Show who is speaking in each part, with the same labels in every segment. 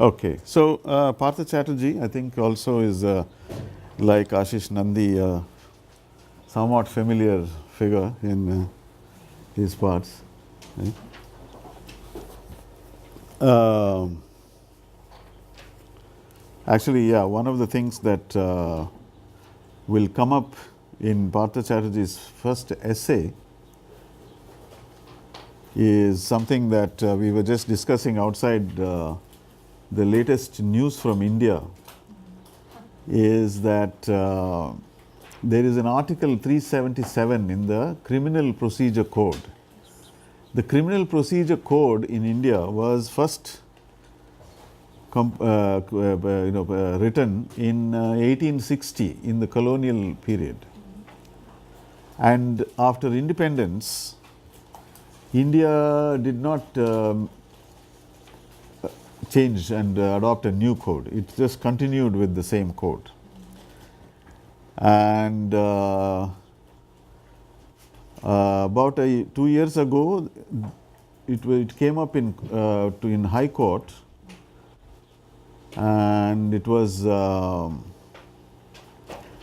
Speaker 1: Okay, so Partha Chatterjee, I think, also is like Ashish Nandi, somewhat familiar figure in his parts. Right? Actually, yeah, one of the things that will come up in Partha Chatterjee's first essay is something that we were just discussing outside the latest news from India, is that there is an article 377 in the Criminal Procedure Code. The Criminal Procedure Code in India was first written in 1860 in the colonial period, and after independence, India did not change and adopt a new code. It just continued with the same code. And about 2 years ago, it came up in High Court, and it was the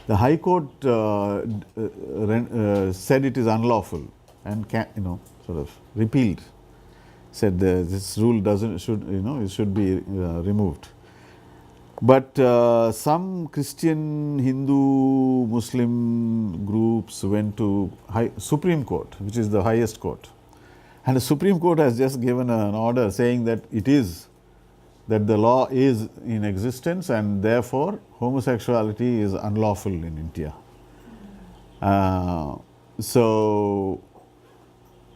Speaker 1: High Court said it is unlawful and sort of repealed, said this rule it should be removed. But some Christian, Hindu, Muslim groups went to Supreme Court, which is the highest court, and the Supreme Court has just given an order saying that that the law is in existence and therefore homosexuality is unlawful in India. So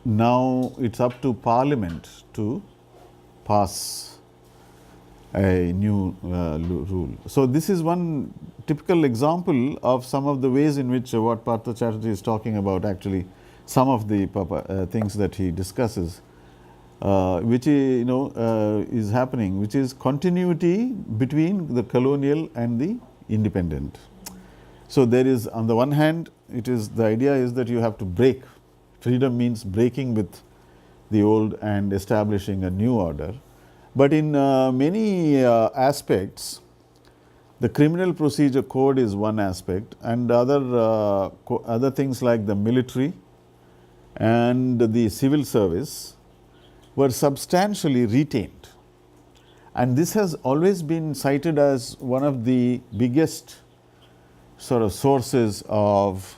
Speaker 1: now it's up to Parliament to pass a new rule. So this is one typical example of some of the ways in which what Partha Chatterjee is talking about, actually some of the things that he discusses, which is happening, which is continuity between the colonial and the independent. So there is, on the one hand, the idea is that you have to break. Freedom means breaking with the old and establishing a new order. But in many aspects, the Criminal Procedure Code is one aspect, and other things like the military and the civil service were substantially retained. And this has always been cited as one of the biggest sort of sources of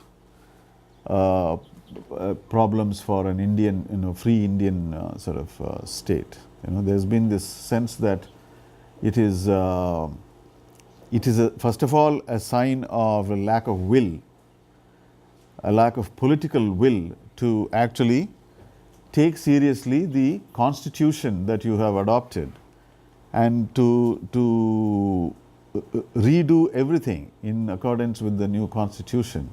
Speaker 1: problems for an Indian, free Indian sort of state. There's been this sense that it is first of all a sign of a lack of will, a lack of political will to actually take seriously the constitution that you have adopted and to redo everything in accordance with the new constitution.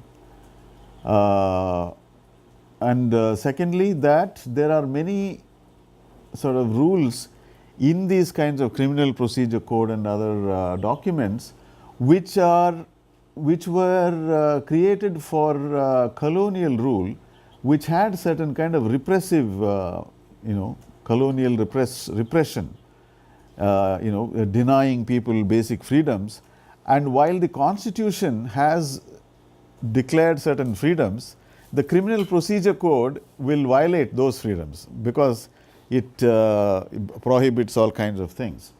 Speaker 1: And secondly, that there are many sort of rules in these kinds of Criminal Procedure Code and other documents which were created for colonial rule, which had certain kind of repressive, colonial repression, denying people basic freedoms. And while the Constitution has declared certain freedoms, the Criminal Procedure Code will violate those freedoms because it prohibits all kinds of things.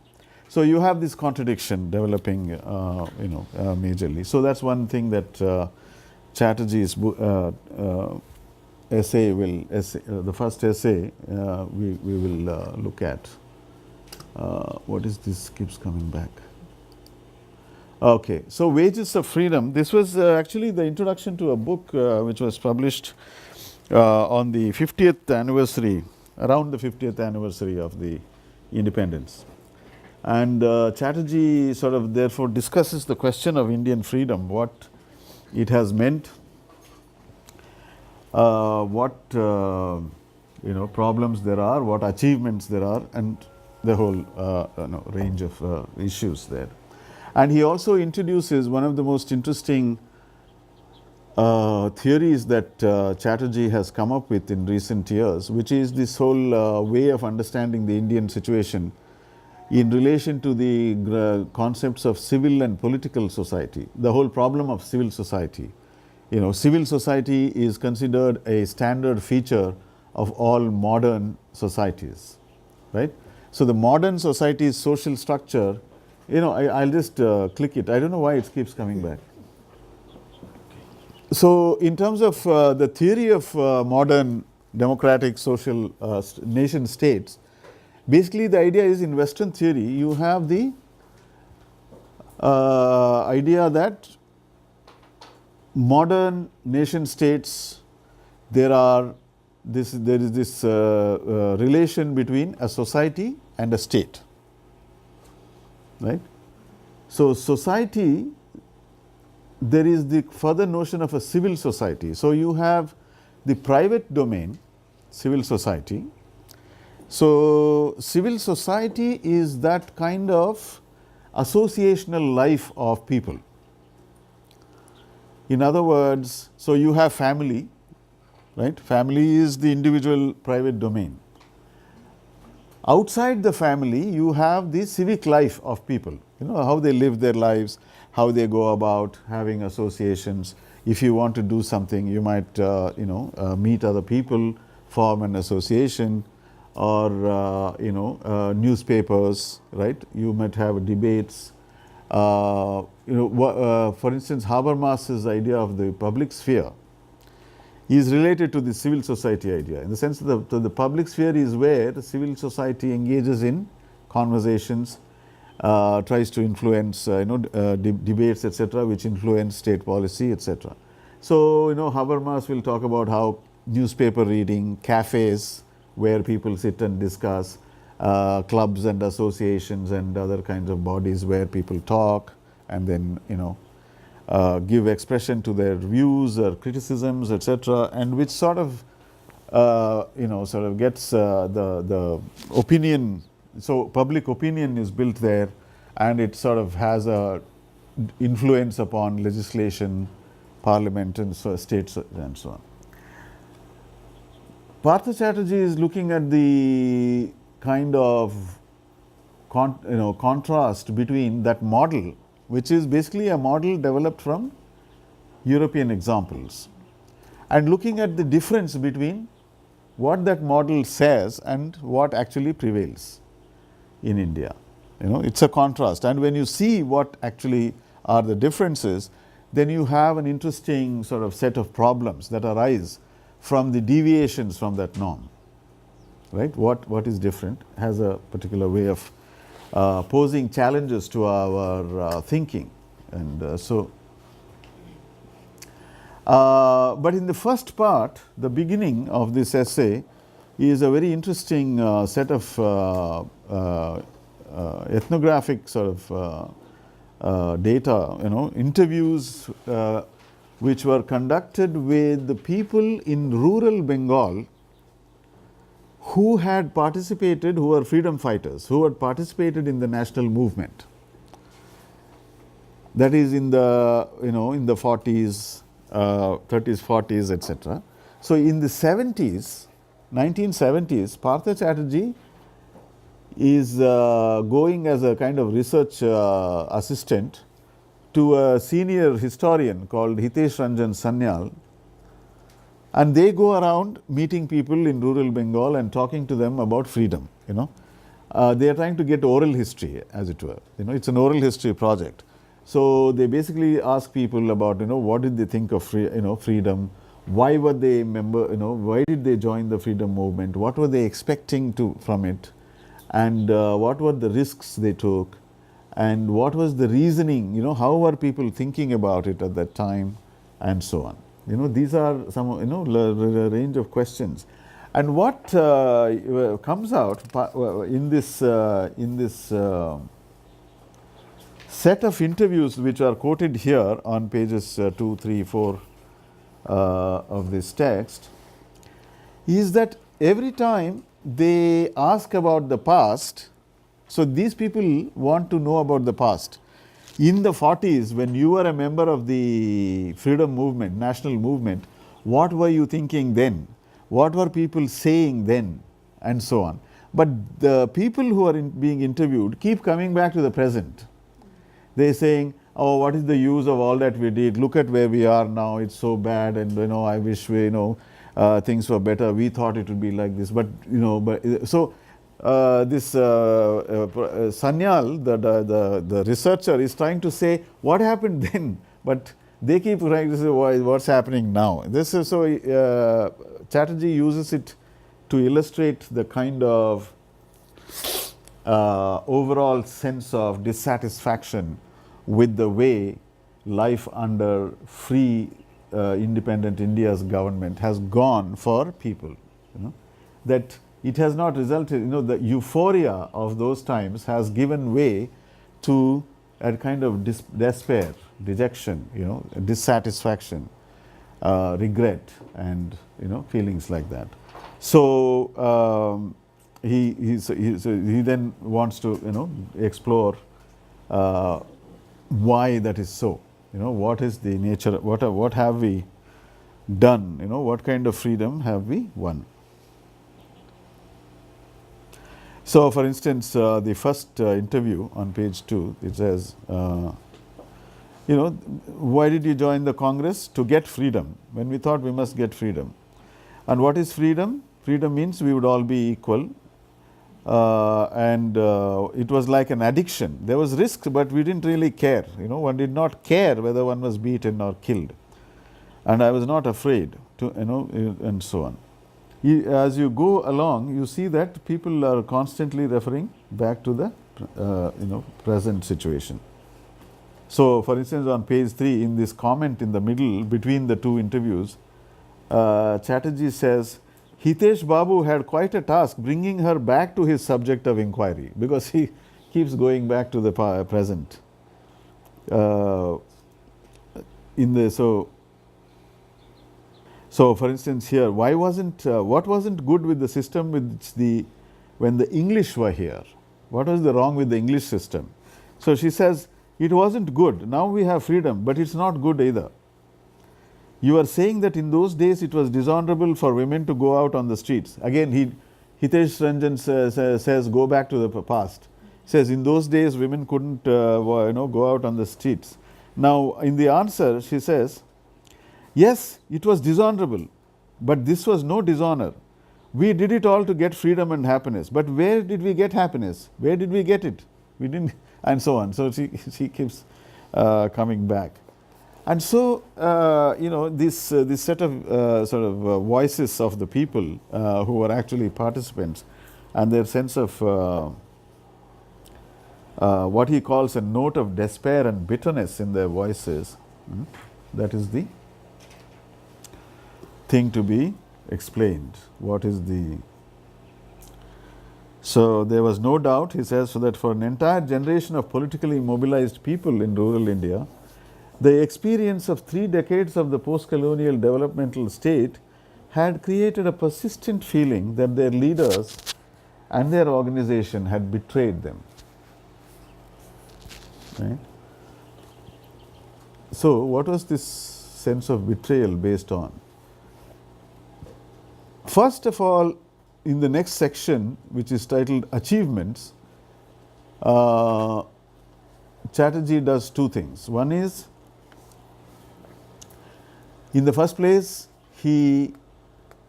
Speaker 1: So you have this contradiction developing, majorly. So that's one thing that Chatterjee's essay the first essay we will look at. What is this? Keeps coming back. Okay, so Wages of Freedom. This was actually the introduction to a book which was published on the 50th anniversary, around the 50th anniversary of the independence. And Chatterjee sort of therefore discusses the question of Indian freedom, what it has meant, what problems there are, what achievements there are, and the whole range of issues there. And he also introduces one of the most interesting theories that Chatterjee has come up with in recent years, which is this whole way of understanding the Indian situation in relation to the concepts of civil and political society, the whole problem of civil society. Civil society is considered a standard feature of all modern societies, right? So the modern society's social structure, I'll just click it. I don't know why it keeps coming back. So in terms of the theory of modern democratic social nation states, basically the idea is, in Western theory, you have the idea that modern nation states, there is this relation between a society and a state, right? So society, there is the further notion of a civil society. So you have the private domain, civil society. So civil society is that kind of associational life of people. In other words, so you have family, right? Family is the individual private domain. Outside the family, you have the civic life of people, how they live their lives, how they go about having associations. If you want to do something, you might, meet other people, form an association, or, newspapers, right? You might have debates. For instance, Habermas's idea of the public sphere is related to the civil society idea, in the sense that the public sphere is where the civil society engages in conversations, tries to influence debates, etc., which influence state policy, etc. So Habermas will talk about how newspaper reading, cafes where people sit and discuss, clubs and associations and other kinds of bodies where people talk and then give expression to their views or criticisms, etc., and which sort of gets the opinion. So public opinion is built there, and it sort of has a influence upon legislation, parliament, and so states and so on. Partha Chatterjee is looking at the kind of contrast between that model, which is basically a model developed from European examples, and looking at the difference between what that model says and what actually prevails in India. It's a contrast, and when you see what actually are the differences, then you have an interesting sort of set of problems that arise from the deviations from that norm, right? What is different has a particular way of posing challenges to our thinking, and but in the first part, the beginning of this essay is a very interesting set of ethnographic sort of data, interviews which were conducted with the people in rural Bengal who had participated, who were freedom fighters, who had participated in the national movement. That is in the, in the 40s, 30s, 40s, etc. So in the 70s, 1970s, Partha Chatterjee is going as a kind of research assistant to a senior historian called Hitesh Ranjan Sanyal, and they go around meeting people in rural Bengal and talking to them about freedom. They are trying to get oral history, as it were. It's an oral history project. So they basically ask people about what did they think of freedom, why were they why did they join the freedom movement, what were they expecting from it, and what were the risks they took, and what was the reasoning, how were people thinking about it at that time, and so on. These are some range of questions, and what comes out in this set of interviews which are quoted here on pages 2, 3, 4 of this text is that every time they ask about the past, so these people want to know about the past. In the 40s, when you were a member of the freedom movement, national movement, what were you thinking then? What were people saying then? And so on. But the people who are being interviewed keep coming back to the present. They are saying, oh, what is the use of all that we did? Look at where we are now. It's so bad, and I wish we things were better. We thought it would be like this, but so this Sanyal, the researcher, is trying to say what happened then, but they keep trying to say what's happening now. This is so Chatterjee uses it to illustrate the kind of overall sense of dissatisfaction with the way life under free independent India's government has gone for people. That it has not resulted, the euphoria of those times has given way to a kind of despair, dejection, dissatisfaction, regret, and feelings like that. So he then wants to explore why that is so. What is the nature? What have we done? What kind of freedom have we won? So, for instance, the first interview on page 2, it says, why did you join the Congress? To get freedom. When we thought we must get freedom. And what is freedom? Freedom means we would all be equal. And it was like an addiction. There was risk, but we didn't really care. One did not care whether one was beaten or killed. And I was not afraid to, and so on. As you go along, you see that people are constantly referring back to the present situation. So, for instance, on page 3, in this comment in the middle between the two interviews, Chatterjee says, Hitesh Babu had quite a task bringing her back to his subject of inquiry, because he keeps going back to the present. So, for instance, here, what wasn't good with the system when the English were here? What was the wrong with the English system? So she says, it wasn't good. Now we have freedom, but it's not good either. You are saying that in those days it was dishonorable for women to go out on the streets. Again, Hitesh Ranjan says, go back to the past. Says in those days women couldn't go out on the streets. Now in the answer she says, yes, it was dishonorable, but this was no dishonor. We did it all to get freedom and happiness. But where did we get happiness? Where did we get it? We didn't, and so on. So she keeps coming back. And so, this set of voices of the people who were actually participants, and their sense of what he calls a note of despair and bitterness in their voices, that is the thing to be explained. What is the... So, there was no doubt, he says, so that for an entire generation of politically mobilized people in rural India, the experience of 3 decades of the post-colonial developmental state had created a persistent feeling that their leaders and their organization had betrayed them. Right? So, what was this sense of betrayal based on? First of all, in the next section, which is titled Achievements, Chatterjee does 2 things. One is, in the first place, he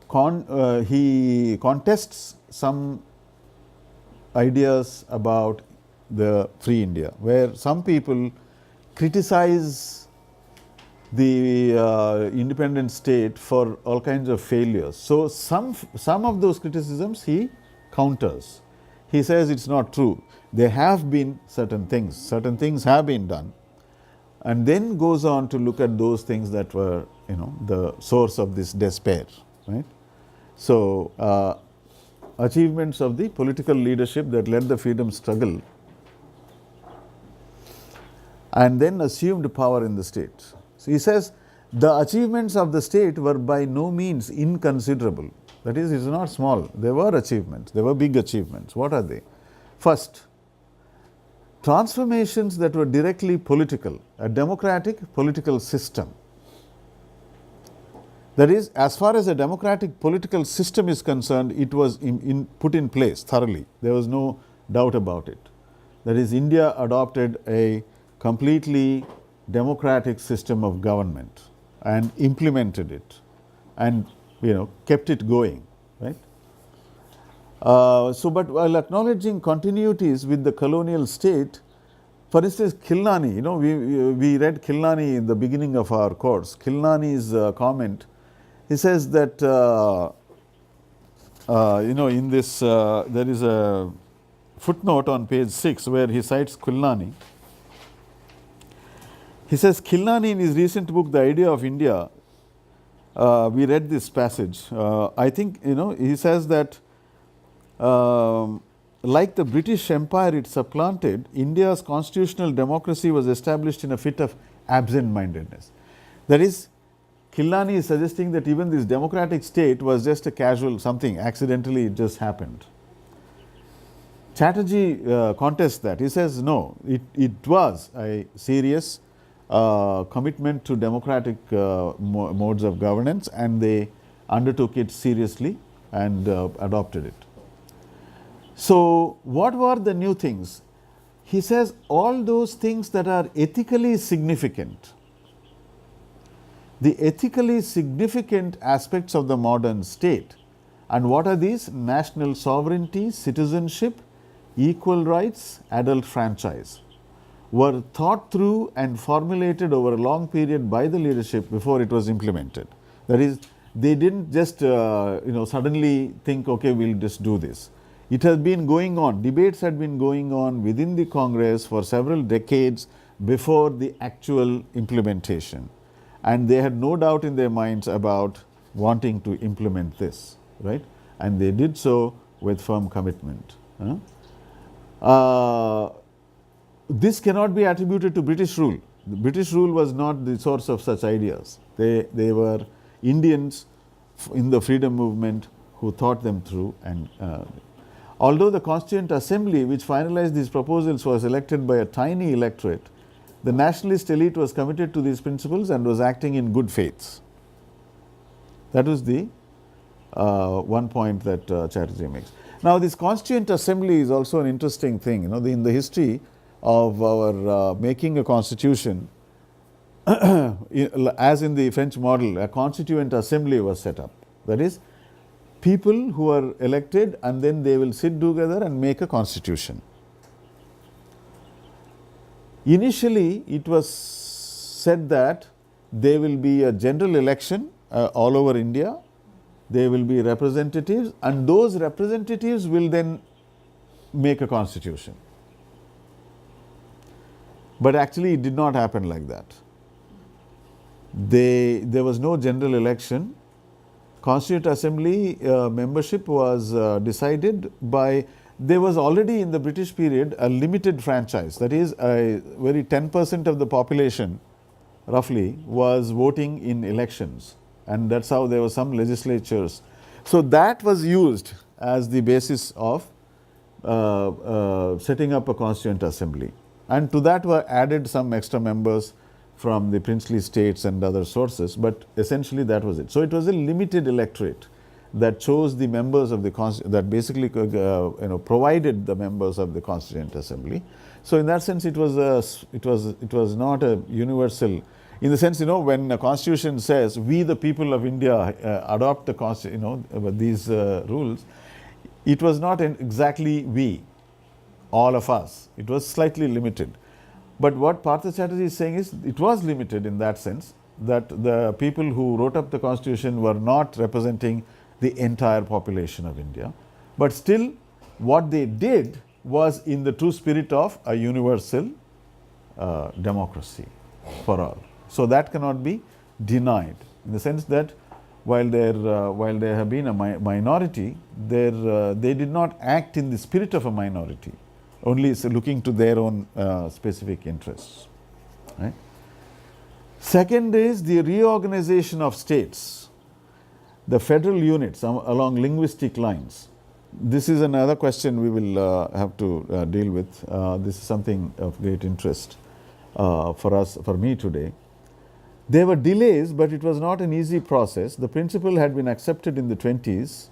Speaker 1: contests some ideas about the free India, where some people criticize the independent state for all kinds of failures. So, some of those criticisms he counters. He says it's not true. There have been certain things have been done, and then goes on to look at those things that were the source of this despair, right? So, achievements of the political leadership that led the freedom struggle, and then assumed power in the state. So, he says the achievements of the state were by no means inconsiderable. That is, it's not small. There were achievements. There were big achievements. What are they? First, transformations that were directly political, a democratic political system. That is, as far as a democratic political system is concerned, it was put in place thoroughly. There was no doubt about it. That is, India adopted a completely democratic system of government and implemented it, and kept it going, right? But while acknowledging continuities with the colonial state, for instance, Khilnani, we read Khilnani in the beginning of our course. Khilnani's comment, he says that in this there is a footnote on page 6 where he cites Khilnani. He says, Khilnani in his recent book, The Idea of India, we read this passage. I think, he says that like the British Empire it supplanted, India's constitutional democracy was established in a fit of absent-mindedness. That is, Khilnani is suggesting that even this democratic state was just a casual something, accidentally it just happened. Chatterjee contests that. He says, no, it was a serious commitment to democratic modes of governance, and they undertook it seriously and adopted it. So, what were the new things? He says all those things that are ethically significant, the ethically significant aspects of the modern state. And what are these? National sovereignty, citizenship, equal rights, adult franchise, were thought through and formulated over a long period by the leadership before it was implemented. That is, they didn't just suddenly think, okay, we'll just do this. It has been going on, debates had been going on within the Congress for several decades before the actual implementation, and they had no doubt in their minds about wanting to implement this, right? And they did so with firm commitment. This cannot be attributed to British rule. The British rule was not the source of such ideas. They were Indians in the freedom movement who thought them through. And although the Constituent Assembly which finalized these proposals was elected by a tiny electorate, the nationalist elite was committed to these principles and was acting in good faith. That was the one point that Chatterjee makes. Now, this Constituent Assembly is also an interesting thing. In the history of our making a constitution, as in the French model, a Constituent Assembly was set up. That is, people who are elected and then they will sit together and make a constitution. Initially, it was said that there will be a general election all over India. There will be representatives, and those representatives will then make a constitution. But actually, it did not happen like that. There was no general election. Constituent Assembly membership was decided by, there was already in the British period a limited franchise. That is, a very 10% of the population roughly was voting in elections, and that's how there were some legislatures. So that was used as the basis of setting up a Constituent Assembly, and to that were added some extra members from the princely states and other sources, but essentially that was it. So it was a limited electorate that chose the members of the that basically provided the members of the Constituent Assembly. So in that sense, it was not a universal. In the sense, when a constitution says we the people of India adopt the these rules, it was not exactly we, all of us. It was slightly limited. But what Partha Chatterjee is saying is it was limited in that sense, that the people who wrote up the constitution were not representing the entire population of India. But still, what they did was in the true spirit of a universal democracy for all. So that cannot be denied, in the sense that while there have been a minority, they did not act in the spirit of a minority, only looking to their own specific interests. Right? Second is the reorganization of states, the federal units along linguistic lines. This is another question we will have to deal with. This is something of great interest for me today. There were delays, but it was not an easy process. The principle had been accepted in the 20s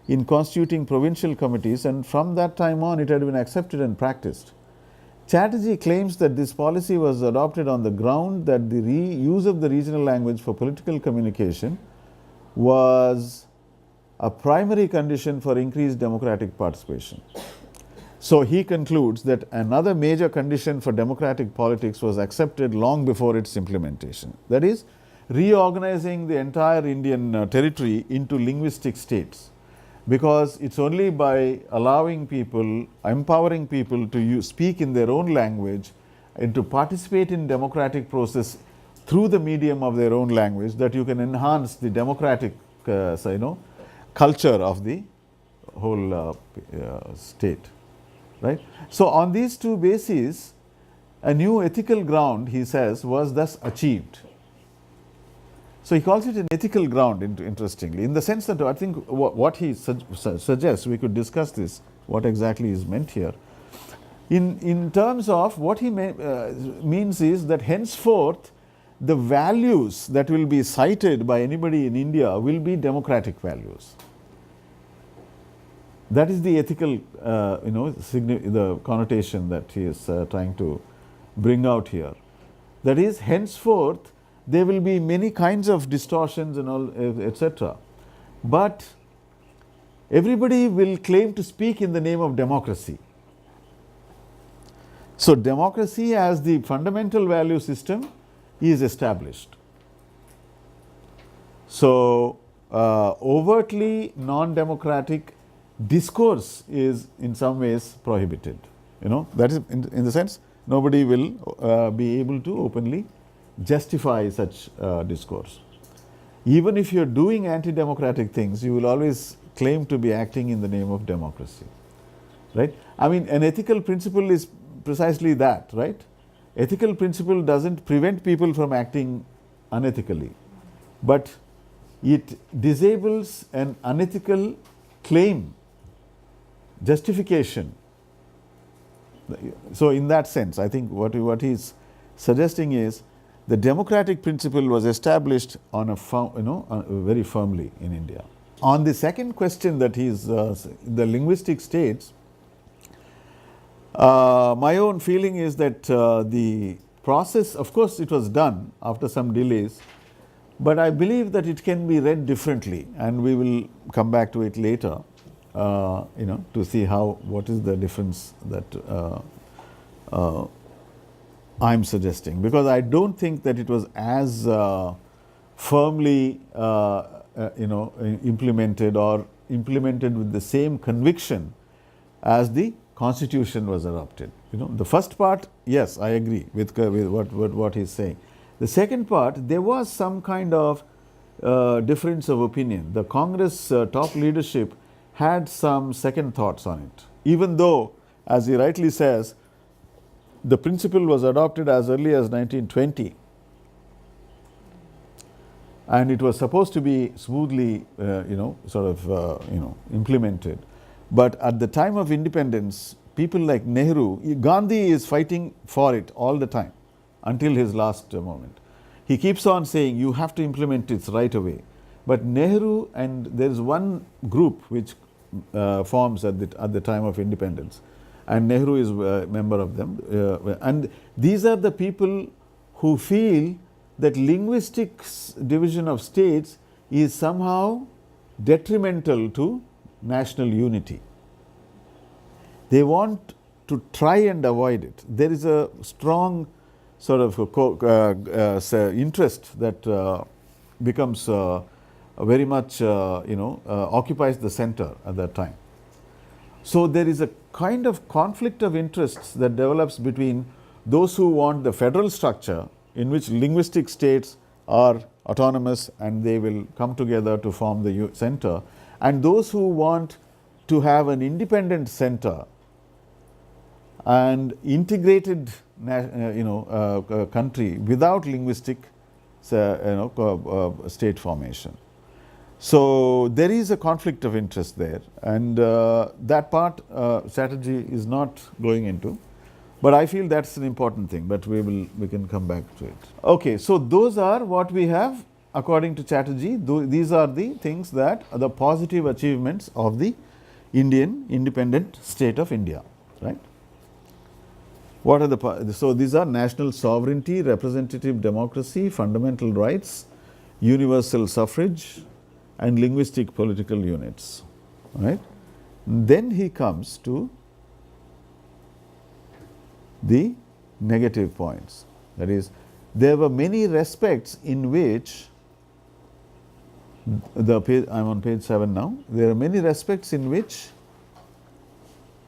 Speaker 1: in constituting provincial committees, and from that time on it had been accepted and practiced. Chatterjee claims that this policy was adopted on the ground that the use of the regional language for political communication was a primary condition for increased democratic participation. So he concludes that another major condition for democratic politics was accepted long before its implementation. That is, reorganizing the entire Indian territory into linguistic states. Because it's only by allowing people, empowering people to speak in their own language and to participate in democratic process through the medium of their own language that you can enhance the democratic culture of the whole state. Right? So on these two bases, a new ethical ground, he says, was thus achieved. So he calls it an ethical ground, interestingly, in the sense that I think what he suggests, we could discuss this, what exactly is meant here. In terms of what he means is that henceforth, the values that will be cited by anybody in India will be democratic values. That is the ethical, the connotation that he is trying to bring out here. That is, henceforth, there will be many kinds of distortions and all, etc. But everybody will claim to speak in the name of democracy. So democracy as the fundamental value system is established. So overtly non-democratic discourse is in some ways prohibited. That is in the sense nobody will be able to openly justify such discourse. Even if you are doing anti-democratic things, you will always claim to be acting in the name of democracy. Right? I mean, an ethical principle is precisely that, right? Ethical principle doesn't prevent people from acting unethically, but it disables an unethical claim, justification. So in that sense, I think what he is suggesting is the democratic principle was established on very firmly in India. On the second question that he is the linguistic states, my own feeling is that the process, of course, it was done after some delays, but I believe that it can be read differently, and we will come back to it later. To see what is the difference that I'm suggesting, because I don't think that it was as firmly implemented or implemented with the same conviction as the Constitution was adopted. The first part, yes, I agree with what he's saying. The second part, there was some kind of difference of opinion. The Congress top leadership had some second thoughts on it, even though, as he rightly says, the principle was adopted as early as 1920, and it was supposed to be smoothly, implemented. But at the time of independence, people like Nehru, Gandhi is fighting for it all the time until his last moment. He keeps on saying, you have to implement it right away. But Nehru, and there is one group which forms at the time of independence, and Nehru is a member of them. And these are the people who feel that linguistic division of states is somehow detrimental to national unity. They want to try and avoid it. There is a strong sort of interest that becomes very much occupies the center at that time. So there is a kind of conflict of interests that develops between those who want the federal structure in which linguistic states are autonomous and they will come together to form the center, and those who want to have an independent center and integrated country without linguistic state formation. So there is a conflict of interest there, and that part Chatterjee is not going into. But I feel that's an important thing, but we can come back to it. Okay, so those are what we have according to Chatterjee. These are the things that are the positive achievements of the Indian independent state of India, right? What are so these are national sovereignty, representative democracy, fundamental rights, universal suffrage, and linguistic political units, right? Then he comes to the negative points. That is, there were many respects in which I am on page 7 now. There are many respects in which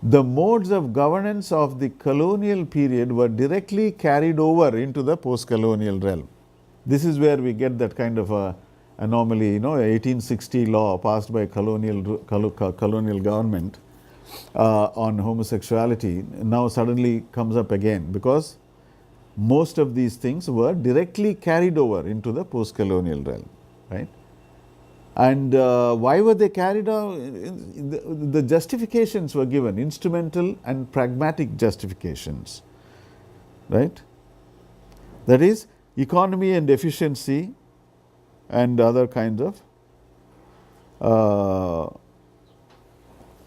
Speaker 1: the modes of governance of the colonial period were directly carried over into the post-colonial realm. This is where we get that kind of a anomaly, 1860 law passed by colonial government on homosexuality now suddenly comes up again, because most of these things were directly carried over into the post-colonial realm, right? And why were they carried out? The justifications were given, instrumental and pragmatic justifications, right? That is, economy and efficiency and other kinds of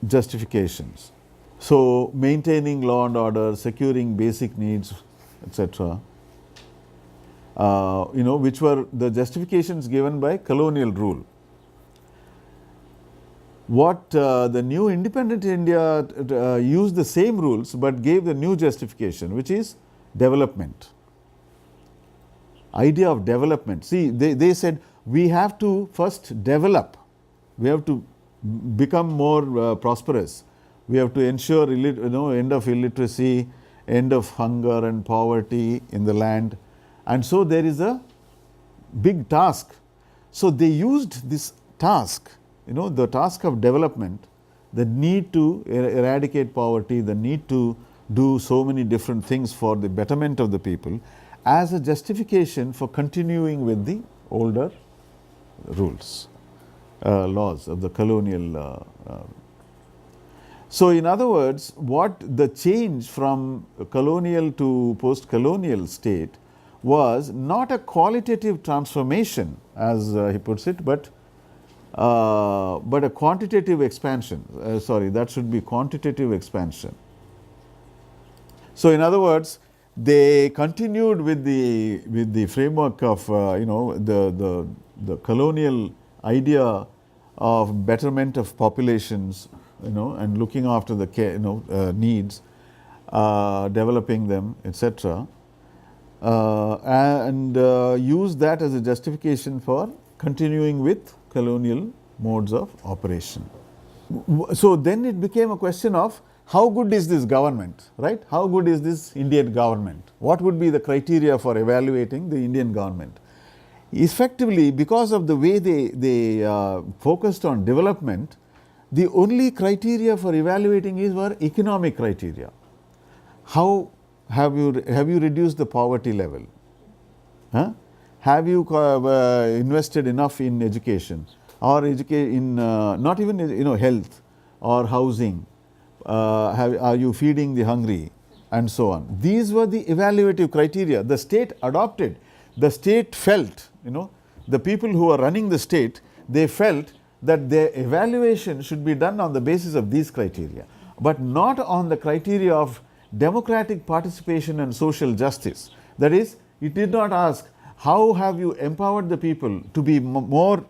Speaker 1: justifications. So, maintaining law and order, securing basic needs, etc., which were the justifications given by colonial rule. What the new independent India used the same rules, but gave the new justification, which is development. Idea of development. See, they said we have to first develop, we have to become more prosperous, we have to ensure end of illiteracy, end of hunger and poverty in the land, and so there is a big task. So they used this task, the task of development, the need to eradicate poverty, the need to do so many different things for the betterment of the people, as a justification for continuing with the older rules, laws of the colonial. So, in other words, what the change from colonial to post-colonial state was not a qualitative transformation, as he puts it, but a quantitative expansion. That should be quantitative expansion. So, in other words, they continued with the framework of the colonial idea of betterment of populations, and looking after the care, needs, developing them, etc., and use that as a justification for continuing with colonial modes of operation. So then it became a question of how good is this government, right? How good is this Indian government? What would be the criteria for evaluating the Indian government? Effectively, because of the way they focused on development, the only criteria for evaluating were economic criteria. How have you reduced the poverty level? Huh? Have you invested enough in education, or not even health or housing? Are you feeding the hungry, and so on? These were the evaluative criteria the state adopted. The state felt, the people who are running the state, they felt that their evaluation should be done on the basis of these criteria, but not on the criteria of democratic participation and social justice. That is, it did not ask how have you empowered the people to be more,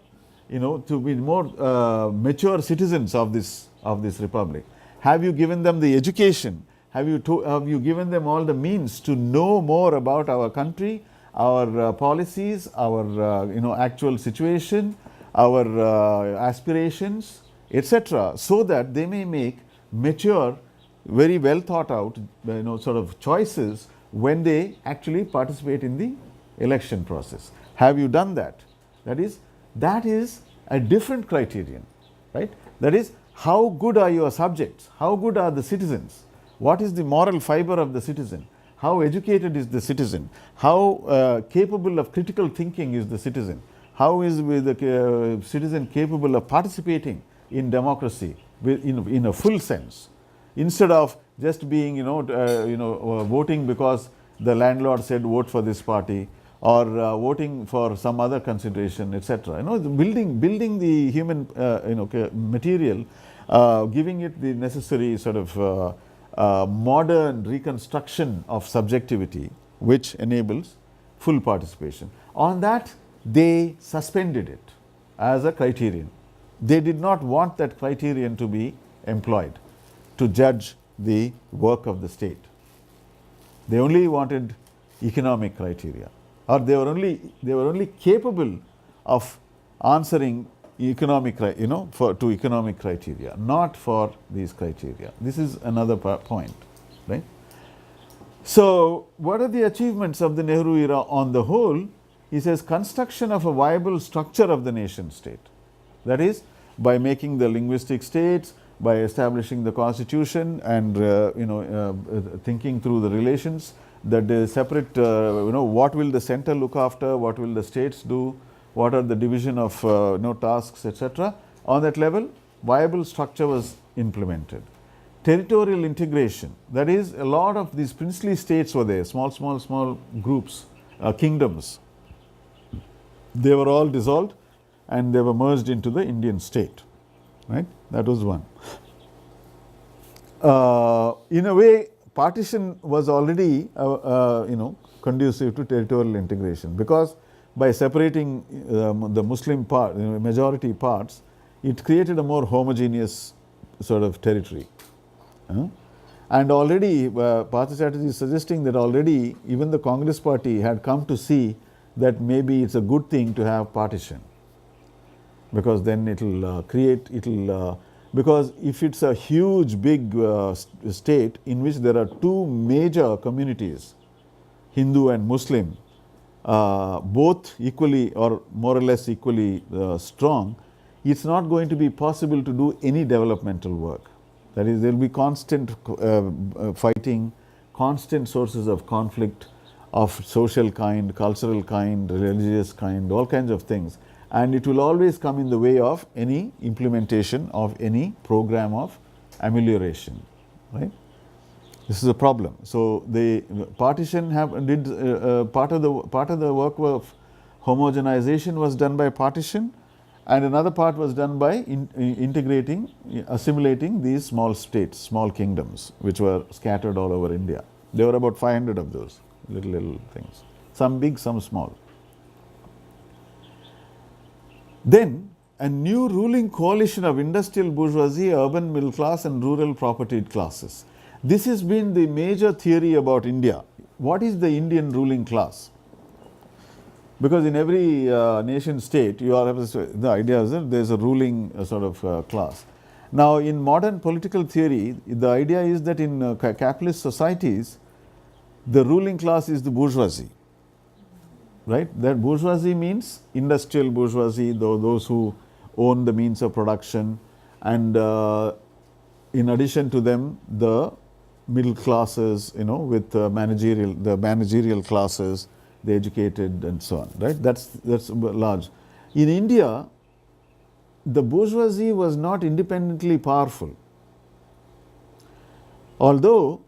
Speaker 1: mature citizens of this republic. Have you given them the education? Have you given them all the means to know more about our country, our policies, our actual situation, our aspirations, etc., so that they may make mature, very well thought out, sort of choices when they actually participate in the election process. Have you done that? That is a different criterion, right? That is, how good are your subjects? How good are the citizens? What is the moral fiber of the citizen? How educated is the citizen? How capable of critical thinking is the citizen? How is the citizen capable of participating in democracy in a full sense? instead of just being voting because the landlord said vote for this party, or voting for some other consideration, etc. Building the human material, giving it the necessary sort of modern reconstruction of subjectivity, which enables full participation. On that, they suspended it as a criterion. They did not want that criterion to be employed to judge the work of the state. They only wanted economic criteria, or they were only capable of answering economic to economic criteria, not for these criteria. This is another point, right? So what are the achievements of the Nehru era on the whole? He says construction of a viable structure of the nation state, that is by making the linguistic states, by establishing the constitution, and thinking through the relations, that the separate what will the center look after, what will the states do, what are the division of tasks, etc. On that level, viable structure was implemented. Territorial integration, that is, a lot of these princely states were there, small groups, kingdoms. They were all dissolved and they were merged into the Indian state, right? That was one. In a way, partition was already conducive to territorial integration, because by separating the Muslim part, majority parts, it created a more homogeneous sort of territory. And already Partha Chatterjee is suggesting that already even the Congress party had come to see that maybe it's a good thing to have partition, because then it will because if it's a huge big state in which there are two major communities, Hindu and Muslim, both equally or more or less equally strong, it's not going to be possible to do any developmental work. That is, there will be constant fighting, constant sources of conflict of social kind, cultural kind, religious kind, all kinds of things. And it will always come in the way of any implementation of any program of amelioration, right? This is a problem. So the partition did part of the work of homogenization was done by partition, and another part was done by integrating, assimilating these small states, small kingdoms, which were scattered all over India. There were about 500 of those little things, some big, some small. Then a new ruling coalition of industrial bourgeoisie, urban middle class, and rural propertied classes. This has been the major theory about India. What is the Indian ruling class? Because in every nation state, you are the idea is that there is a ruling sort of class. Now, in modern political theory, the idea is that in capitalist societies, the ruling class is the bourgeoisie. Right? That bourgeoisie means industrial bourgeoisie, those who own the means of production, and in addition to them, the middle classes, with the managerial classes, the educated, and so on. Right? That's large. In India, the bourgeoisie was not independently powerful, although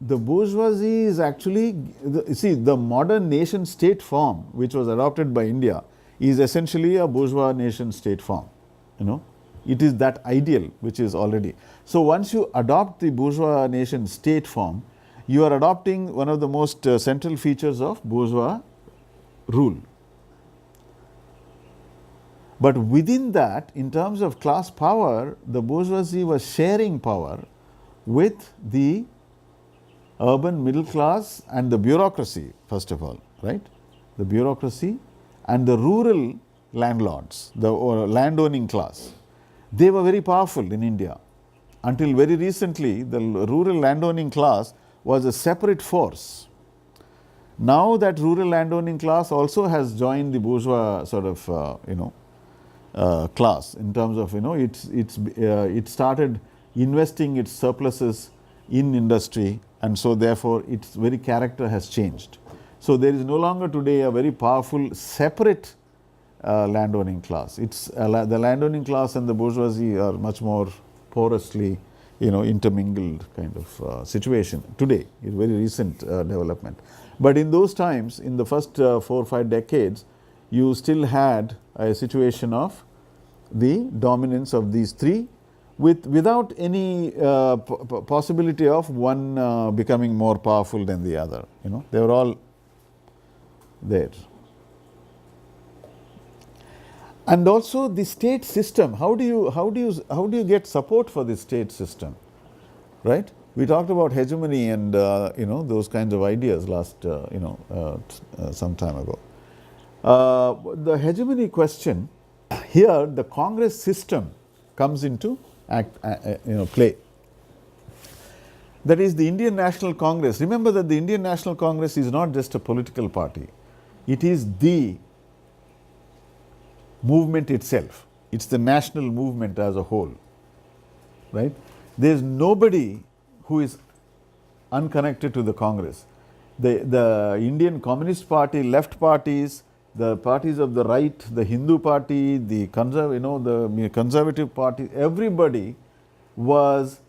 Speaker 1: the bourgeoisie is actually, the modern nation state form which was adopted by India is essentially a bourgeois nation state form. It is that ideal which is already. So once you adopt the bourgeois nation state form, you are adopting one of the most central features of bourgeois rule. But within that, in terms of class power, the bourgeoisie was sharing power with the urban middle class and the bureaucracy, first of all, right? The bureaucracy and the rural landlords, the landowning class. They were very powerful in India. Until very recently, the rural landowning class was a separate force. Now that rural landowning class also has joined the bourgeois sort of, class in terms of, it started investing its surpluses in industry, and so therefore its very character has changed. So there is no longer today a very powerful separate landowning class. It's the landowning class and the bourgeoisie are much more porously intermingled kind of situation today. It's a very recent development. But in those times, in the first 4 or 5 decades, you still had a situation of the dominance of these three without any possibility of one becoming more powerful than the other. They were all there. And also the state system. How do you get support for the state system, right? We talked about hegemony and those kinds of ideas last some time ago. The hegemony question, here the Congress system comes into play. That is the Indian National Congress. Remember that the Indian National Congress is not just a political party. It is the movement itself. It's the national movement as a whole, right? There is nobody who is unconnected to the Congress. The Indian Communist Party, left parties, the parties of the right, the Hindu party, the conservative party, everybody was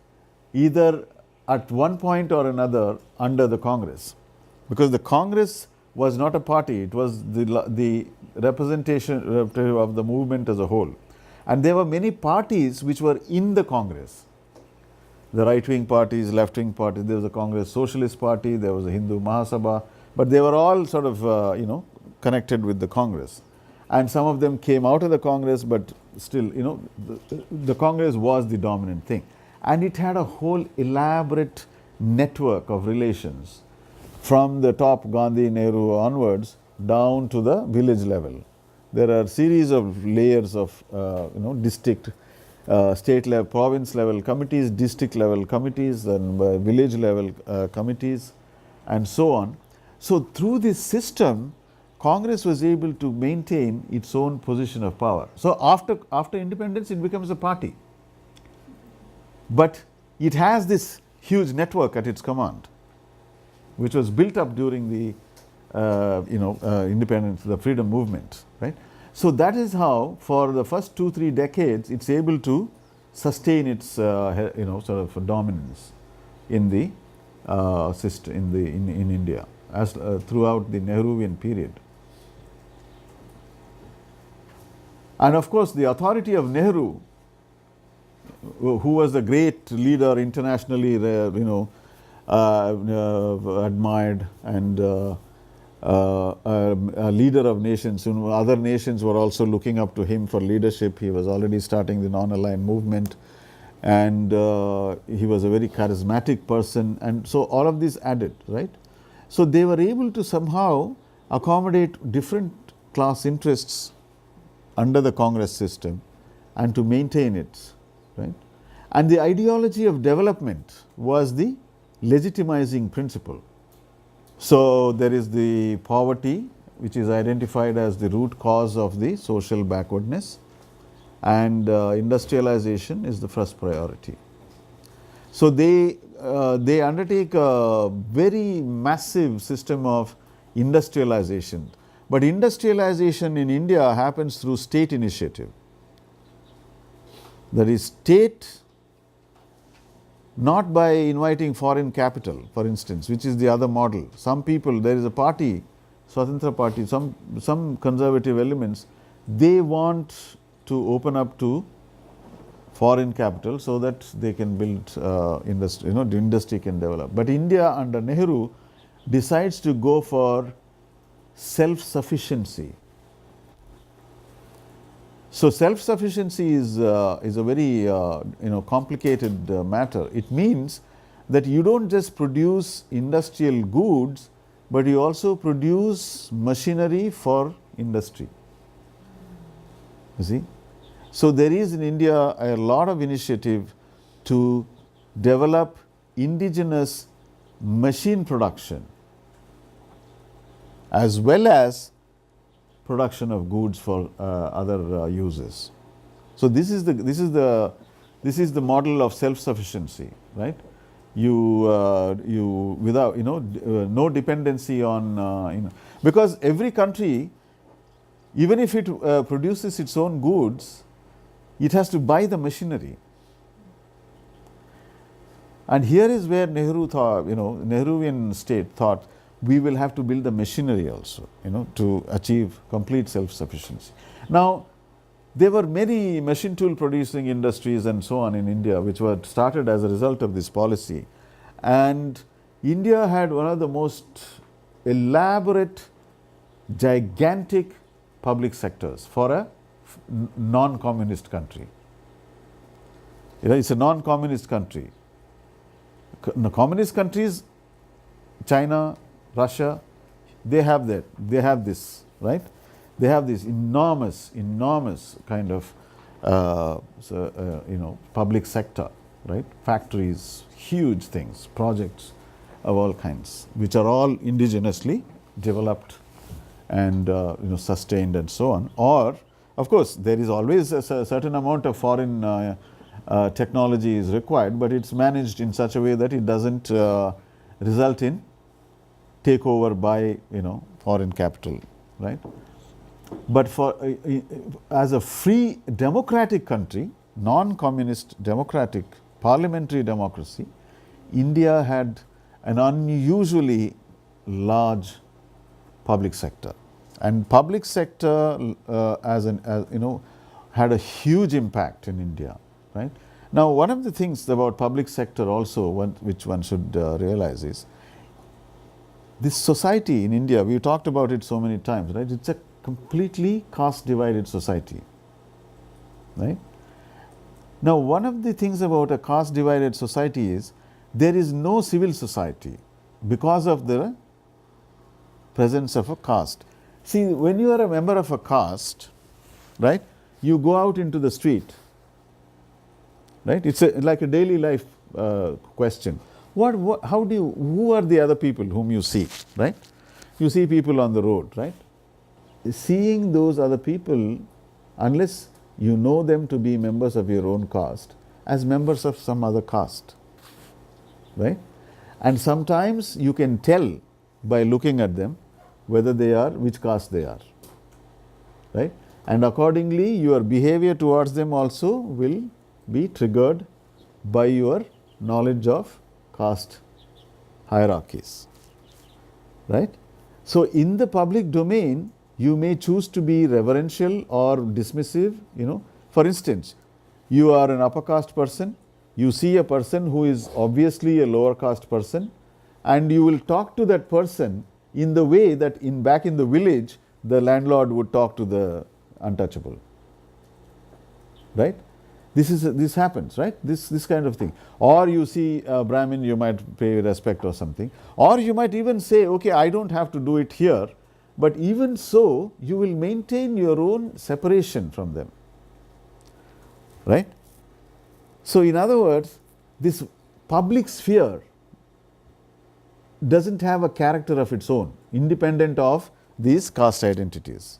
Speaker 1: either at one point or another under the Congress, because the Congress was not a party, it was the representative of the movement as a whole. And there were many parties which were in the Congress. The right-wing parties, left-wing parties, there was a Congress Socialist Party, there was a Hindu Mahasabha, but they were all sort of, connected with the Congress. And some of them came out of the Congress, but still, the Congress was the dominant thing. And it had a whole elaborate network of relations from the top, Gandhi, Nehru onwards, down to the village level. There are series of layers of, district, state level, province level committees, district level committees, and village level committees, and so on. So through this system, Congress was able to maintain its own position of power. So after independence, it becomes a party. But it has this huge network at its command, which was built up during the independence, the freedom movement, right? So that is how, for the first 2-3 decades, it's able to sustain its sort of dominance in the system in India as throughout the Nehruvian period. And of course, the authority of Nehru, who was a great leader, internationally admired, and a leader of nations. Other nations were also looking up to him for leadership. He was already starting the non-aligned movement, and he was a very charismatic person, and so all of this added, right? So they were able to somehow accommodate different class interests under the Congress system and to maintain it, right? And the ideology of development was the legitimizing principle. So there is the poverty, which is identified as the root cause of the social backwardness, and industrialization is the first priority. So they undertake a very massive system of industrialization. But industrialization in India happens through state initiative. That is, state, not by inviting foreign capital, for instance, which is the other model. Some people, there is a party, Swatantra Party, some conservative elements, they want to open up to foreign capital so that they can build industry, the industry can develop. But India under Nehru decides to go for self-sufficiency. So self-sufficiency is a very complicated matter. It means that you don't just produce industrial goods, but you also produce machinery for industry. You see? So there is in India a lot of initiative to develop indigenous machine production as well as production of goods for other uses. So this is the model of self-sufficiency, right? You without no dependency on because every country, even if it produces its own goods, it has to buy the machinery. And here is where Nehru thought, Nehruvian state thought we will have to build the machinery also, to achieve complete self-sufficiency. Now, there were many machine tool producing industries and so on in India which were started as a result of this policy. And India had one of the most elaborate, gigantic public sectors for a non-communist country. It's a non-communist country. The communist countries, China, Russia, they have this, right? They have this enormous kind of public sector, right? Factories, huge things, projects of all kinds, which are all indigenously developed and sustained and so on. Or, of course, there is always a certain amount of foreign technology is required, but it's managed in such a way that it doesn't result in takeover by foreign capital, right? But for as a free democratic country, non-communist democratic parliamentary democracy, India had an unusually large public sector, and public sector had a huge impact in India, right? Now, one of the things about public sector also which one should realize is this society in India, we talked about it so many times, right? It's a completely caste divided society, right? Now, one of the things about a caste divided society is there is no civil society because of the presence of a caste. See, when you are a member of a caste, right, you go out into the street, right? It's like a daily life question. Who are the other people whom you see, right? You see people on the road, right? Seeing those other people, unless you know them to be members of your own caste, as members of some other caste, right? And sometimes you can tell by looking at them whether they are, which caste they are, right? And accordingly, your behavior towards them also will be triggered by your knowledge of caste hierarchies, right? So, in the public domain, you may choose to be reverential or dismissive, For instance, you are an upper caste person, you see a person who is obviously a lower caste person, and you will talk to that person in the way that back in the village, the landlord would talk to the untouchable, right? This happens, right? This kind of thing. Or you see a Brahmin, you might pay respect or something. Or you might even say, okay, I don't have to do it here, but even so, you will maintain your own separation from them, right? So, in other words, this public sphere doesn't have a character of its own, independent of these caste identities.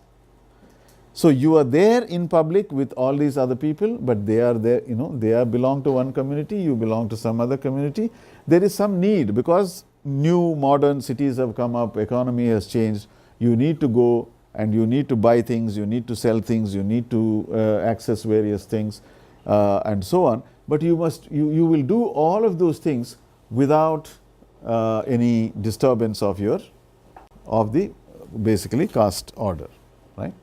Speaker 1: So, you are there in public with all these other people, but they are there, they belong to one community, you belong to some other community. There is some need because new modern cities have come up, economy has changed, you need to go and you need to buy things, you need to sell things, you need to access various things and so on. But you will do all of those things without any disturbance of the basically caste order, right?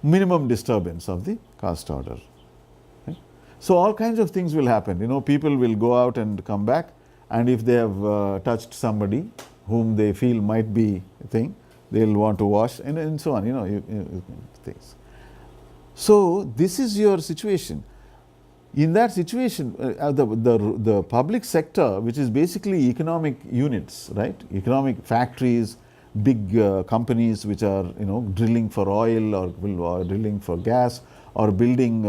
Speaker 1: Minimum disturbance of the caste order. Right? So, all kinds of things will happen. People will go out and come back, and if they have touched somebody whom they feel might be a thing, they will want to wash and so on, things. So, this is your situation. In that situation, the public sector, which is basically economic units, right? Economic factories, big companies which are drilling for oil or drilling for gas or building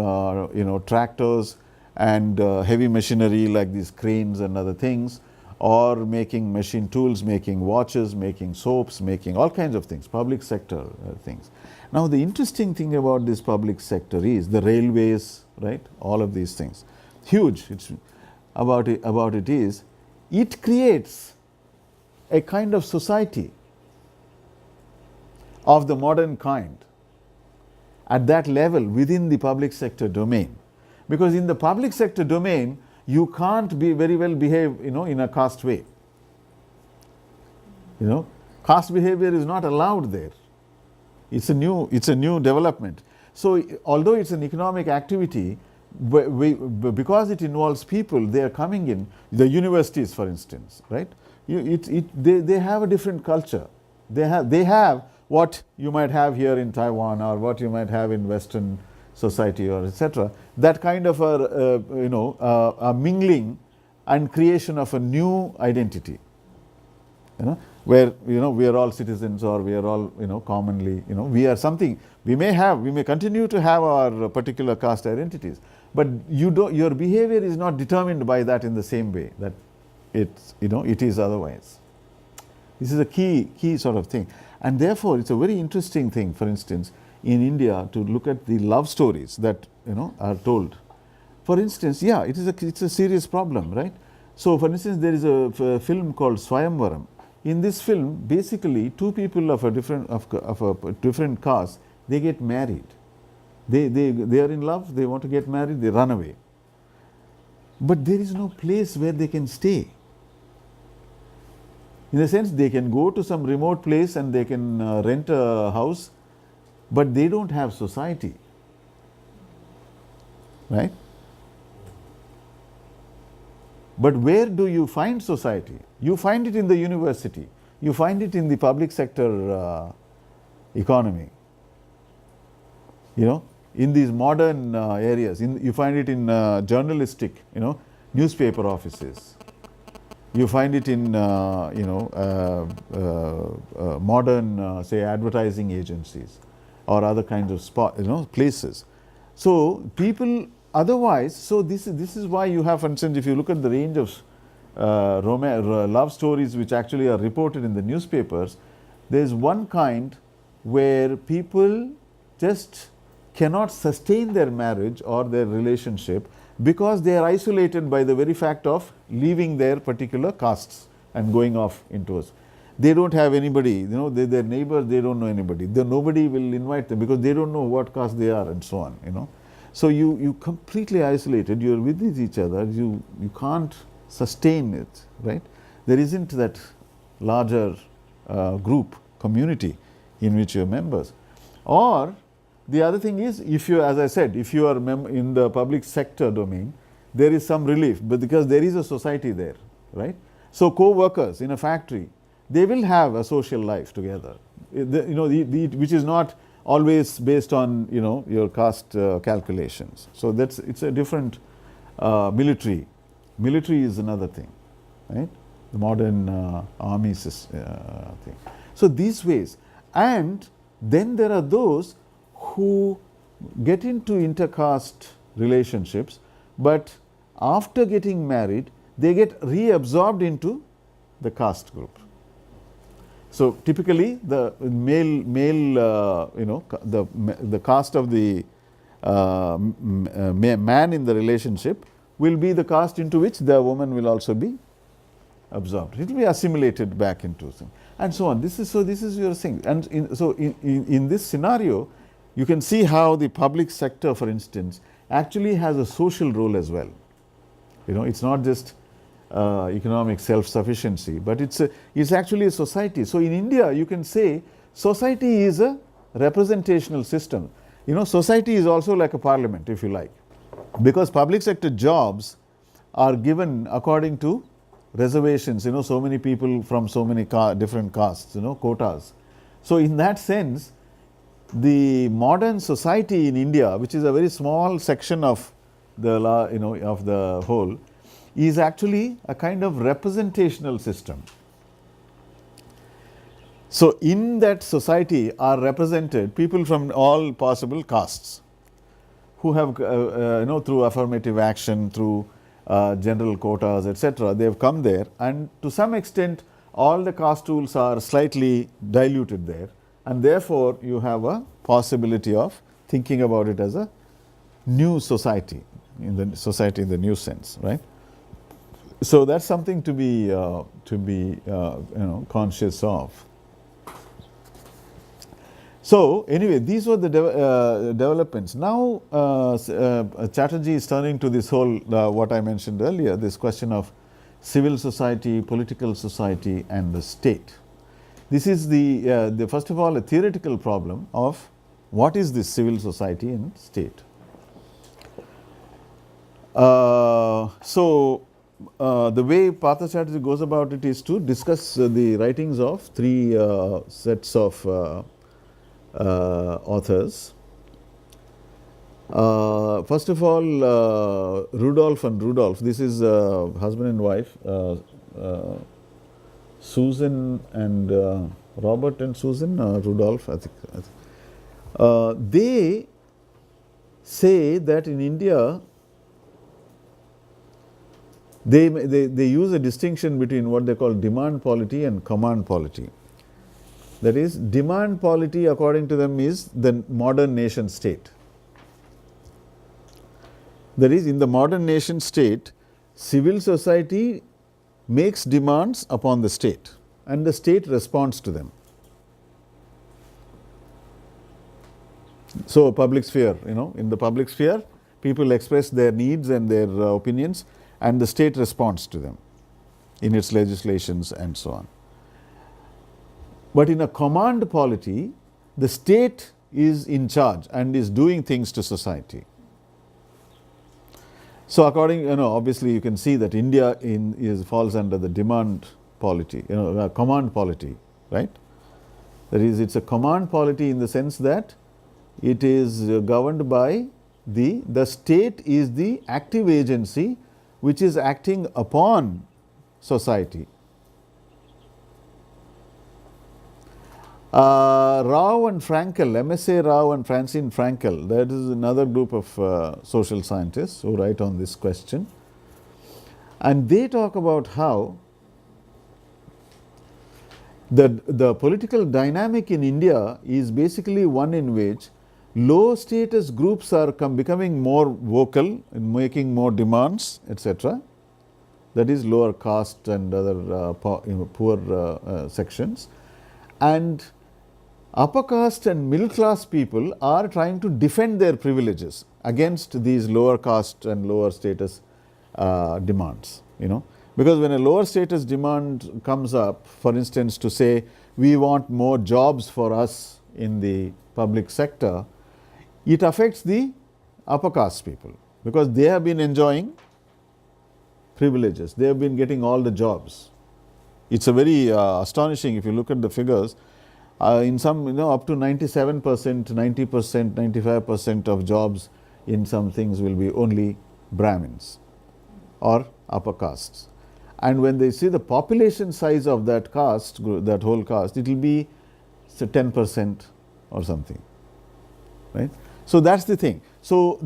Speaker 1: tractors and heavy machinery like these cranes and other things, or making machine tools, making watches, making soaps, making all kinds of things, public sector things. Now, the interesting thing about this public sector is the railways, right? All of these things, huge. It's about it is it creates a kind of society of the modern kind at that level within the public sector domain. Because in the public sector domain, you can't be very well behave, in a caste way. Caste behavior is not allowed there. It's a new development. So although it's an economic activity, because it involves people, they are coming in, the universities for instance, right? They have a different culture. They have what you might have here in Taiwan, or what you might have in Western society, or etc. That kind of a mingling and creation of a new identity, where we are all citizens, or we are all commonly we are something. We may continue to have our particular caste identities, but your behavior is not determined by that in the same way that it is otherwise. This is a key sort of thing, and therefore it's a very interesting thing, for instance, in India, to look at the love stories that are told. For instance, it's a serious problem, right? So for instance, there is a film called Swayamvaram. In this film, basically two people of a different caste, they get married. They are in love, they want to get married, they run away. But there is no place where they can stay. In a sense, they can go to some remote place and they can rent a house, but they don't have society, right? But where do you find society? You find it in the university. You find it in the public sector economy. In these modern areas. You find it in journalistic, newspaper offices. You find it in modern, say, advertising agencies, or other kinds of places. So people otherwise, so this is why you have, for instance, if you look at the range of love stories which actually are reported in the newspapers, there is one kind where people just cannot sustain their marriage or their relationship because they are isolated by the very fact of leaving their particular castes and going off into us. They don't have anybody, their neighbors, they don't know anybody. Nobody will invite them because they don't know what caste they are, and so on, So you completely isolated, you are with each other, you can't sustain it, right? There isn't that larger group, community in which you are members. Or the other thing is, if you, as I said, if you are in the public sector domain, there is some relief, but because there is a society there, right? So co-workers in a factory, they will have a social life together, which is not always based on your caste calculations. So it's a different military. Military is another thing, right? The modern army thing. So these ways, and then there are those who get into intercaste relationships, but after getting married, they get reabsorbed into the caste group. So typically, the male, the caste of the man in the relationship will be the caste into which the woman will also be absorbed. It will be assimilated back into things, and so on. This is your thing. And in this scenario, you can see how the public sector, for instance, actually has a social role as well. It's not just economic self-sufficiency, but it's actually a society. So in India, you can say society is a representational system. Society is also like a parliament, if you like, because public sector jobs are given according to reservations. So many people from so many different castes, quotas. So in that sense, the modern society in India, which is a very small section of the of the whole, is actually a kind of representational system. So in that society are represented people from all possible castes who have through affirmative action, through general quotas, etc. they have come there, and to some extent all the caste rules are slightly diluted there, and therefore you have a possibility of thinking about it as a new society, in the new sense, right? So that's something to be conscious of. So, anyway, these were the developments. Now, Chatterjee is turning to this whole, what I mentioned earlier, this question of civil society, political society and the state. This is the first of all a theoretical problem of what is this civil society and state. The way Partha Chatterjee goes about it is to discuss the writings of three sets of authors. First of all, Rudolph and Rudolph. This is husband and wife, Susan and Robert and Susan, Rudolph, I think. They say that in India, they use a distinction between what they call demand polity and command polity. That is, demand polity according to them is the modern nation state. That is, in the modern nation state, civil society makes demands upon the state and the state responds to them. So, public sphere, in the public sphere, people express their needs and their opinions and the state responds to them in its legislations and so on. But in a command polity, the state is in charge and is doing things to society. So, according, obviously you can see that India falls under the demand polity, command polity, right? That is, it's a command polity in the sense that it is governed by the state is the active agency which is acting upon society. Rao and Frankel, MSA Rao and Francine Frankel, that is another group of social scientists who write on this question, and they talk about how the political dynamic in India is basically one in which low status groups are becoming more vocal in making more demands, etc. That is lower caste and other poor sections, and upper caste and middle class people are trying to defend their privileges against these lower caste and lower status demands, because when a lower status demand comes up, for instance, to say we want more jobs for us in the public sector, it affects the upper caste people because they have been enjoying privileges, they have been getting all the jobs. It's a very astonishing, if you look at the figures, in some, up to 97%, 90%, 95% of jobs in some things will be only Brahmins or upper castes. And when they see the population size of that caste, that whole caste, it will be 10% or something, right? So, that is the thing. So,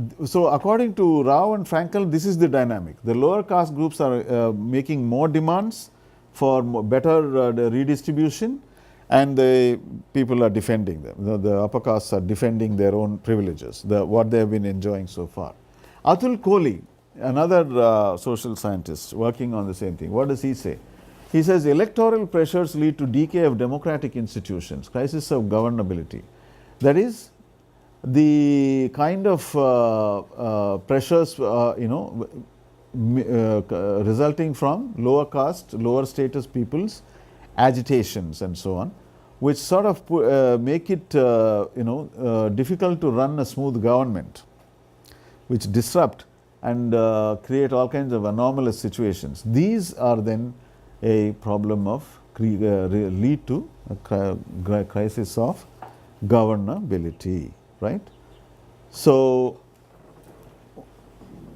Speaker 1: according to Rao and Frankel, this is the dynamic. The lower caste groups are making more demands for better redistribution, and the people are defending them. The upper castes are defending their own privileges, what they have been enjoying so far. Atul Kohli, another social scientist working on the same thing, what does he say? He says electoral pressures lead to decay of democratic institutions, crisis of governability. That is, the kind of pressures resulting from lower caste, lower status people's agitations and so on, which sort of make it difficult to run a smooth government, which disrupt and create all kinds of anomalous situations. These are then a problem of lead to a crisis of governability, right? So,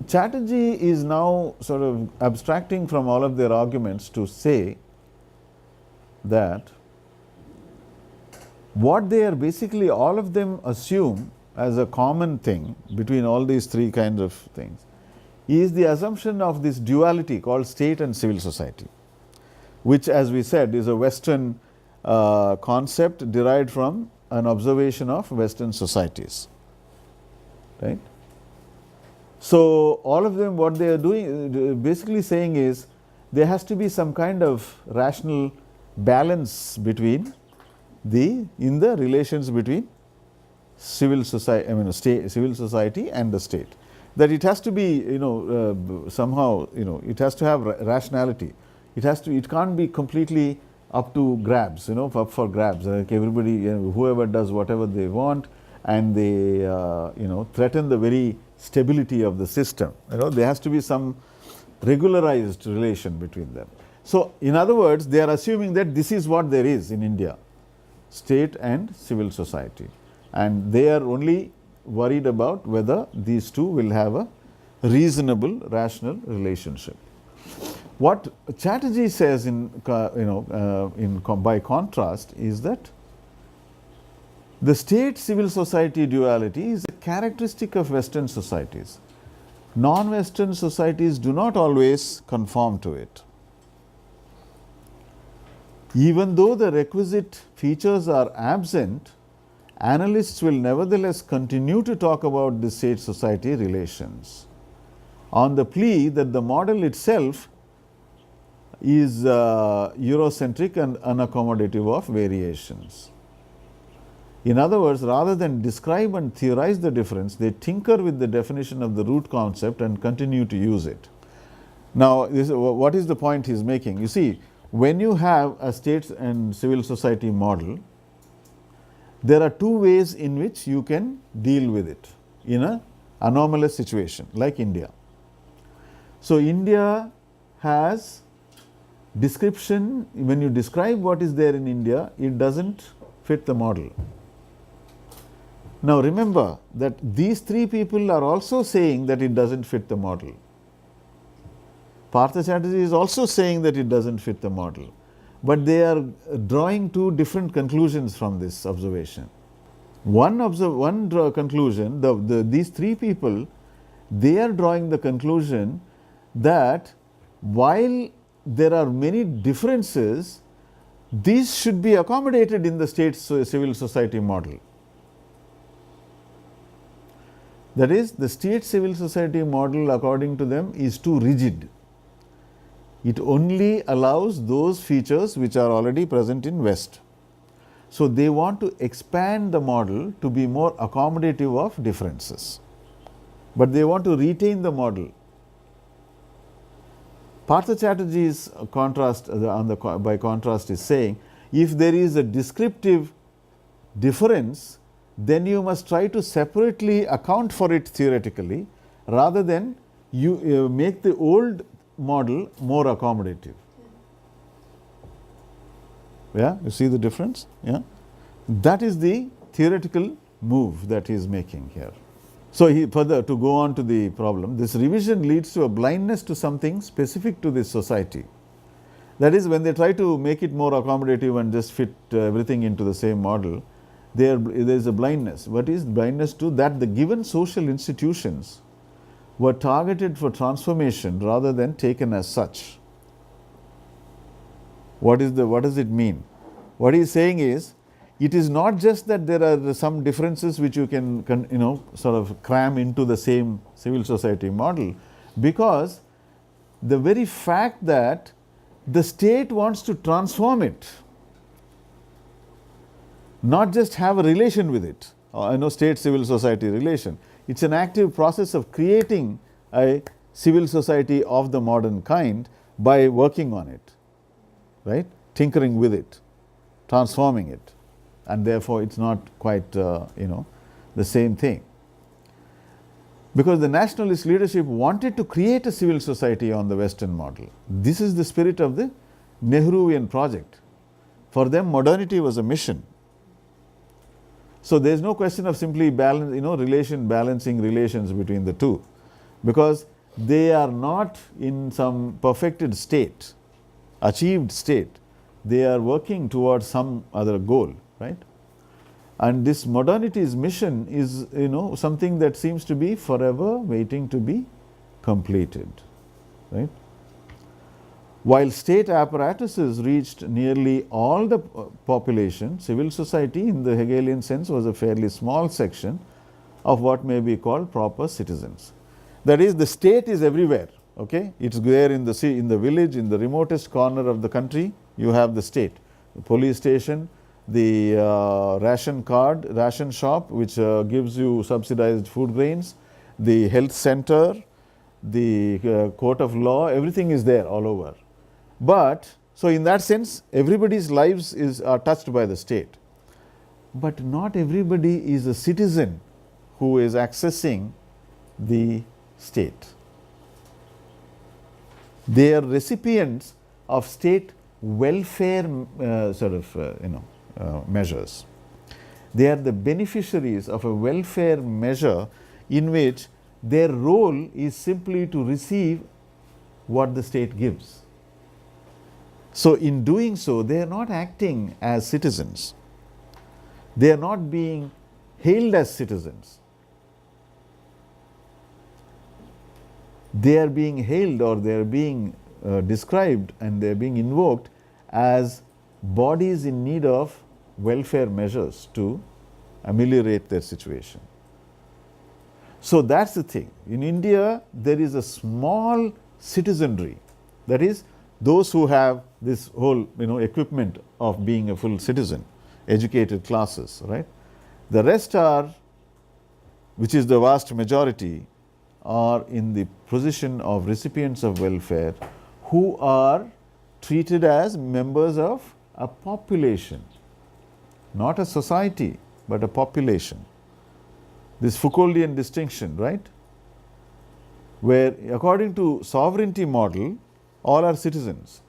Speaker 1: Chatterjee is now sort of abstracting from all of their arguments to say that what they are basically, all of them assume as a common thing between all these three kinds of things is the assumption of this duality called state and civil society, which, as we said, is a Western concept derived from an observation of Western societies, right? So, all of them, what they are doing, basically saying is there has to be some kind of rational balance between in the relations between civil society, civil society and the state. That it has to be, somehow, it has to have rationality. It can't be completely up to grabs, up for grabs. Like everybody, whoever does whatever they want, and they, threaten the very stability of the system. There has to be some regularized relation between them. So, in other words, they are assuming that this is what there is in India, state and civil society, and they are only worried about whether these two will have a reasonable, rational relationship. What Chatterjee says by contrast is that the state-civil society duality is a characteristic of Western societies. Non-Western societies do not always conform to it. Even though the requisite features are absent, analysts will nevertheless continue to talk about the state-society relations on the plea that the model itself is Eurocentric and unaccommodative of variations. In other words, rather than describe and theorize the difference, they tinker with the definition of the root concept and continue to use it. Now, what is the point he is making? You see, when you have a state and civil society model, there are two ways in which you can deal with it in an anomalous situation like India. So, India has description. When you describe what is there in India, it does not fit the model. Now, remember that these three people are also saying that it does not fit the model. Partha Chatterjee is also saying that it does not fit the model, but they are drawing two different conclusions from this observation. One conclusion, these three people, they are drawing the conclusion that while there are many differences, these should be accommodated in the state civil society model. That is, the state civil society model, according to them, is too rigid. It only allows those features which are already present in West. So, they want to expand the model to be more accommodative of differences, but they want to retain the model. Partha Chatterjee's contrast, by contrast, is saying, if there is a descriptive difference, then you must try to separately account for it theoretically, rather than you make the old model more accommodative. Yeah, you see the difference? Yeah, that is the theoretical move that he is making here. So, further to go on to the problem, this revision leads to a blindness to something specific to this society. That is, when they try to make it more accommodative and just fit everything into the same model, there is a blindness. What is blindness to? That the given social institutions were targeted for transformation rather than taken as such. What does it mean? What he is saying is, it is not just that there are some differences which you can sort of cram into the same civil society model, because the very fact that the state wants to transform it, not just have a relation with it, state civil society relation. It is an active process of creating a civil society of the modern kind by working on it, right? Tinkering with it, transforming it, and therefore it is not quite the same thing. Because the nationalist leadership wanted to create a civil society on the Western model. This is the spirit of the Nehruvian project. For them, modernity was a mission. So, there is no question of simply balancing relations between the two, because they are not in some perfected state, achieved state. They are working towards some other goal, right? And this modernity's mission is something that seems to be forever waiting to be completed, right? While state apparatuses reached nearly all the population, civil society in the Hegelian sense was a fairly small section of what may be called proper citizens. That is, the state is everywhere. Okay, it is there in the village, in the remotest corner of the country. You have the state, the police station, the ration card, ration shop, which gives you subsidized food grains, the health center, the court of law, everything is there all over. But, so in that sense, everybody's lives are touched by the state. But not everybody is a citizen who is accessing the state. They are recipients of state welfare measures. They are the beneficiaries of a welfare measure in which their role is simply to receive what the state gives. So in doing so, they are not acting as citizens. They are not being hailed as citizens. They are being hailed, or they are being described, and they are being invoked as bodies in need of welfare measures to ameliorate their situation. So that's the thing. In India, there is a small citizenry, that is, those who have this whole equipment of being a full citizen, educated classes, right? The rest are, which is the vast majority, are in the position of recipients of welfare who are treated as members of a population, not a society, but a population. This Foucauldian distinction, right? Where according to sovereignty model, all are citizens.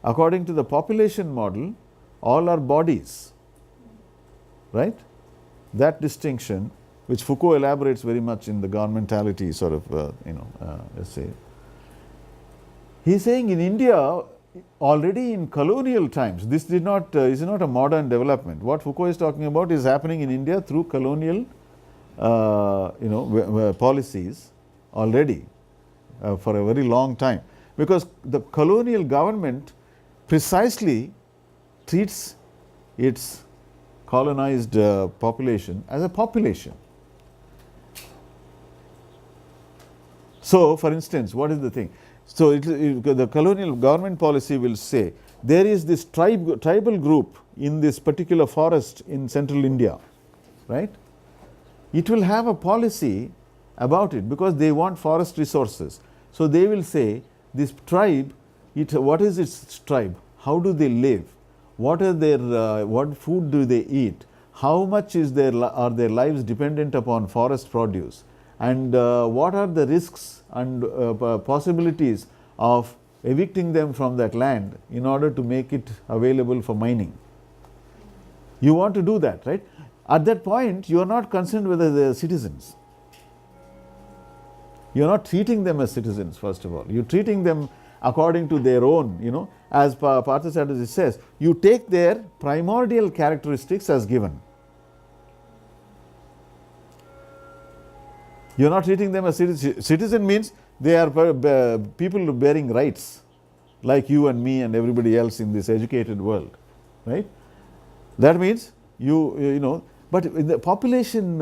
Speaker 1: According to the population model, all are bodies, right? That distinction, which Foucault elaborates very much in the governmentality sort of, essay. He is saying in India, already in colonial times, this is not a modern development. What Foucault is talking about is happening in India through colonial policies already for a very long time, because the colonial government precisely treats its colonized population as a population. So, for instance, what is the thing? So, the colonial government policy will say there is this tribal group in this particular forest in central India, right? It will have a policy about it because they want forest resources. So, they will say this tribe, what is its tribe? How do they live? What are their what food do they eat? How much are their lives dependent upon forest produce? And what are the risks and possibilities of evicting them from that land in order to make it available for mining? You want to do that, right? At that point, you are not concerned whether they are citizens. You are not treating them as citizens, first of all. You are treating them according to their own, as Partha Chatterjee says, you take their primordial characteristics as given. You are not treating them as citizens. Citizen means they are people bearing rights, like you and me and everybody else in this educated world, right? That means but in the population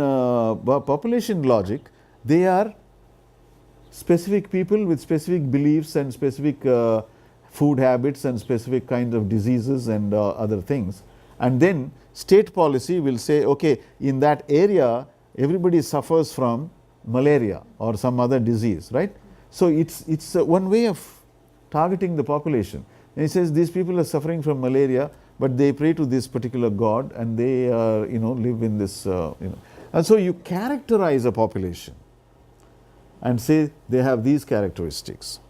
Speaker 1: logic, they are specific people with specific beliefs and specific food habits and specific kinds of diseases and other things. And then state policy will say, okay, in that area, everybody suffers from malaria or some other disease, right? So it's one way of targeting the population. And he says these people are suffering from malaria, but they pray to this particular god and they live in this and so you characterize a population and say they have these characteristics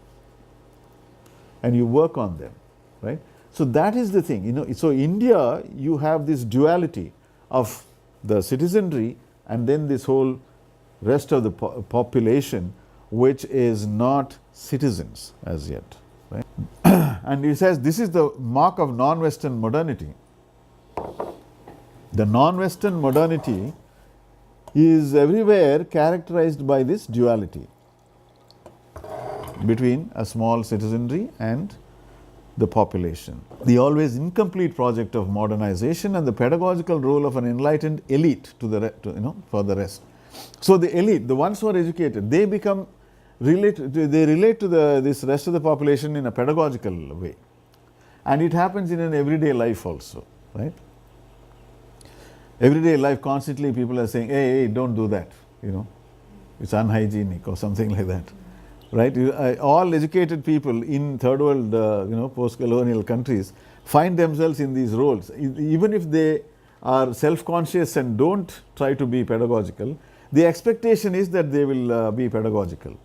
Speaker 1: and you work on them, right? So that is the thing, so India, you have this duality of the citizenry and then this whole rest of the population which is not citizens as yet, right? And he says this is the mark of non-Western modernity. The non-Western modernity is everywhere characterized by this duality between a small citizenry and the population. The always incomplete project of modernization and the pedagogical role of an enlightened elite for the rest. So the elite, the ones who are educated, they relate to this rest of the population in a pedagogical way, and it happens in an everyday life also, right? everyday life constantly people are saying, hey, don't do that, it's unhygienic or something like that, right? All educated people in third world, post-colonial countries find themselves in these roles. Even if they are self-conscious and don't try to be pedagogical, the expectation is that they will be pedagogical,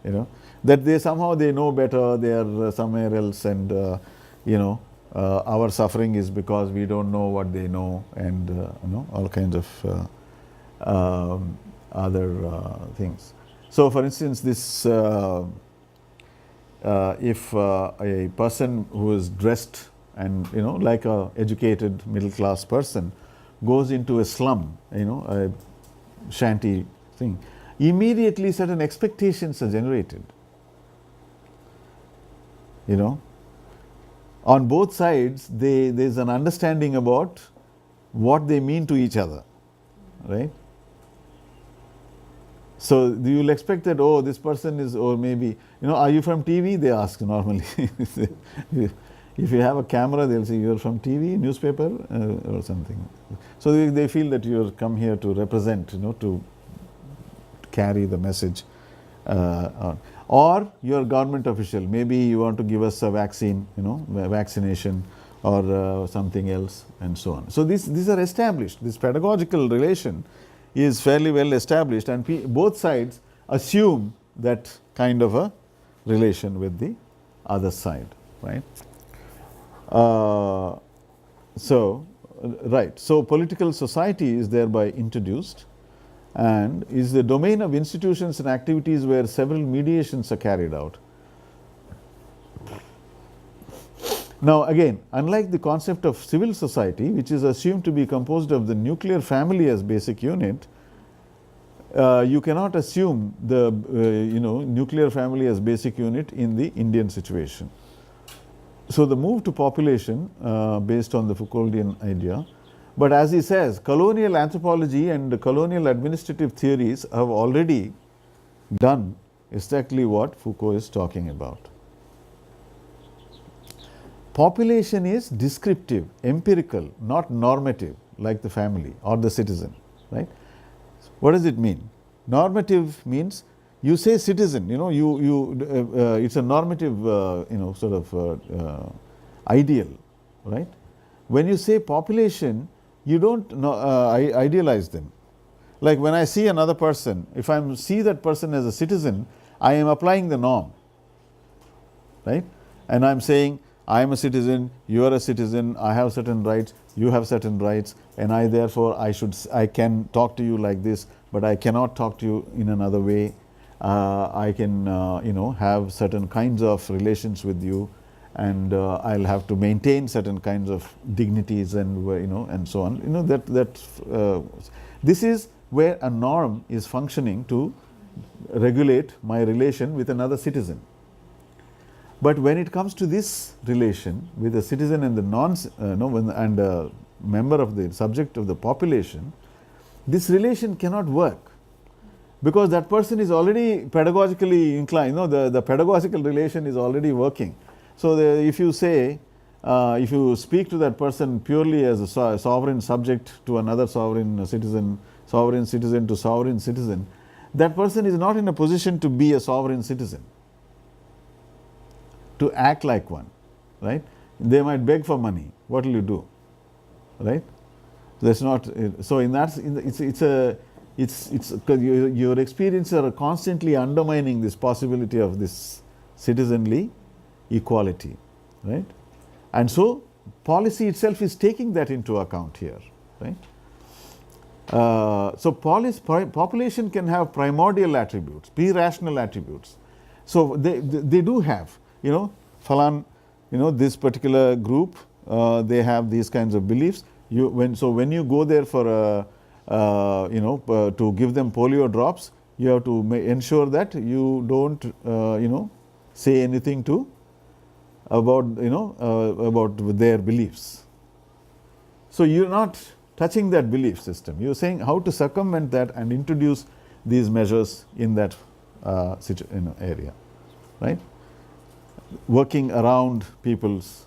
Speaker 1: that they know better, they are somewhere else, and our suffering is because we don't know what they know, and all kinds of other things. So, for instance, this if a person who is dressed and like a educated middle class person goes into a slum, a shanty thing, immediately certain expectations are generated. On both sides, there's an understanding about what they mean to each other, right? So you will expect that, oh, this person is, or maybe, are you from TV? They ask normally. If you have a camera, they'll say you're from TV, newspaper, or something. So they feel that you're come here to represent, to carry the message on. Or you're a government official, maybe you want to give us a vaccine, vaccination or something else, and so on. So these are established. This pedagogical relation is fairly well established, and both sides assume that kind of a relation with the other side, right? So political society is thereby introduced and is the domain of institutions and activities where several mediations are carried out. Now again, unlike the concept of civil society, which is assumed to be composed of the nuclear family as basic unit, you cannot assume the nuclear family as basic unit in the Indian situation. So the move to population based on the Foucauldian idea, but as he says, colonial anthropology and colonial administrative theories have already done exactly what Foucault is talking about. Population is descriptive, empirical, not normative like the family or the citizen, right? What does it mean? Normative means you say citizen, it's a normative, sort of ideal, right? When you say population, you don't idealize them. Like when I see another person, if I see that person as a citizen, I am applying the norm, right? And I am saying, I am a citizen, you are a citizen, I have certain rights, you have certain rights, and I therefore I can talk to you like this, but I cannot talk to you in another way. I can have certain kinds of relations with you, and I'll have to maintain certain kinds of dignities and and so on. This is where a norm is functioning to regulate my relation with another citizen. But when it comes to this relation with the citizen and the member of the subject of the population, this relation cannot work, because that person is already pedagogically inclined. The pedagogical relation is already working. So if you say, if you speak to that person purely as a sovereign subject to another sovereign citizen to sovereign citizen, that person is not in a position to be a sovereign citizen, to act like one, right? They might beg for money. What will you do, right? That's not. So in that, your experiences are constantly undermining this possibility of this citizenly equality, right? And so policy itself is taking that into account here, right? So population can have primordial attributes, pre-rational attributes. So they do have, this particular group, they have these kinds of beliefs. When you go there for to give them polio drops, you have to ensure that you don't say anything about their beliefs. So you're not touching that belief system. You're saying how to circumvent that and introduce these measures in that area, right? Working around people's.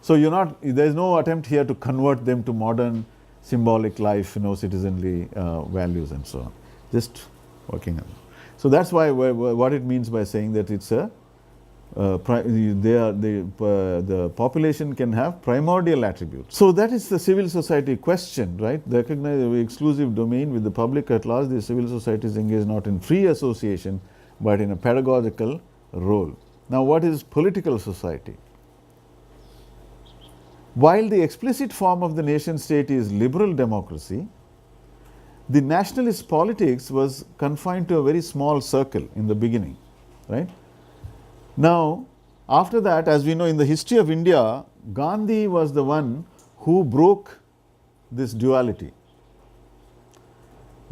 Speaker 1: So there's no attempt here to convert them to modern symbolic life, citizenly values and so on. Just working on it. So that's why what it means by saying that it's a the population can have primordial attributes. So that is the civil society question, right? Recognize the exclusive domain with the public at large. The civil society is engaged not in free association, but in a pedagogical role. Now, what is political society? While the explicit form of the nation state is liberal democracy, the nationalist politics was confined to a very small circle in the beginning, right? Now, after that, as we know in the history of India, Gandhi was the one who broke this duality.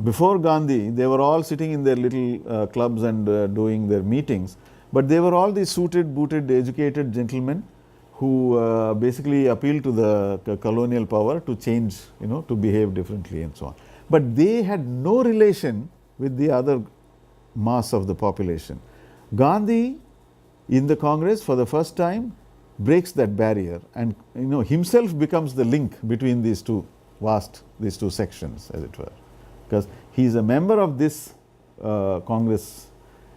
Speaker 1: Before Gandhi, they were all sitting in their little clubs and doing their meetings, but they were all these suited, booted, educated gentlemen who basically appealed to the colonial power to change, to behave differently and so on. But they had no relation with the other mass of the population. Gandhi in the Congress for the first time breaks that barrier and himself becomes the link between these two sections, as it were, because he is a member of this Congress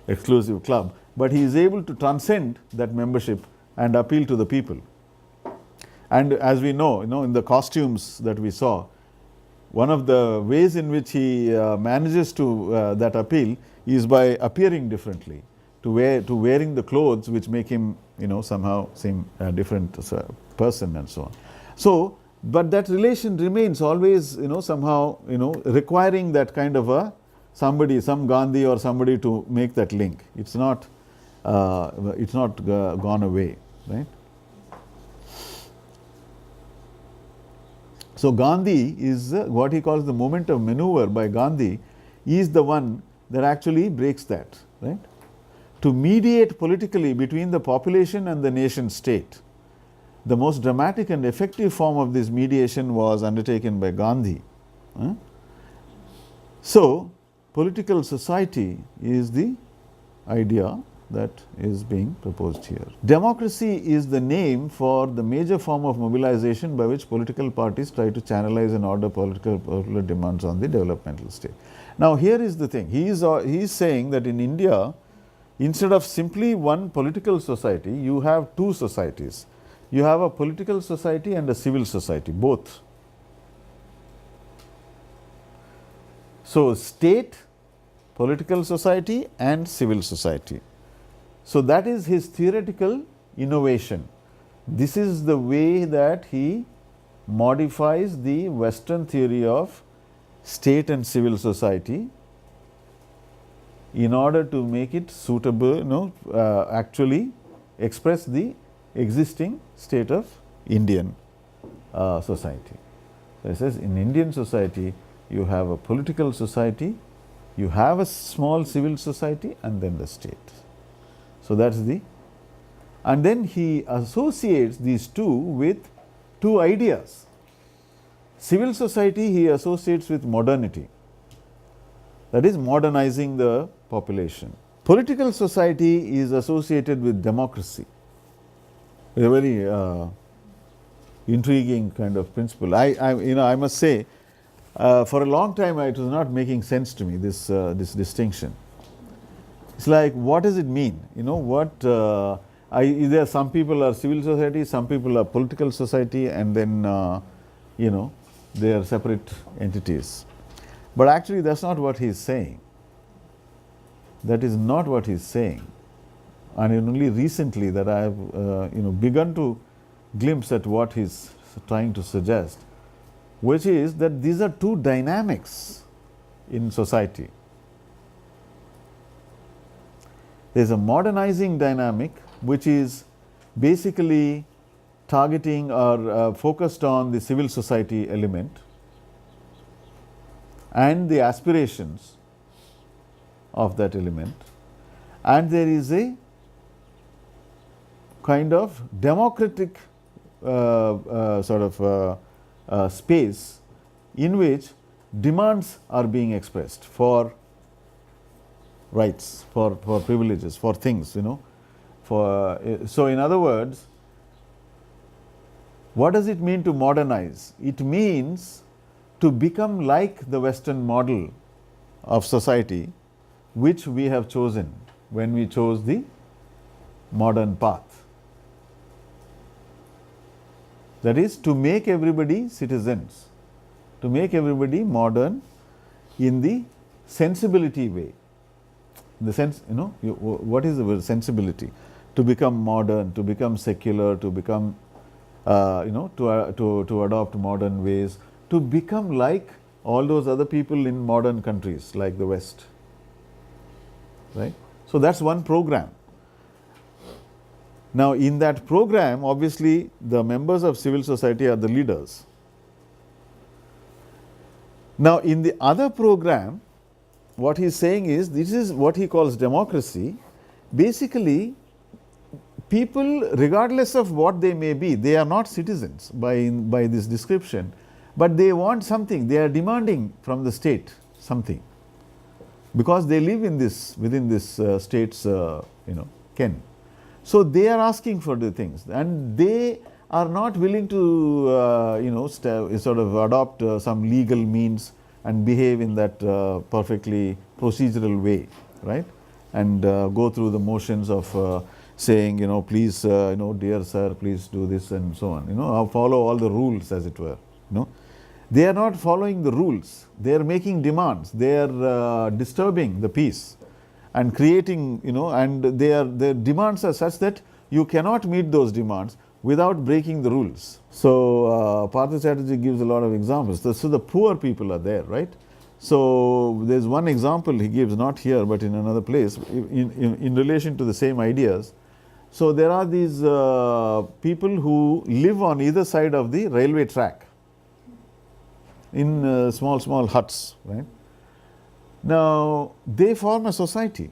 Speaker 1: exclusive club, but he is able to transcend that membership and appeal to the people. And as we know, in the costumes that we saw, one of the ways in which he manages to that appeal is by appearing differently, to wearing the clothes which make him somehow seem a different person and so on. So, but that relation remains always somehow requiring that kind of a some Gandhi or somebody to make that link. It's not gone away, right? So Gandhi is what he calls the moment of maneuver by Gandhi is the one that actually breaks that, right? To mediate politically between the population and the nation state. The most dramatic and effective form of this mediation was undertaken by Gandhi. So, political society is the idea that is being proposed here. Democracy is the name for the major form of mobilization by which political parties try to channelize and order popular demands on the developmental state. Now, here is the thing. He is saying that in India, instead of simply one political society, you have two societies. You have a political society and a civil society, both. So, state, political society and civil society. So, that is his theoretical innovation. This is the way that he modifies the Western theory of state and civil society in order to make it suitable, actually express the existing state of Indian society. So, he says in Indian society you have a political society, you have a small civil society and then the state. So, that is and then he associates these two with two ideas. Civil society he associates with modernity, that is modernizing the population. Political society is associated with democracy, a very intriguing kind of principle. I must say, for a long time it was not making sense to me, this distinction. It's like, what does it mean? Either some people are civil society, some people are political society, and then they are separate entities. But actually that is not what he is saying. That is not what he is saying. And only recently that I have begun to glimpse at what he is trying to suggest, which is that these are two dynamics in society. There is a modernizing dynamic which is basically targeting or focused on the civil society element and the aspirations of that element, and there is a kind of democratic space in which demands are being expressed for rights, for privileges, for things, so in other words, what does it mean to modernize? It means to become like the Western model of society which we have chosen when we chose the modern path. That is, to make everybody citizens, to make everybody modern in the sensibility way. In the sense, what is the word sensibility? To become modern, to become secular, to become, to adopt modern ways, to become like all those other people in modern countries like the West. Right? So that's one program. Now, in that program, obviously, the members of civil society are the leaders. Now, in the other program, what he is saying is, this is what he calls democracy. Basically, people, regardless of what they may be, they are not citizens by this description, but they want something. They are demanding from the state something, because they live in this, within this state's ken. So they are asking for the things, and they are not willing to sort of adopt some legal means and behave in that perfectly procedural way, right? And go through the motions of saying, please, dear sir, please do this and so on. Follow all the rules, as it were. They are not following the rules. They are making demands. They are disturbing the peace and creating, and their demands are such that you cannot meet those demands without breaking the rules. So, Partha Chatterjee gives a lot of examples. So, the poor people are there, right? So, there is one example he gives, not here but in another place, in relation to the same ideas. So, there are these people who live on either side of the railway track in small huts, right? Now, they form a society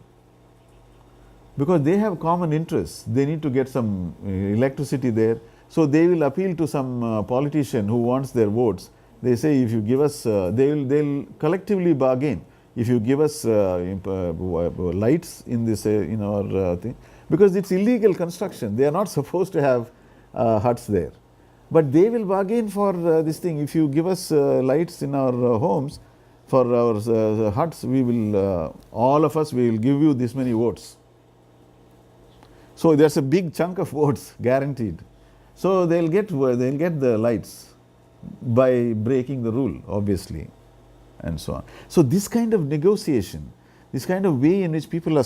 Speaker 1: because they have common interests. They need to get some electricity there. So, they will appeal to some politician who wants their votes. They say, if you give us, they'll collectively bargain. If you give us lights in this, in our thing, because it's illegal construction. They are not supposed to have huts there. But they will bargain for this thing. If you give us lights in our homes, for our huts, we will, all of us, we will give you this many votes. So, there's a big chunk of votes guaranteed. So, they'll get the lights by breaking the rule, obviously, and so on. So, this kind of negotiation, this kind of way in which people are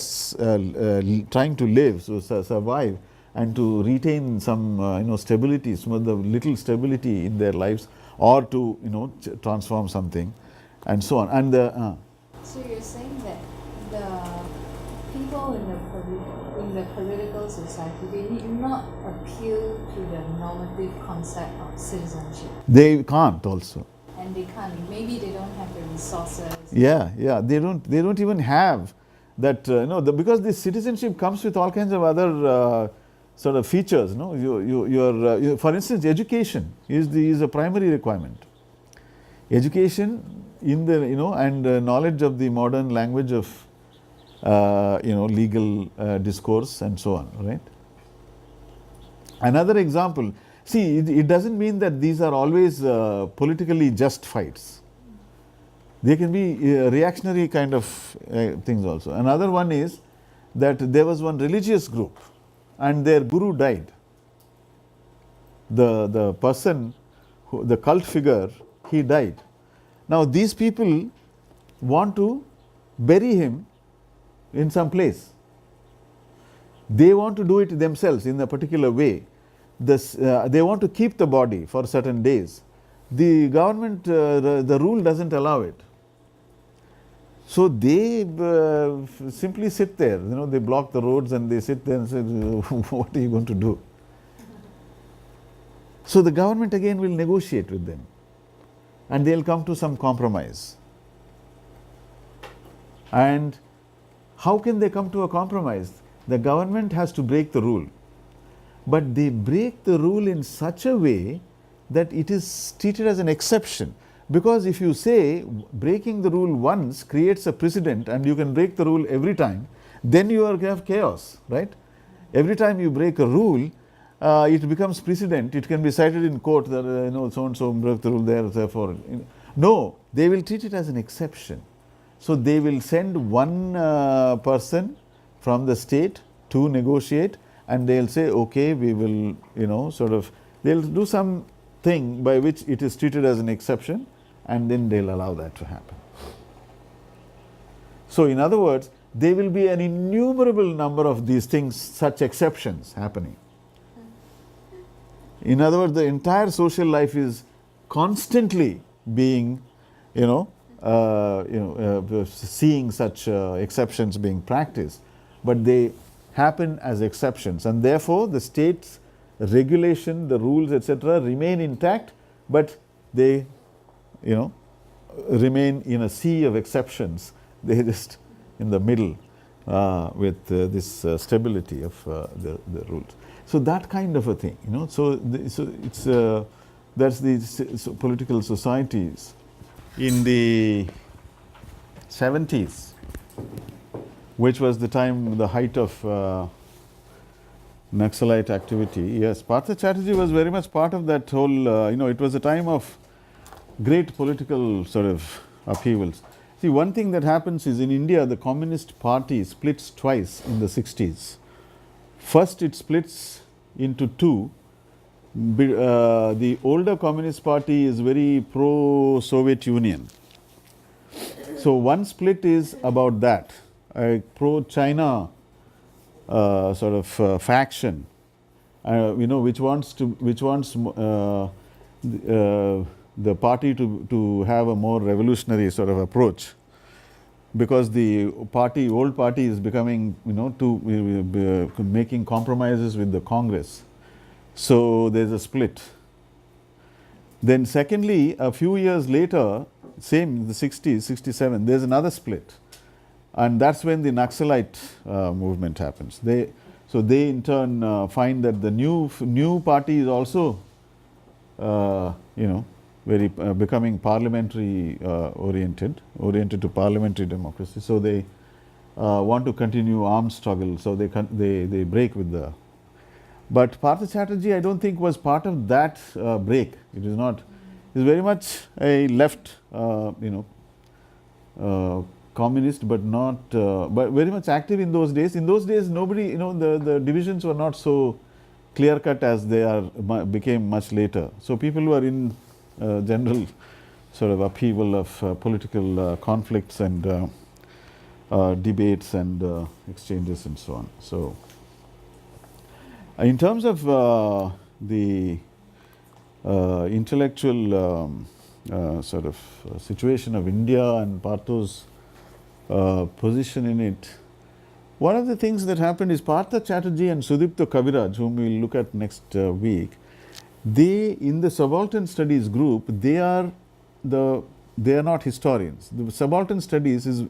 Speaker 1: trying to live, so survive, and to retain some stability, some of the little stability in their lives, or to transform something, and so on. And
Speaker 2: so you're saying that the people in the political society, they need not appeal to the normative concept of citizenship.
Speaker 1: They can't also.
Speaker 2: And they can't. Maybe they don't have the resources.
Speaker 1: Yeah. They don't even have that. Because this citizenship comes with all kinds of other sort of features. For instance, education is a primary requirement. Education in the and knowledge of the modern language of legal discourse and so on, right? Another example, see, it doesn't mean that these are always politically just fights. They can be reactionary kind of things also. Another one is that there was one religious group and their guru died. The person, the cult figure, he died. Now, these people want to bury him in some place. They want to do it themselves in a particular way. They want to keep the body for certain days. The government, the rule doesn't allow it. So, they simply sit there, they block the roads and they sit there and say, what are you going to do? So, the government again will negotiate with them and they will come to some compromise. And how can they come to a compromise? The government has to break the rule, but they break the rule in such a way that it is treated as an exception. Because if you say breaking the rule once creates a precedent and you can break the rule every time, then you have chaos, right? Every time you break a rule, it becomes precedent. It can be cited in court that so and so broke the rule there, therefore. No, they will treat it as an exception. So they will send one person from the state to negotiate, and they'll say, okay, we will, they'll do something by which it is treated as an exception, and then they'll allow that to happen. So in other words, there will be an innumerable number of these things, such exceptions happening. In other words, the entire social life is constantly being, seeing such exceptions being practiced, but they happen as exceptions, and therefore the state's regulation, the rules, etc., remain intact, but they, remain in a sea of exceptions. They just in the middle with this stability of the rules. So that kind of a thing, So it's that's the political societies in the 70s, which was the time, the height of Naxalite activity. Yes, Partha Chatterjee was very much part of that whole. It was a time of great political sort of upheavals. See, one thing that happens is in India, the Communist Party splits twice in the 60s. First, it splits into two. The older Communist Party is very pro-Soviet Union. So one split is about that, a pro-China sort of faction, which wants the party to have a more revolutionary sort of approach, because the old party is becoming, making compromises with the Congress. So there's a split. Then secondly, a few years later, same in the 60s, 67, there's another split. And that's when the Naxalite movement happens. They in turn find that the new party is also, very becoming parliamentary oriented to parliamentary democracy. So they want to continue armed struggle. So they break with the. But Partha Chatterjee, I don't think, was part of that break. It is not. He is very much a left, communist, but not, but very much active in those days. In those days, nobody, the divisions were not so clear cut as they became much later. So people were in general sort of upheaval of political conflicts and debates and exchanges and so on. So in terms of the intellectual sort of situation of India and Partha's position in it, one of the things that happened is Partha Chatterjee and Sudipta Kaviraj, whom we will look at next week, they, in the subaltern studies group, they are not historians. The subaltern studies is,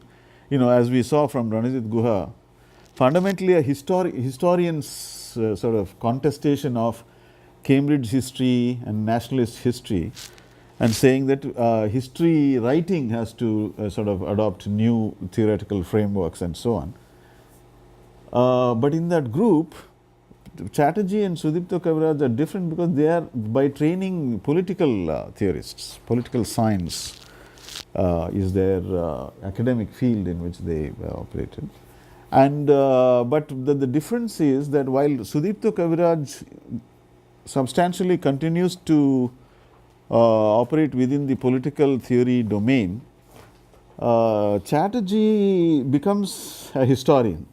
Speaker 1: as we saw from Ranajit Guha, fundamentally a historian's sort of contestation of Cambridge history and nationalist history, and saying that history writing has to sort of adopt new theoretical frameworks and so on. But in that group, Chatterjee and Sudipta Kaviraj are different because they are by training political theorists. Political science is their academic field in which they operated. And but the difference is that while Sudipta Kaviraj substantially continues to operate within the political theory domain, Chatterjee becomes a historian.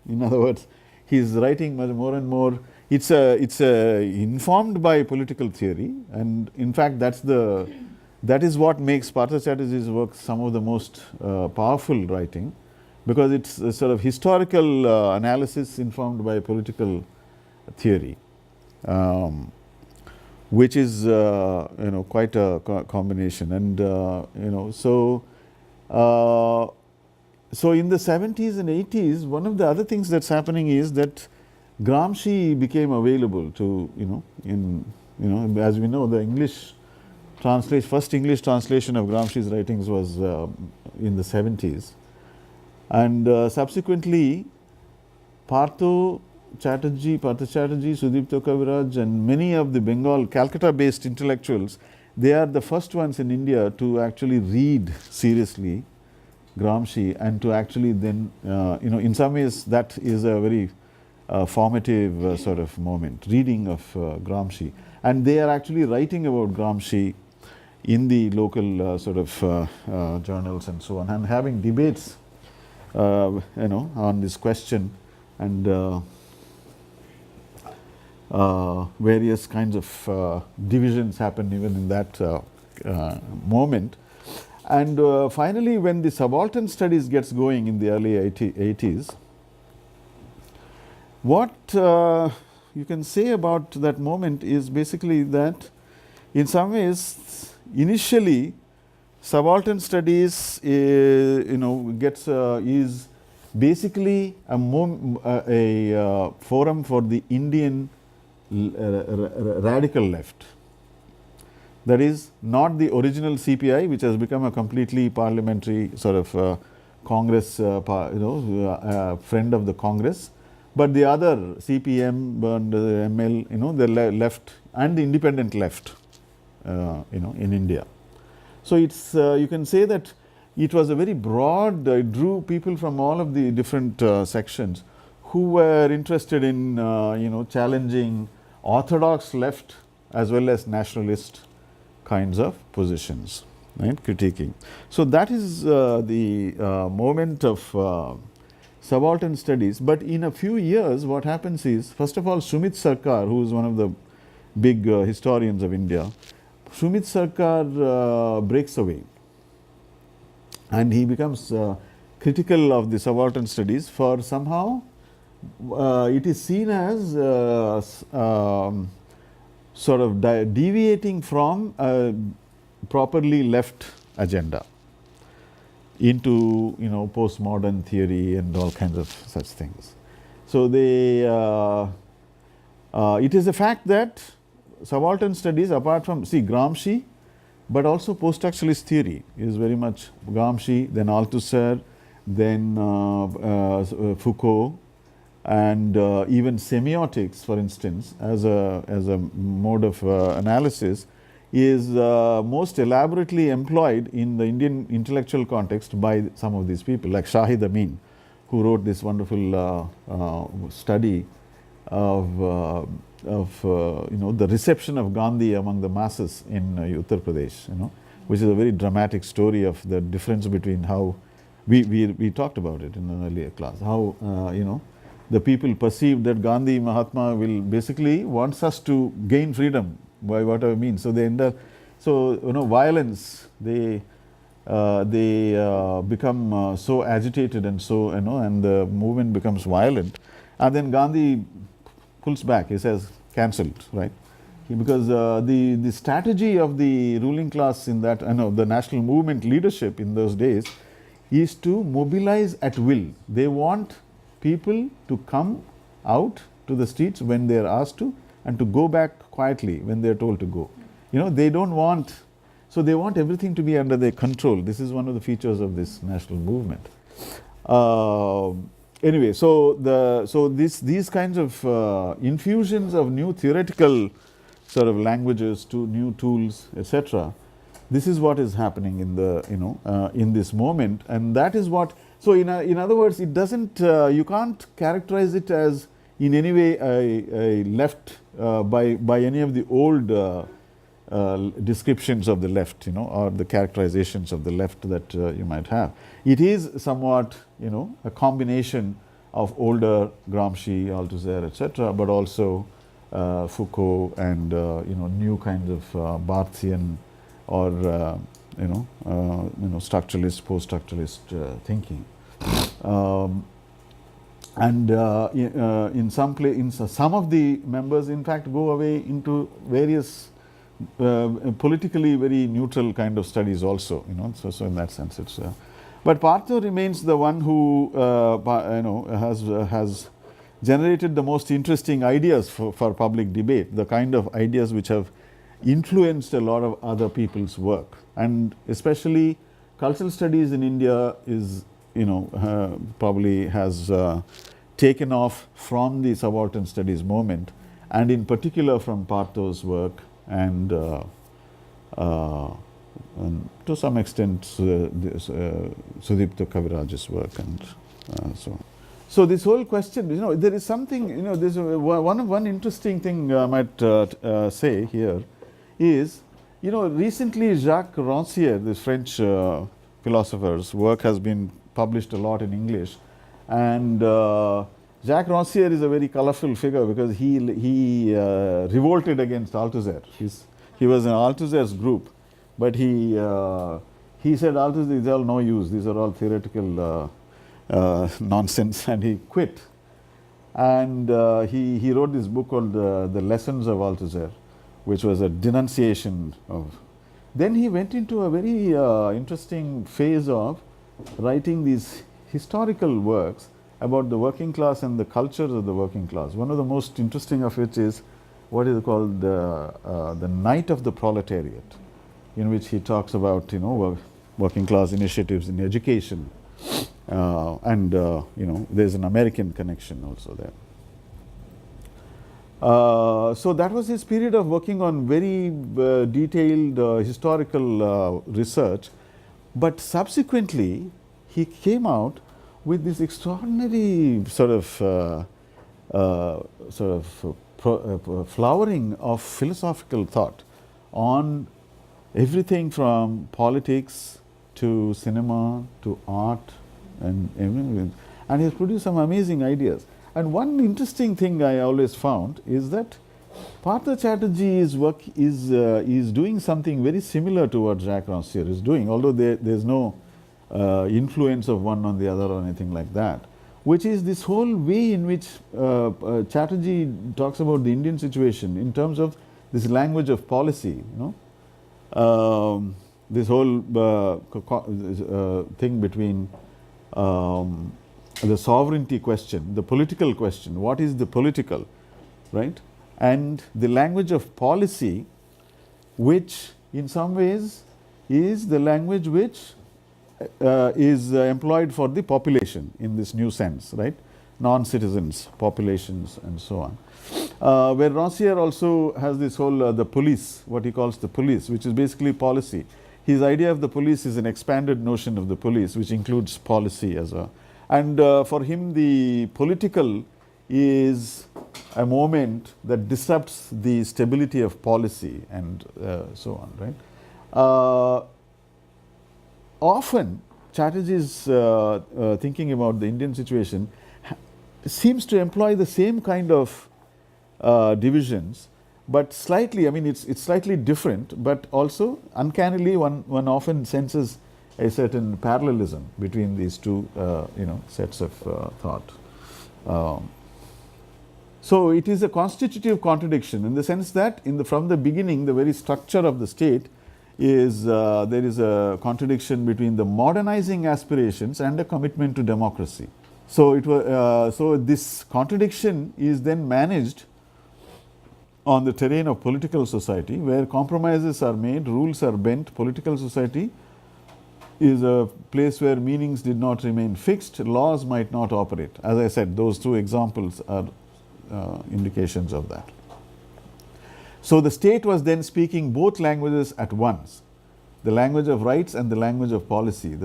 Speaker 1: In other words, he is writing much more and more. It's informed by political theory, and in fact that is what makes Partha Chatterjee's work some of the most powerful writing, because it's a sort of historical analysis informed by political theory, which is quite a combination. And so in the 70s and 80s, one of the other things that's happening is that Gramsci became available to, as we know, the English translation, first English translation of Gramsci's writings was in the 70s. And subsequently, Partha Chatterjee, Sudipta Kaviraj, and many of the Bengal, Calcutta-based intellectuals, they are the first ones in India to actually read seriously Gramsci, and to actually then, in some ways that is a very formative sort of moment, reading of Gramsci. And they are actually writing about Gramsci in the local sort of journals and so on, and having debates, on this question, and various kinds of divisions happen even in that moment. And finally, when the subaltern studies gets going in the early 80s, what you can say about that moment is basically that in some ways initially subaltern studies is basically a forum for the Indian radical left. That is not the original CPI, which has become a completely parliamentary sort of Congress, friend of the Congress, but the other CPM and ML, the left and the independent left, in India. So it's you can say that it was a very broad, it drew people from all of the different sections who were interested in, challenging orthodox left as well as nationalist kinds of positions, right, critiquing. So that is the moment of subaltern studies. But in a few years, what happens is, first of all, Sumit Sarkar, who is one of the big historians of India, Sumit Sarkar breaks away, and he becomes critical of the subaltern studies for somehow it is seen as sort of deviating from a properly left agenda into postmodern theory and all kinds of such things. So they it is a fact that subaltern studies, apart from Gramsci, but also post-structuralist theory is very much Gramsci, then Althusser, then Foucault, and even semiotics, for instance, as a mode of analysis, is most elaborately employed in the Indian intellectual context by some of these people, like Shahid Amin, who wrote this wonderful study of the reception of Gandhi among the masses in Uttar Pradesh, which is a very dramatic story of the difference between how we talked about it in an earlier class, how the people perceive that Gandhi Mahatma will basically wants us to gain freedom by whatever means. So they end up, violence, they become so agitated and so and the movement becomes violent, and then Gandhi pulls back. He says cancelled, right? Because the strategy of the ruling class in that, the national movement leadership in those days is to mobilize at will. They want people to come out to the streets when they are asked to, and to go back quietly when they are told to go. They don't want, so they want everything to be under their control. This is one of the features of this national movement. Anyway, so these kinds of infusions of new theoretical sort of languages to new tools, etc. This is what is happening in the in this moment, and that is what. So in other words, it doesn't. You can't characterize it as in any way a left by any of the old descriptions of the left, or the characterizations of the left that you might have. It is somewhat, a combination of older Gramsci, Althusser, etc., but also Foucault and new kinds of Barthian or structuralist, post-structuralist thinking. And in some of the members, in fact, go away into various politically very neutral kind of studies also. So in that sense, it's. But Partha remains the one who has generated the most interesting ideas for public debate, the kind of ideas which have influenced a lot of other people's work, and especially cultural studies in India is. Probably has taken off from the subaltern studies moment, and in particular from Partha's work and and to some extent Sudipta Kaviraj's work and so on. So this whole question, there is something, there's one interesting thing I might say here is, recently Jacques Rancière, this French philosopher's work has been published a lot in English, and Jacques Rancière is a very colorful figure because he revolted against Althusser. He was in Althusser's group, but he said Althusser is all no use, these are all theoretical nonsense, and he quit. And he wrote this book called The Lessons of Althusser, which was a denunciation of. Then he went into a very interesting phase of writing these historical works about the working class and the cultures of the working class. One of the most interesting of which is what is called the Night of the Proletariat, in which he talks about working class initiatives in education, and there's an American connection also there. So that was his period of working on very detailed historical research, but subsequently he came out with this extraordinary sort of flowering of philosophical thought on everything from politics to cinema to art and everything, and he has produced some amazing ideas. And one interesting thing I always found is that Partha Chatterjee's work is doing something very similar to what Jacques Rancière is doing, although there's no influence of one on the other or anything like that, which is this whole way in which Chatterjee talks about the Indian situation in terms of this language of policy, this whole thing between the sovereignty question, the political question, what is the political, right? And the language of policy, which in some ways is the language which is employed for the population in this new sense, right? Non-citizens, populations, and so on. Where Rancière also has this whole the police, what he calls the police, which is basically policy. His idea of the police is an expanded notion of the police, which includes policy as a. And for him, the political is a moment that disrupts the stability of policy and so on, right? Often, Chatterjee's thinking about the Indian situation seems to employ the same kind of divisions, but slightly, it's slightly different, but also uncannily one often senses a certain parallelism between these two sets of thought. So it is a constitutive contradiction in the sense that from the beginning, the very structure of the state is there is a contradiction between the modernizing aspirations and a commitment to democracy. So so this contradiction is then managed on the terrain of political society, where compromises are made, rules are bent. Political society is a place where meanings did not remain fixed, laws might not operate. As I said, those two examples are indications of that. So the state was then speaking both languages at once, the language of rights and the language of policy.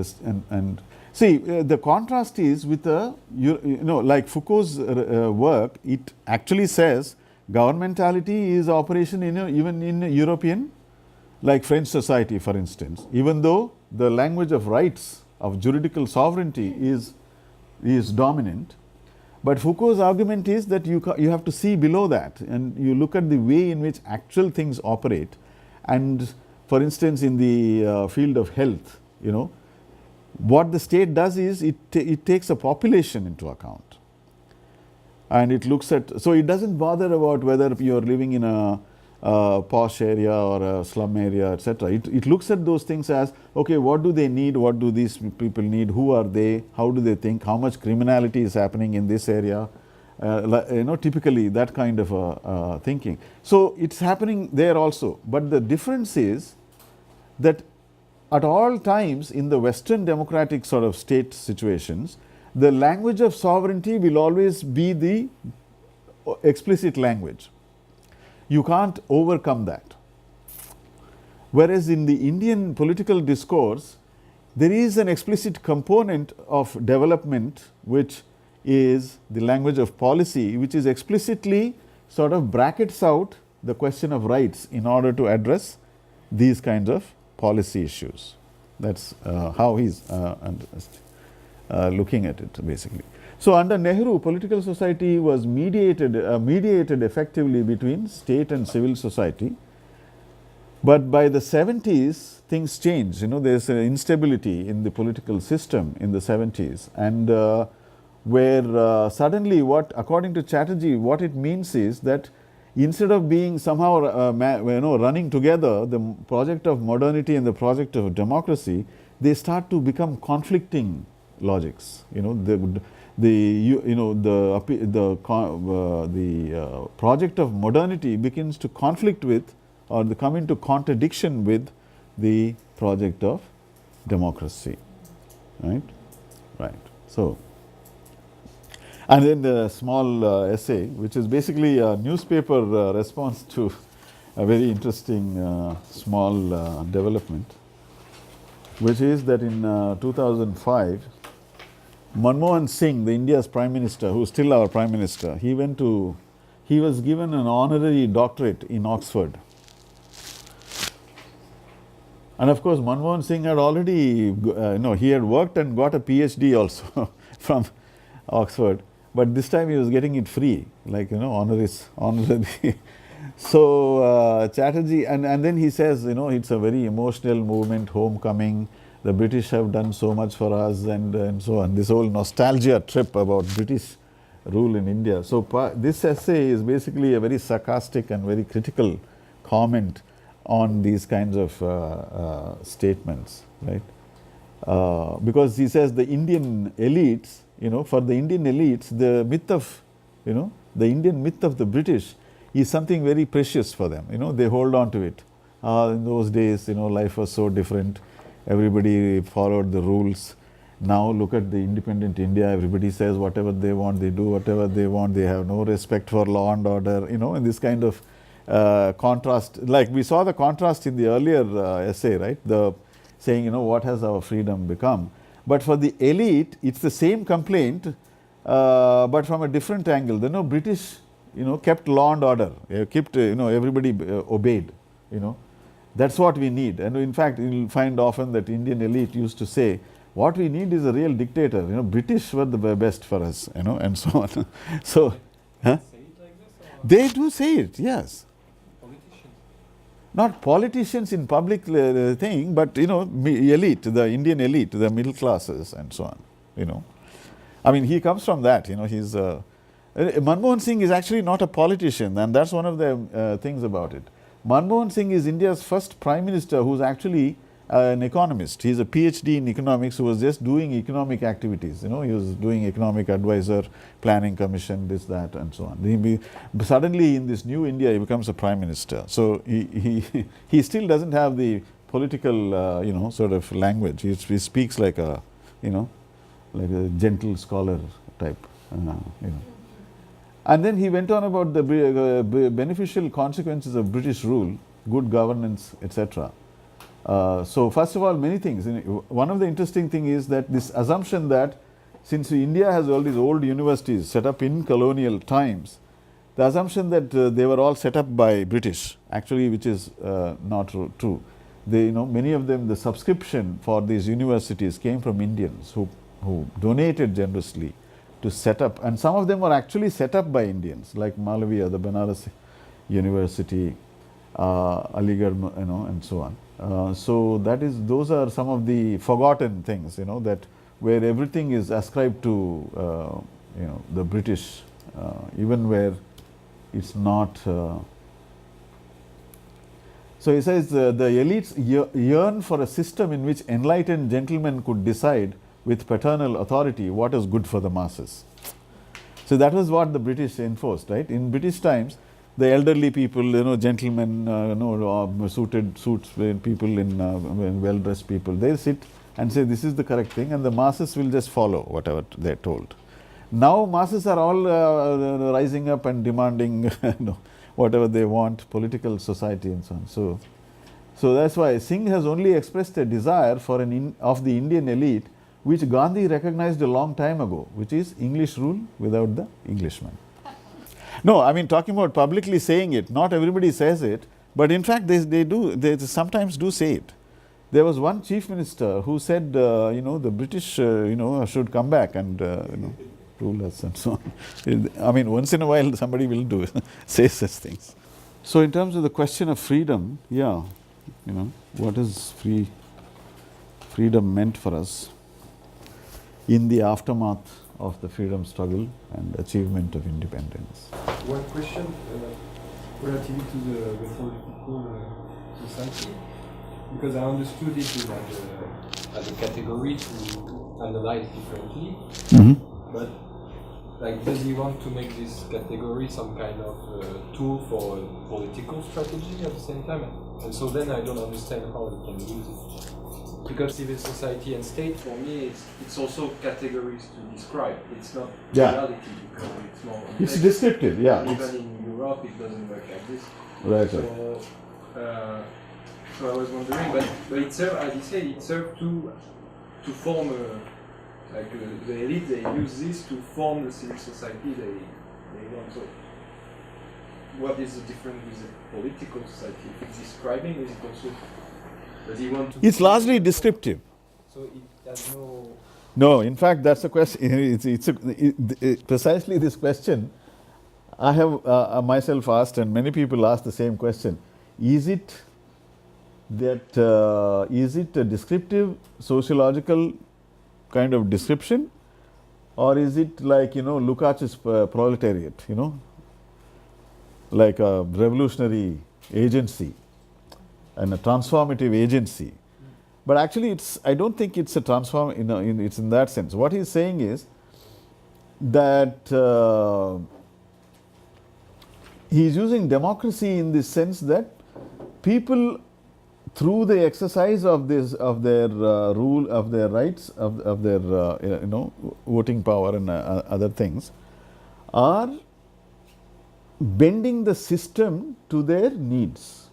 Speaker 1: And see, the contrast is with like Foucault's work, it actually says governmentality is operation even in European, like French society, for instance, even though the language of rights, of juridical sovereignty is dominant. But Foucault's argument is that you have to see below that, and you look at the way in which actual things operate. And for instance, in the field of health, what the state does is it takes a population into account, and it looks at, so it doesn't bother about whether you are living in a posh area or a slum area, etc. It looks at those things as, okay, what do they need, what do these people need, who are they, how do they think, how much criminality is happening in this area, typically that kind of thinking. So it's happening there also, but the difference is that at all times in the Western democratic sort of state situations, the language of sovereignty will always be the explicit language. You can't overcome that. Whereas in the Indian political discourse, there is an explicit component of development which is the language of policy, which is explicitly sort of brackets out the question of rights in order to address these kinds of policy issues. That's how he's looking at it basically. So, under Nehru, political society was mediated effectively between state and civil society. But by the 70s, things changed. There's instability in the political system in the 70s, and where suddenly, according to Chatterjee, what it means is that instead of being somehow running together, the project of modernity and the project of democracy, they start to become conflicting logics. The project of modernity begins to conflict with, or they come into contradiction with, the project of democracy, right? So, and then the small essay, which is basically a newspaper response to a very interesting small development, which is that in 2005, Manmohan Singh, the India's Prime Minister, who is still our Prime Minister, he was given an honorary doctorate in Oxford. And of course, Manmohan Singh had already, he had worked and got a PhD also from Oxford, but this time he was getting it free, like, honorary. So, Chatterjee, and then he says, it's a very emotional movement, homecoming. The British have done so much for us, and so on. This whole nostalgia trip about British rule in India. So, this essay is basically a very sarcastic and very critical comment on these kinds of statements, right? Because he says the Indian elites, for the Indian elites, the myth of, the Indian myth of the British is something very precious for them. They hold on to it. In those days, life was so different. Everybody followed the rules. Now look at the independent India. Everybody says whatever they want, they do whatever they want. They have no respect for law and order. And this kind of contrast, like we saw the contrast in the earlier essay, right? The saying, what has our freedom become? But for the elite, it's the same complaint, but from a different angle. The British, kept law and order. Kept, everybody obeyed. That's what we need. And in fact, you'll find often that Indian elite used to say, what we need is a real dictator. British were the best for us, and so on. So, they do say it, yes. Not politicians in public thing, but elite, the Indian elite, the middle classes, and so on. I mean, he comes from that. He's Manmohan Singh is actually not a politician, and that's one of the things about it. Manmohan Singh is India's first Prime Minister who's actually an economist. He's a PhD in economics who was just doing economic activities. He was doing economic advisor, planning commission, this, that, and so on. Suddenly in this new India, he becomes a Prime Minister. So he still doesn't have the political, sort of language. He speaks like a, like a gentle scholar type, And then he went on about the beneficial consequences of British rule, good governance, etc. So first of all, many things. One of the interesting things is that this assumption that since India has all these old universities set up in colonial times, the assumption that they were all set up by British, actually, which is not true. They, many of them, the subscription for these universities came from Indians who donated generously to set up, and some of them were actually set up by Indians, like Malaviya, the Banaras University, Aligarh, and so on. So those are some of the forgotten things, that where everything is ascribed to, the British, even where it's not. So he says the elites yearn for a system in which enlightened gentlemen could decide with paternal authority what is good for the masses. So that was what the British enforced, right? In British times, the elderly people, gentlemen, suited suits, people in well-dressed people, they sit and say this is the correct thing, and the masses will just follow whatever they're told. Now masses are all rising up and demanding whatever they want, political society and so on. So that's why Singh has only expressed a desire for of the Indian elite, which Gandhi recognized a long time ago, which is English rule without the Englishman. No, I mean talking about publicly saying it. Not everybody says it, but in fact they sometimes do say it. There was one chief minister who said, the British, should come back and rule us and so on. I mean, once in a while somebody will say such things. So in terms of the question of freedom, what is freedom meant for us in the aftermath of the freedom struggle and achievement of independence?
Speaker 3: One question relative to the political society, because I understood it as a category to analyze differently, but does he want to make this category some kind of tool for a political strategy at the same time? And so then I don't understand how he can use it. Because civil society and state, for me, it's also categories to describe. It's not reality, because it's more...
Speaker 1: It's descriptive, yeah.
Speaker 3: Even in Europe, it doesn't work like this.
Speaker 1: Right.
Speaker 3: So I was wondering, but it served, as you say, it served to form the elite. They use this to form the civil society they want. So what is the difference with the political society? If it's describing, is it also... Does he want to...
Speaker 1: It's largely descriptive.
Speaker 3: So it has no...
Speaker 1: No, in fact, that's a question. Precisely this question I have myself asked, and many people ask the same question. Is it a descriptive, sociological kind of description, or is it like, Lukács's proletariat, like a revolutionary agency and a transformative agency? But actually, I don't think it's a it's in that sense. What he's saying is that he's using democracy in the sense that people, through the exercise of their rule, of their rights, of their voting power and other things, are bending the system to their needs.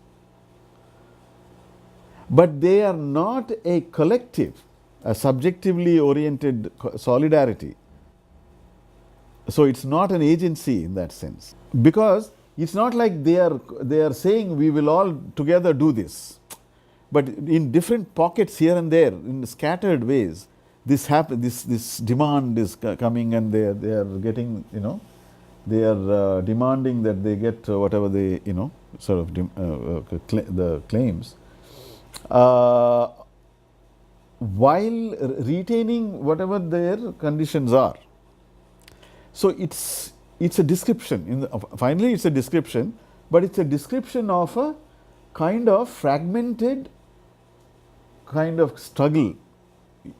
Speaker 1: But they are not a collective, a subjectively oriented solidarity. So it's not an agency in that sense, because it's not like they are saying we will all together do this, but in different pockets here and there, in scattered ways, this demand is coming, and they are getting, they are demanding that they get whatever they the claims, while retaining whatever their conditions are. So it's a description. Finally, it's a description, but it's a description of a kind of fragmented kind of struggle,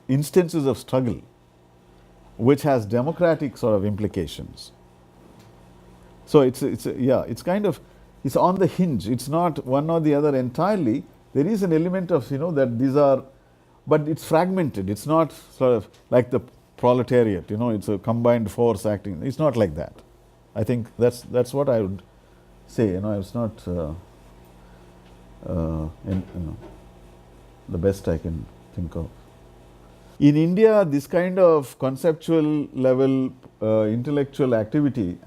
Speaker 1: instances of struggle, which has democratic sort of implications. So it's on the hinge. It's not one or the other entirely. There is an element of that these are, but it's fragmented. It's not sort of like the proletariat. It's a combined force acting. It's not like that. I think that's what I would say. It's not the best I can think of. In India, this kind of conceptual level intellectual activity,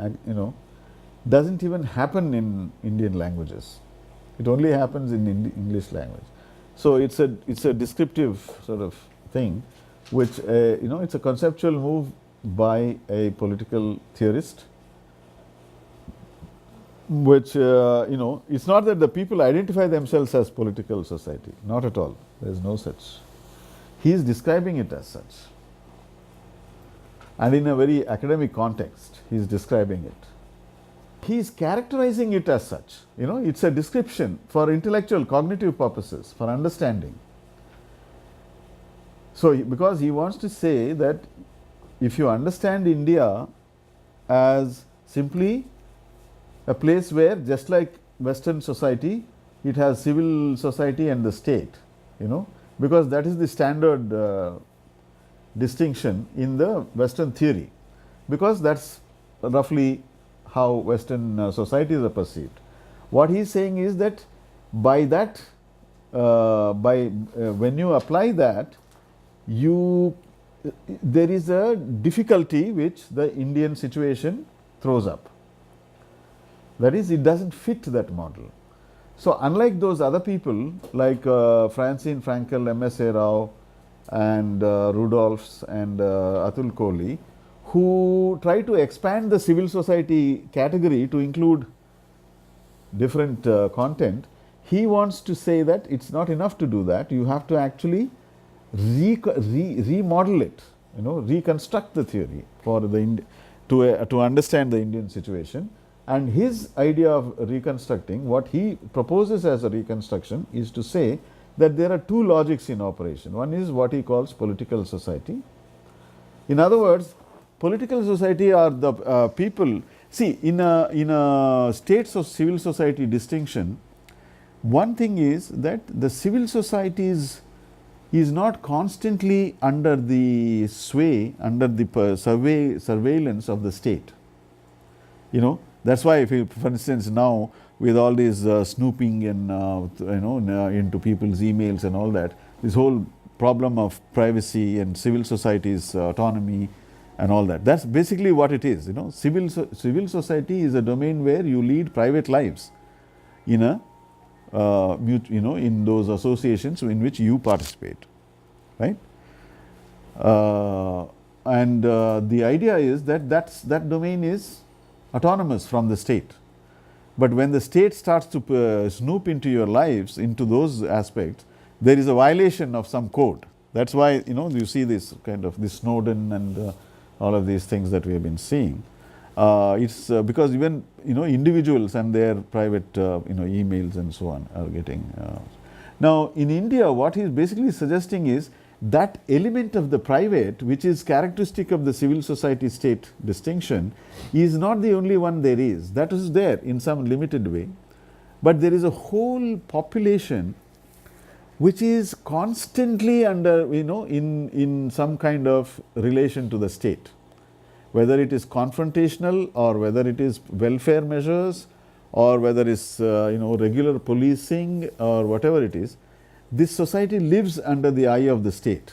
Speaker 1: doesn't even happen in Indian languages. It only happens in English language. So it's a descriptive sort of thing, which it's a conceptual move by a political theorist, which it's not that the people identify themselves as political society. Not at all. There is no such. He is describing it as such, and in a very academic context, he is describing it. He is characterizing it as such. It's a description for intellectual, cognitive purposes, for understanding. So, because he wants to say that if you understand India as simply a place where, just like Western society, it has civil society and the state, because that is the standard distinction in the Western theory, because that's roughly how Western societies are perceived. What he is saying is that by that when you apply that, there is a difficulty which the Indian situation throws up. That is, it doesn't fit that model. So unlike those other people like Francine Frankel, M.S.A. Rao and Rudolphs and Atul Kohli, who try to expand the civil society category to include different content, he wants to say that it's not enough to do that. You have to actually remodel it, reconstruct the theory for to understand the Indian situation. And his idea of reconstructing, what he proposes as a reconstruction, is to say that there are two logics in operation. One is what he calls political society. In other words, political society are the people. See, in a states of civil society distinction, one thing is that the civil society is not constantly under the sway, under the surveillance of the state. That's why, for instance, now with all this snooping and into people's emails and all that, this whole problem of privacy and civil society's autonomy and all that. That's basically what it is. Civil society is a domain where you lead private lives in in those associations in which you participate, right? And the idea is that domain is autonomous from the state. But when the state starts to snoop into your lives, into those aspects, there is a violation of some code. That's why you see this kind of this Snowden and all of these things that we have been seeing. It's because even individuals and their private emails and so on are getting. Now in India, what he is basically suggesting is that element of the private, which is characteristic of the civil society state distinction, is not the only one there is. That is there in some limited way, but there is a whole population which is constantly under in some kind of relation to the state, whether it is confrontational or whether it is welfare measures or whether it's regular policing or whatever it is. This society lives under the eye of the state,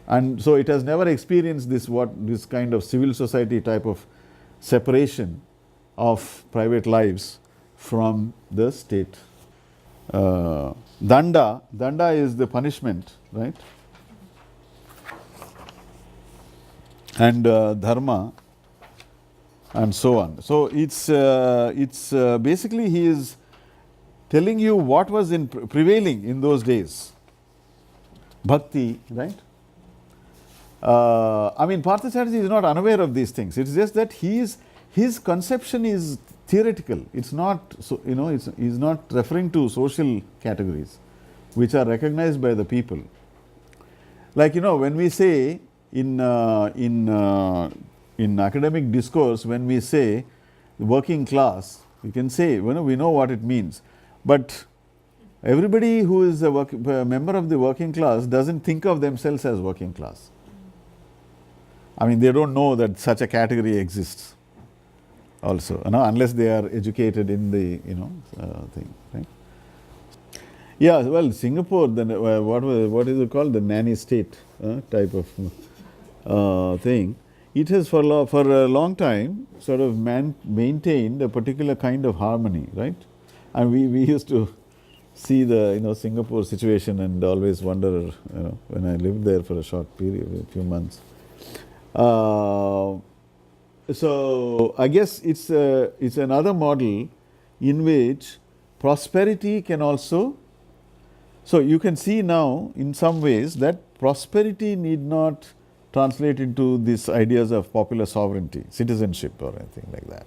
Speaker 1: and so it has never experienced this kind of civil society type of separation of private lives from the state. Danda is the punishment, right? And dharma and so on. So it's basically he is telling you what was prevailing in those days. Bhakti, right? Partha Chatterjee is not unaware of these things. It's just that his conception is theoretical. It's not, he's not referring to social categories which are recognized by the people. Like, when we say in academic discourse, when we say working class, we can say, we know what it means. But everybody who is a member of the working class doesn't think of themselves as working class. They don't know that such a category exists also, unless they are educated in the thing, right? Yeah, well, Singapore, then what is it called? The nanny state type of thing. It has for a long time sort of maintained a particular kind of harmony, right? And we used to see the Singapore situation and always wonder when I lived there for a short period, a few months. So I guess it's another model in which prosperity can also. So you can see now in some ways that prosperity need not translate into these ideas of popular sovereignty, citizenship or anything like that.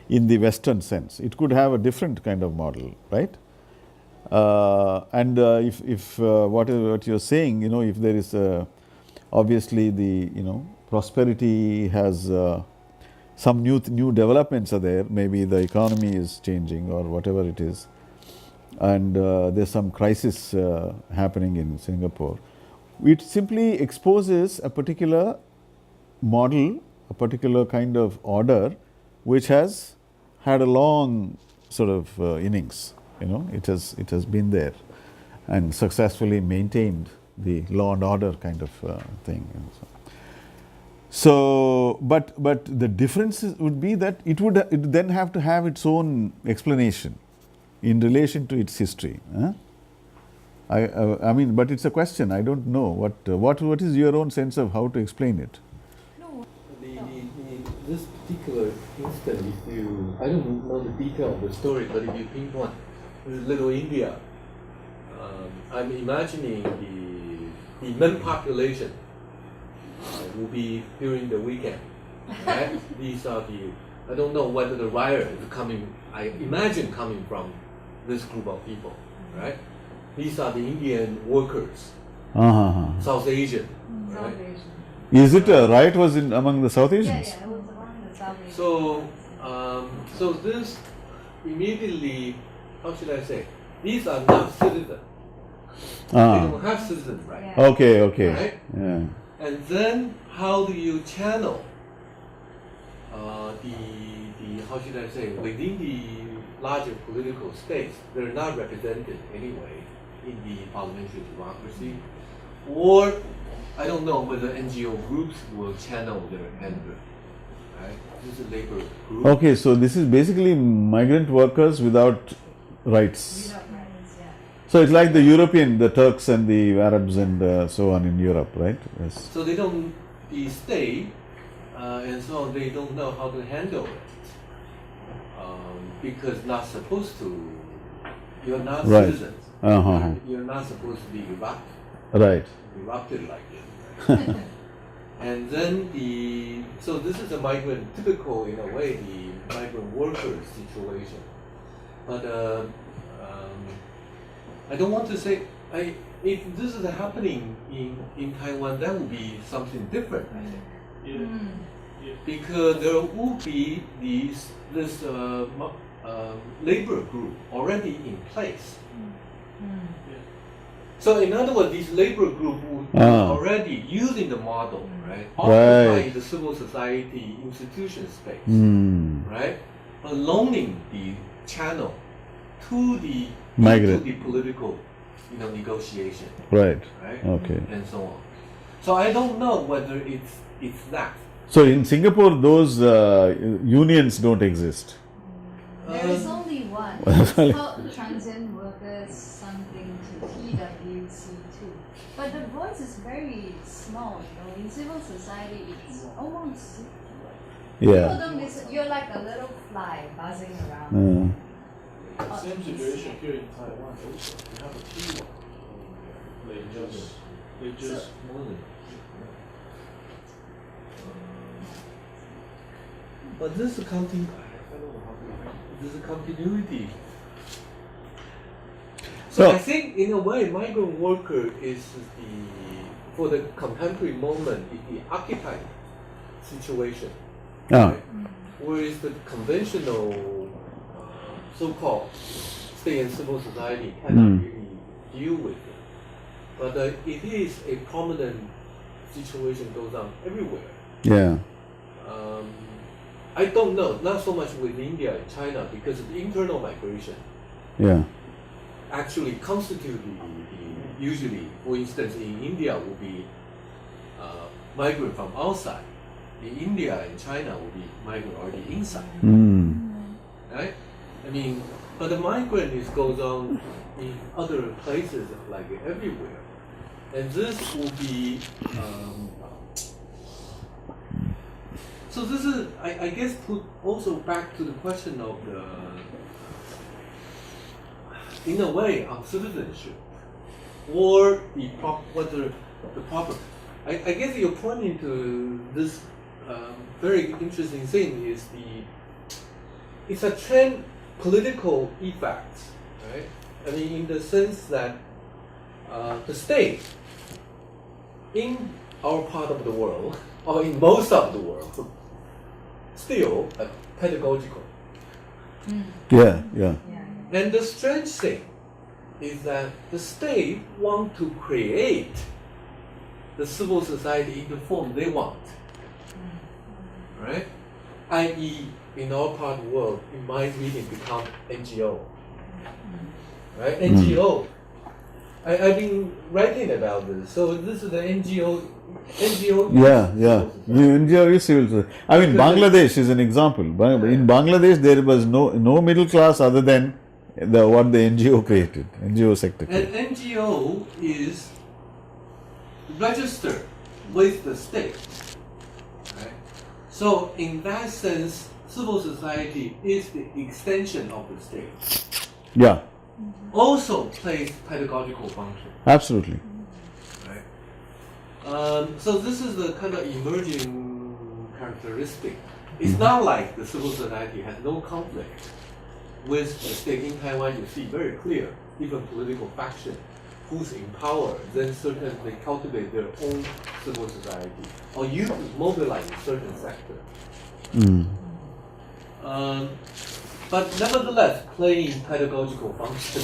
Speaker 1: In the Western sense, it could have a different kind of model, right? And if what you're saying, if there is obviously the prosperity has some new developments are there. Maybe the economy is changing or whatever it is, and there's some crisis happening in Singapore. It simply exposes a particular model, a particular kind of order, which has had a long sort of innings. it has been there and successfully maintained the law and order kind of thing. So, but the difference would be that it would then have to have its own explanation in relation to its history. I mean, but it's a question. I don't know what is your own sense of how to explain it.
Speaker 2: No.
Speaker 4: This particular instance, I don't know the detail of the story, but if you pinpoint Little India, I'm imagining the men population will be during the weekend. Right? These are I don't know whether the riot is coming, I imagine coming from this group of people, right? These are the Indian workers, South Asian. Right?
Speaker 2: South Asian.
Speaker 1: Is it a riot was among the South Asians?
Speaker 2: Yeah, it was among the South Asians.
Speaker 4: So this immediately, how should I say? These are not citizens. They don't have citizen rights.
Speaker 2: Yeah.
Speaker 1: Okay.
Speaker 4: Right?
Speaker 1: Yeah.
Speaker 4: And then how do you channel the how should I say, within the larger political states, they're not represented anyway in the parliamentary democracy, or I don't know whether NGO groups will channel their anger. Right? This is a labor group.
Speaker 1: Okay, so this is basically migrant workers without rights.
Speaker 2: Without rights, yeah.
Speaker 1: So it's like the Turks and the Arabs and so on in Europe, right? Yes.
Speaker 4: So they don't stay, and so they don't know how to handle it. Because not supposed to, you're not
Speaker 1: Right.
Speaker 4: citizens.
Speaker 1: Uh-huh.
Speaker 4: You're not supposed to be erupted like this. Right? And then so this is a migrant, typical in a way, the migrant worker situation. But I don't want to say, if this is happening in Taiwan, that would be something different, I think.
Speaker 3: Yeah.
Speaker 4: Because there will be this labor group already in place. So in other words, this labor group would be already using the model, right? Occupying the civil society institution space, right? But loaning the channel to the
Speaker 1: Migrant.
Speaker 4: to the political, negotiation,
Speaker 1: Right.
Speaker 4: right?
Speaker 1: Okay.
Speaker 4: And so on. So I don't know whether it's that.
Speaker 1: So in Singapore, those unions don't exist.
Speaker 2: There is only one. It's called Transient Workers something to TWC2. But the voice is very small, In civil society, it's almost... People don't listen. You're like a little fly buzzing around.
Speaker 3: Same situation here in Taiwan also. We have a T1. They just
Speaker 4: But this is continuity. So I think in a way migrant worker is for the contemporary moment the occupied situation. Right? Whereas the conventional so-called state and civil society cannot really deal with it. But it is a prominent situation goes on everywhere.
Speaker 1: Yeah.
Speaker 4: I don't know, not so much with India and China, because of the internal migration
Speaker 1: Yeah.
Speaker 4: actually constitute usually, for instance, in India would be migrant from outside. In India and China would be migrant already inside. Right? I mean, but the migrant goes on in other places like everywhere. And this will be so this is, I guess, put also back to the question of in a way, of citizenship, or whether the proper. I guess you're pointing to this very interesting thing is it's a trend political effect, right? I mean, in the sense that the state in our part of the world, or in most of the world, still pedagogical.
Speaker 1: Yeah.
Speaker 4: And the strange thing is that the state want to create the civil society in the form they want, right? I.e., in our part of the world, in my reading, become NGO, right? NGO. I've been writing about this. So this is the NGO.
Speaker 1: Yeah. NGO is civil society. I mean, Bangladesh is an example. In Bangladesh, there was no middle class other than what the NGO created, NGO sector created.
Speaker 4: And NGO is registered with the state. Right? So in that sense, civil society is the extension of the state.
Speaker 1: Yeah,
Speaker 4: Also plays pedagogical function.
Speaker 1: absolutely.
Speaker 4: Right? So this is the kind of emerging characteristic. It's not like the civil society has no conflict with the state. In Taiwan, you see very clear, even political faction who's in power, then they cultivate their own civil society, or you mobilize certain sector. But nevertheless, playing pedagogical function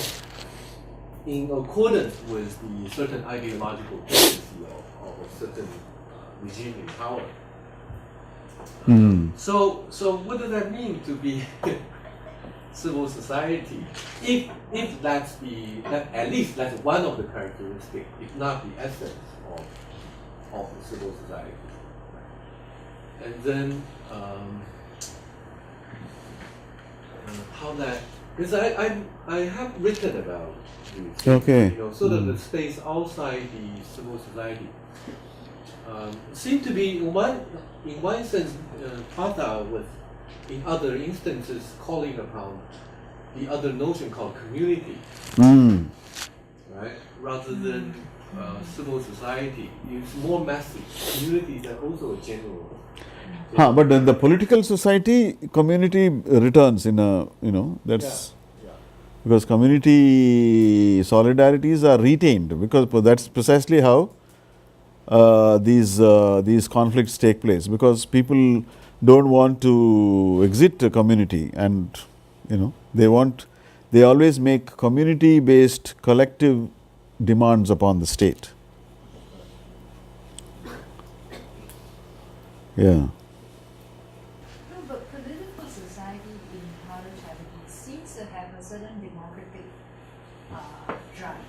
Speaker 4: in accordance with the certain ideological tendency of a certain regime in power. So what does that mean to be civil society? If that's at least that's one of the characteristics, if not the essence of the civil society. And then how that, because I have written about this,
Speaker 1: Okay.
Speaker 4: sort of the space outside the civil society. Seem to be in one sense, Partha was in other instances calling upon the other notion called community, right? Rather than civil society, it's more massive. Communities are also a general.
Speaker 1: But in the political society, community returns in a, that's because community solidarities are retained, because that's precisely how these conflicts take place, because people don't want to exit a community, and they always make community based collective demands upon the state. Yeah.
Speaker 2: No, but political society in Partha Chatterjee seems to have a certain democratic drive.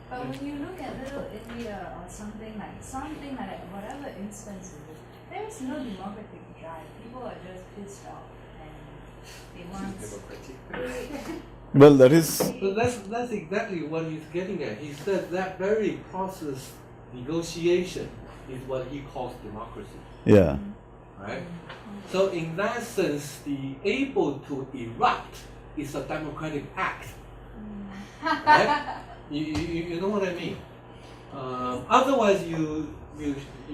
Speaker 2: But when you look at Little India or something like that, whatever instance it is, there is no democratic drive. People are just pissed off and they want.
Speaker 1: Well, that is.
Speaker 4: So that's exactly what he's getting at. He said that very process negotiation is what he calls democracy.
Speaker 1: Yeah.
Speaker 4: Right? So in that sense, the able to erupt is a democratic act. Right? You know what I mean? Otherwise, you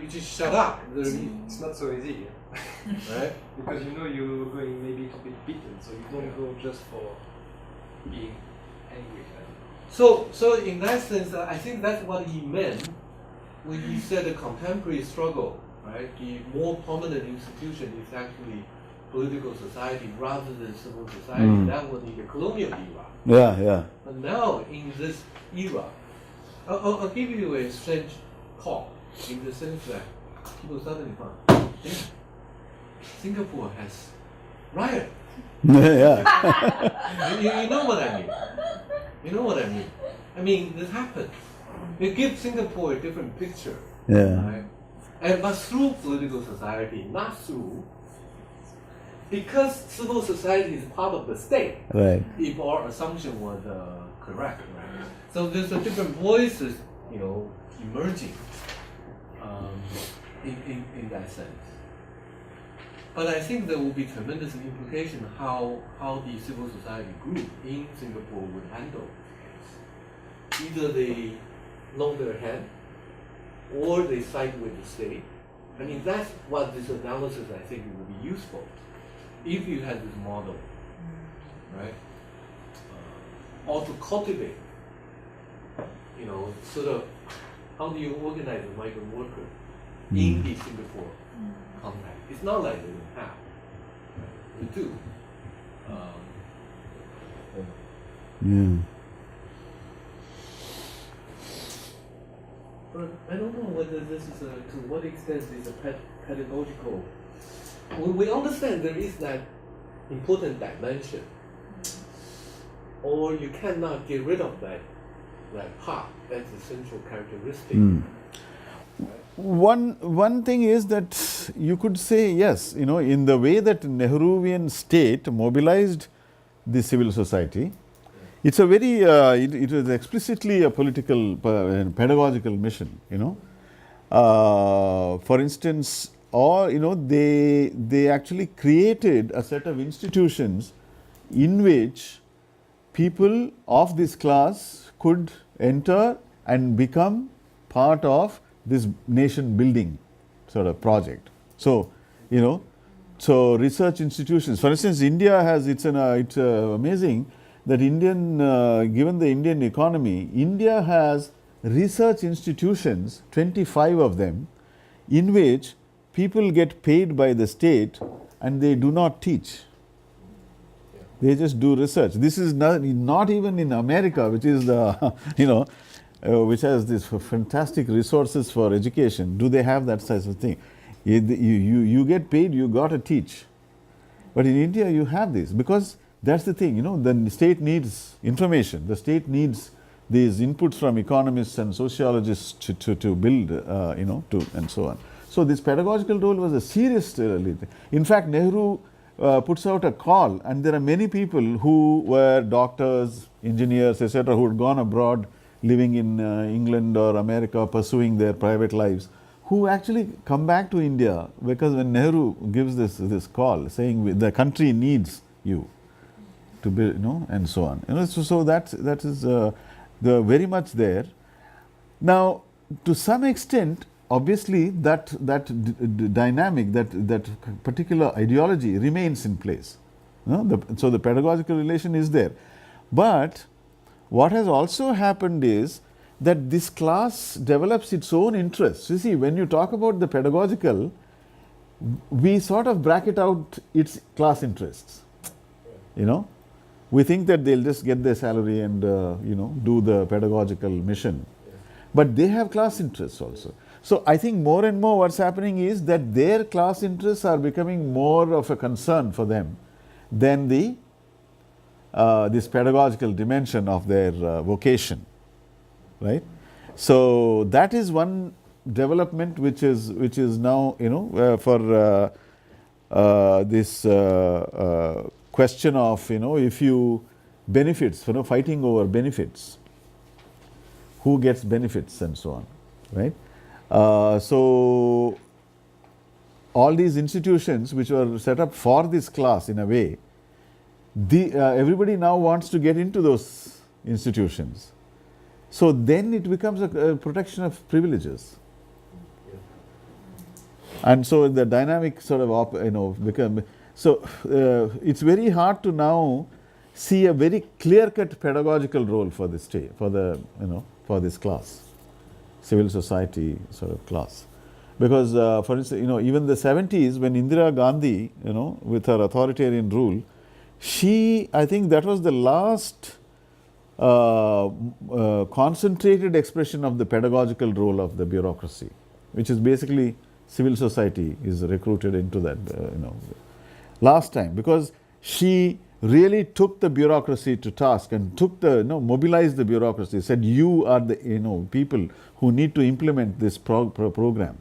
Speaker 4: just shut up.
Speaker 3: It's not so easy.
Speaker 4: Right?
Speaker 3: Because you're going maybe to be beaten, so you don't go just for being angry.
Speaker 4: So in that sense, I think that's what he meant when he said the contemporary struggle, right? The more prominent institution is actually political society rather than civil society. That was in the colonial era.
Speaker 1: Yeah.
Speaker 4: But now in this era, I'll give you a strange talk in the sense that people suddenly find, Singapore has riot.
Speaker 1: Yeah.
Speaker 4: You know what I mean? You know what I mean? I mean, this happened. It gives Singapore a different picture.
Speaker 1: Yeah.
Speaker 4: Right? But through political society, not through, because civil society is part of the state.
Speaker 1: Right.
Speaker 4: If our assumption was correct, right? So there's a different voices, emerging in that sense. But I think there will be tremendous implication how the civil society group in Singapore would handle this. Either they loan their hand, or they side with the state. I mean, that's what this analysis I think would be useful if you had this model, right? Or to cultivate, sort of how do you organize a migrant worker in the Singapore context? It's not like they don't have, right? They do.
Speaker 1: Yeah.
Speaker 4: But I don't know whether this is to what extent is a pedagogical. We understand there is that important dimension. or you cannot get rid of that part. That's a central characteristic.
Speaker 1: One thing is that you could say yes, in the way that Nehruvian state mobilized the civil society, it's a very it was explicitly a political pedagogical mission. For instance, or they actually created a set of institutions in which people of this class could enter and become part of this nation building sort of project. So, so research institutions, for instance, India has, it's amazing that given the Indian economy, India has research institutions, 25 of them, in which people get paid by the state and they do not teach. They just do research. This is not even in America, which is the, which has these fantastic resources for education. Do they have that size of thing? You get paid, you got to teach. But in India, you have this, because that's the thing, the state needs information. The state needs these inputs from economists and sociologists to build, and so on. So this pedagogical role was a serious thing. In fact, Nehru puts out a call, and there are many people who were doctors, engineers, etc., who had gone abroad, living in England or America, pursuing their private lives, who actually come back to India, because when Nehru gives this call, saying the country needs you to build, and so on. So that is very much there. Now, to some extent, obviously, that dynamic, that particular ideology remains in place. So the pedagogical relation is there. But what has also happened is that this class develops its own interests. You see, when you talk about the pedagogical, we sort of bracket out its class interests. We think that they'll just get their salary and do the pedagogical mission. But they have class interests also. So I think more and more what's happening is that their class interests are becoming more of a concern for them than this pedagogical dimension of their vocation, right? So that is one development which is now for this question of if you benefits, fighting over benefits, who gets benefits and so on, right? So all these institutions which were set up for this class in a way, everybody now wants to get into those institutions. So then it becomes a protection of privileges. And so the dynamic sort of become, so it's very hard to now see a very clear-cut pedagogical role for this for this class, civil society sort of class. Because for instance, even the 70s, when Indira Gandhi, with her authoritarian rule, I think that was the last concentrated expression of the pedagogical role of the bureaucracy, which is basically civil society is recruited into that, last time, because she really took the bureaucracy to task and mobilized the bureaucracy, said you are the people who need to implement this program.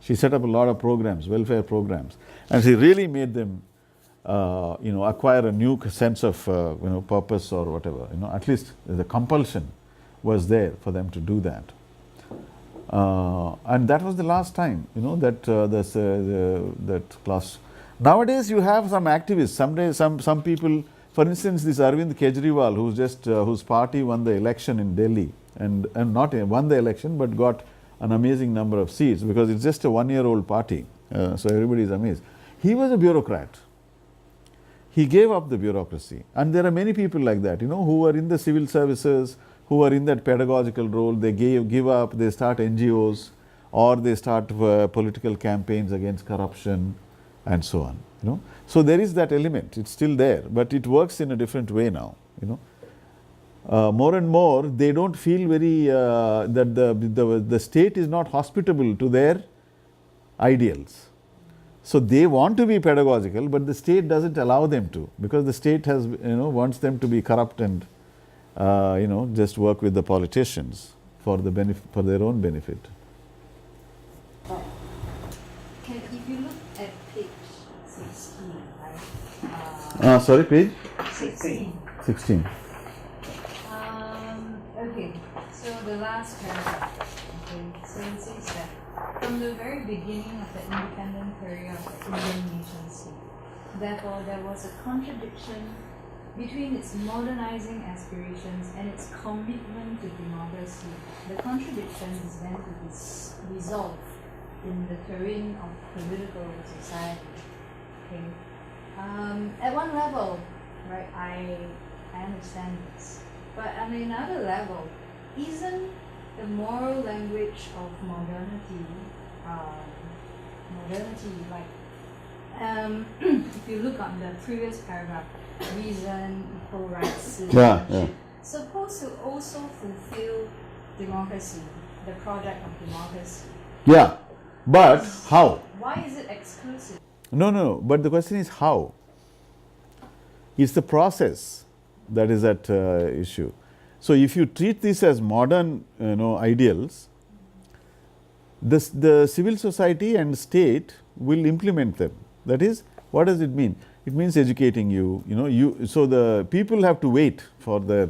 Speaker 1: She set up a lot of programs, welfare programs, and she really made them acquire a new sense of purpose or whatever. At least the compulsion was there for them to do that. And that was the last time that that class. Nowadays you have some activists. Some people, for instance, this Arvind Kejriwal, whose party won the election in Delhi, and not won the election but got an amazing number of seats, because it's just a one-year-old party. So everybody is amazed. He was a bureaucrat. He gave up the bureaucracy, and there are many people like that, who are in the civil services, who are in that pedagogical role. They give up, they start NGOs, or they start political campaigns against corruption, and so on. So there is that element. It's still there, but it works in a different way now. More and more, they don't feel very that the state is not hospitable to their ideals. So they want to be pedagogical, but the state doesn't allow them to, because the state has, wants them to be corrupt and just work with the politicians for their own benefit.
Speaker 2: If you look at page 16, right?
Speaker 1: Sorry, page
Speaker 2: 16.
Speaker 1: 16.
Speaker 2: Okay, so the last paragraph. Okay, so it says that from the very beginning of the independent period of the Indian nation state, therefore there was a contradiction between its modernizing aspirations and its commitment to democracy. The contradiction is then to be resolved in the terrain of political society. Okay. At one level, right, I understand this, but on another level, isn't the moral language of modernity, if you look on the previous paragraph, reason, equal rights, citizenship, supposed to also fulfill democracy, the project of democracy?
Speaker 1: Yeah, but how?
Speaker 2: Why is it exclusive?
Speaker 1: No, but the question is how? It's the process that is at issue. So if you treat this as modern, ideals, the civil society and state will implement them. That is, what does it mean? It means educating you. So the people have to wait for their,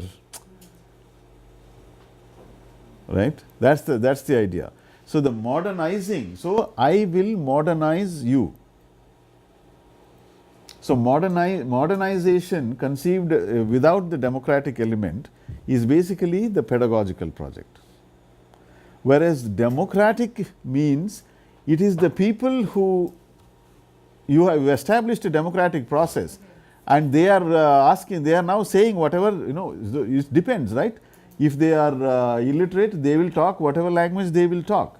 Speaker 1: right? That's the idea. So the modernizing. So I will modernize you. So modernization conceived without the democratic element is basically the pedagogical project. Whereas democratic means it is the people who you have established a democratic process, and they are now saying whatever, it depends, right? If they are illiterate, they will talk whatever language they will talk,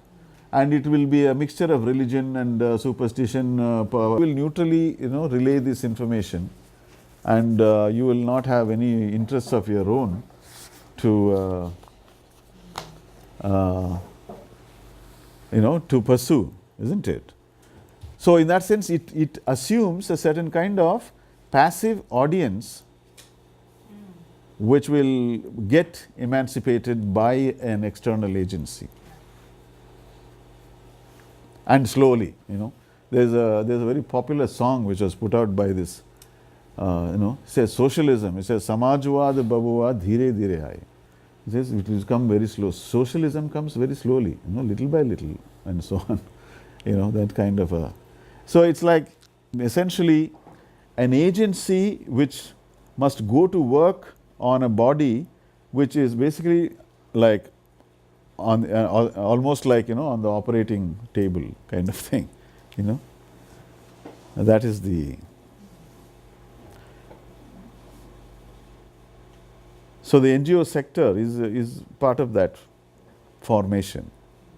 Speaker 1: and it will be a mixture of religion and superstition. Will neutrally, relay this information, and you will not have any interests of your own to to pursue, isn't it? So in that sense, it assumes a certain kind of passive audience which will get emancipated by an external agency. And slowly, there's a very popular song which was put out by this, it says socialism. It says Samajwad Babuwa Dhire Dhire Hai. It says it will come very slow. Socialism comes very slowly, little by little, and so on. That kind of a. So it's like essentially an agency which must go to work on a body which is basically like on almost like on the operating table kind of thing, that is the. So the NGO sector is part of that formation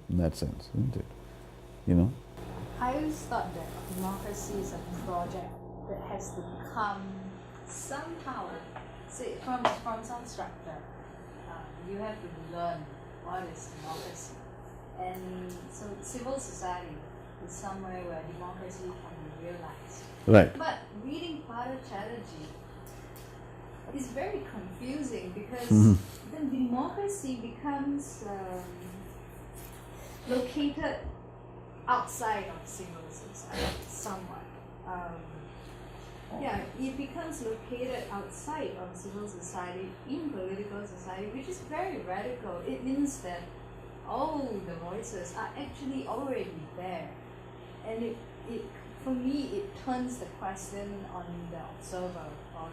Speaker 1: in that sense, isn't it?
Speaker 2: I always thought that democracy is a project that has to come somehow, say from some structure. You have to learn what is democracy, and so civil society is somewhere where democracy can be realized.
Speaker 1: Right.
Speaker 2: But reading Partha Chatterjee is very confusing because then democracy becomes located outside of civil society somewhat. It becomes located outside of civil society in political society, which is very radical. It means that all the voices are actually already there, and it for me it turns the question on the observer or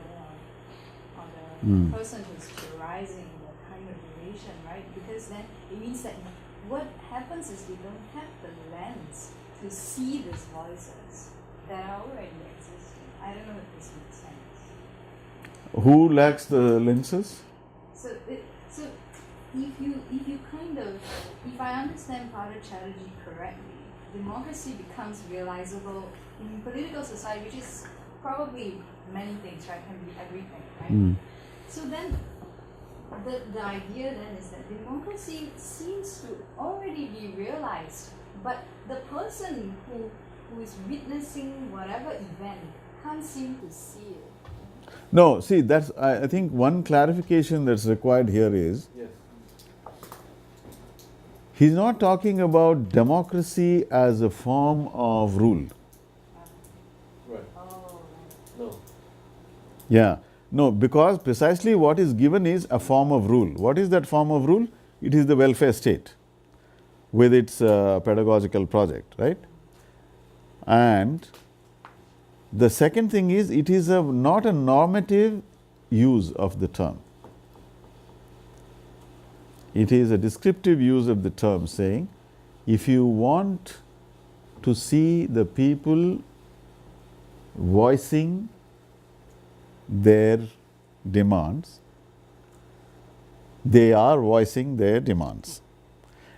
Speaker 2: the person who's theorizing the kind of relation, right? Because then it means that what happens is we don't have the lens to see these voices that are already existing. I don't know if this makes sense.
Speaker 1: Who lacks the lenses?
Speaker 2: So if I understand Partha Chatterjee correctly, democracy becomes realizable in political society, which is probably many things, right? Can be everything, right? So then the idea then is that democracy seems to already be realized, but the person who who is witnessing whatever event can't seem to see it.
Speaker 1: No, see, that's, I think one clarification that's required here is,
Speaker 4: Yes.
Speaker 1: he's not talking about democracy as a form of rule.
Speaker 4: Right.
Speaker 2: Oh,
Speaker 4: No.
Speaker 1: Yeah. No, because precisely what is given is a form of rule. What is that form of rule? It is the welfare state with its pedagogical project, right? And the second thing is, it is not a normative use of the term. It is a descriptive use of the term, saying, if you want to see the people voicing their demands, they are voicing their demands.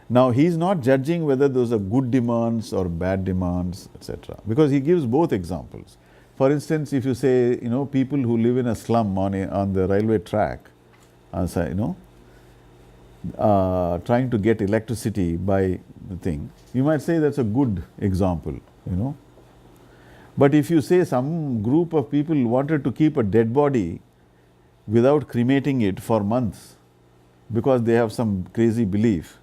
Speaker 1: Now, he is not judging whether those are good demands or bad demands, etc., because he gives both examples. For instance, if you say, people who live in a slum on the railway track, trying to get electricity by the thing, you might say that's a good example, But if you say some group of people wanted to keep a dead body without cremating it for months because they have some crazy belief,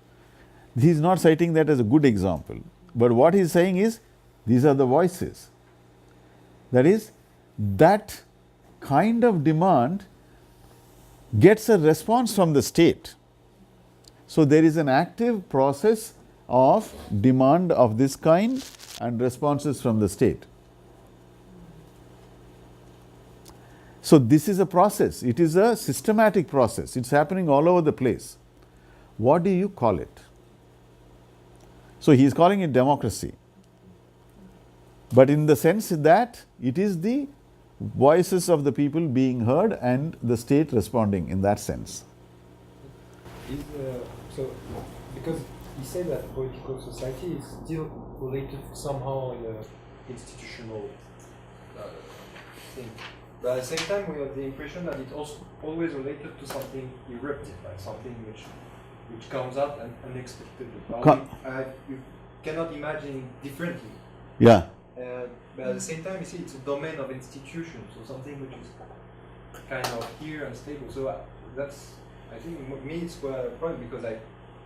Speaker 1: he is not citing that as a good example. But what he is saying is, these are the voices. That is, that kind of demand gets a response from the state. So, there is an active process of demand of this kind and responses from the state. So, this is a process. It is a systematic process. It is happening all over the place. What do you call it? So, he is calling it democracy, but in the sense that it is the voices of the people being heard and the state responding in that sense.
Speaker 3: So, because he said that political society is still related somehow in an institutional thing. But at the same time, we have the impression that it's also always related to something eruptive, like something which comes out unexpectedly. You cannot imagine it differently.
Speaker 1: Yeah.
Speaker 3: But at the same time, you see, it's a domain of institutions, so something which is kind of here and stable. So that's, I think, me, it's quite a problem, because I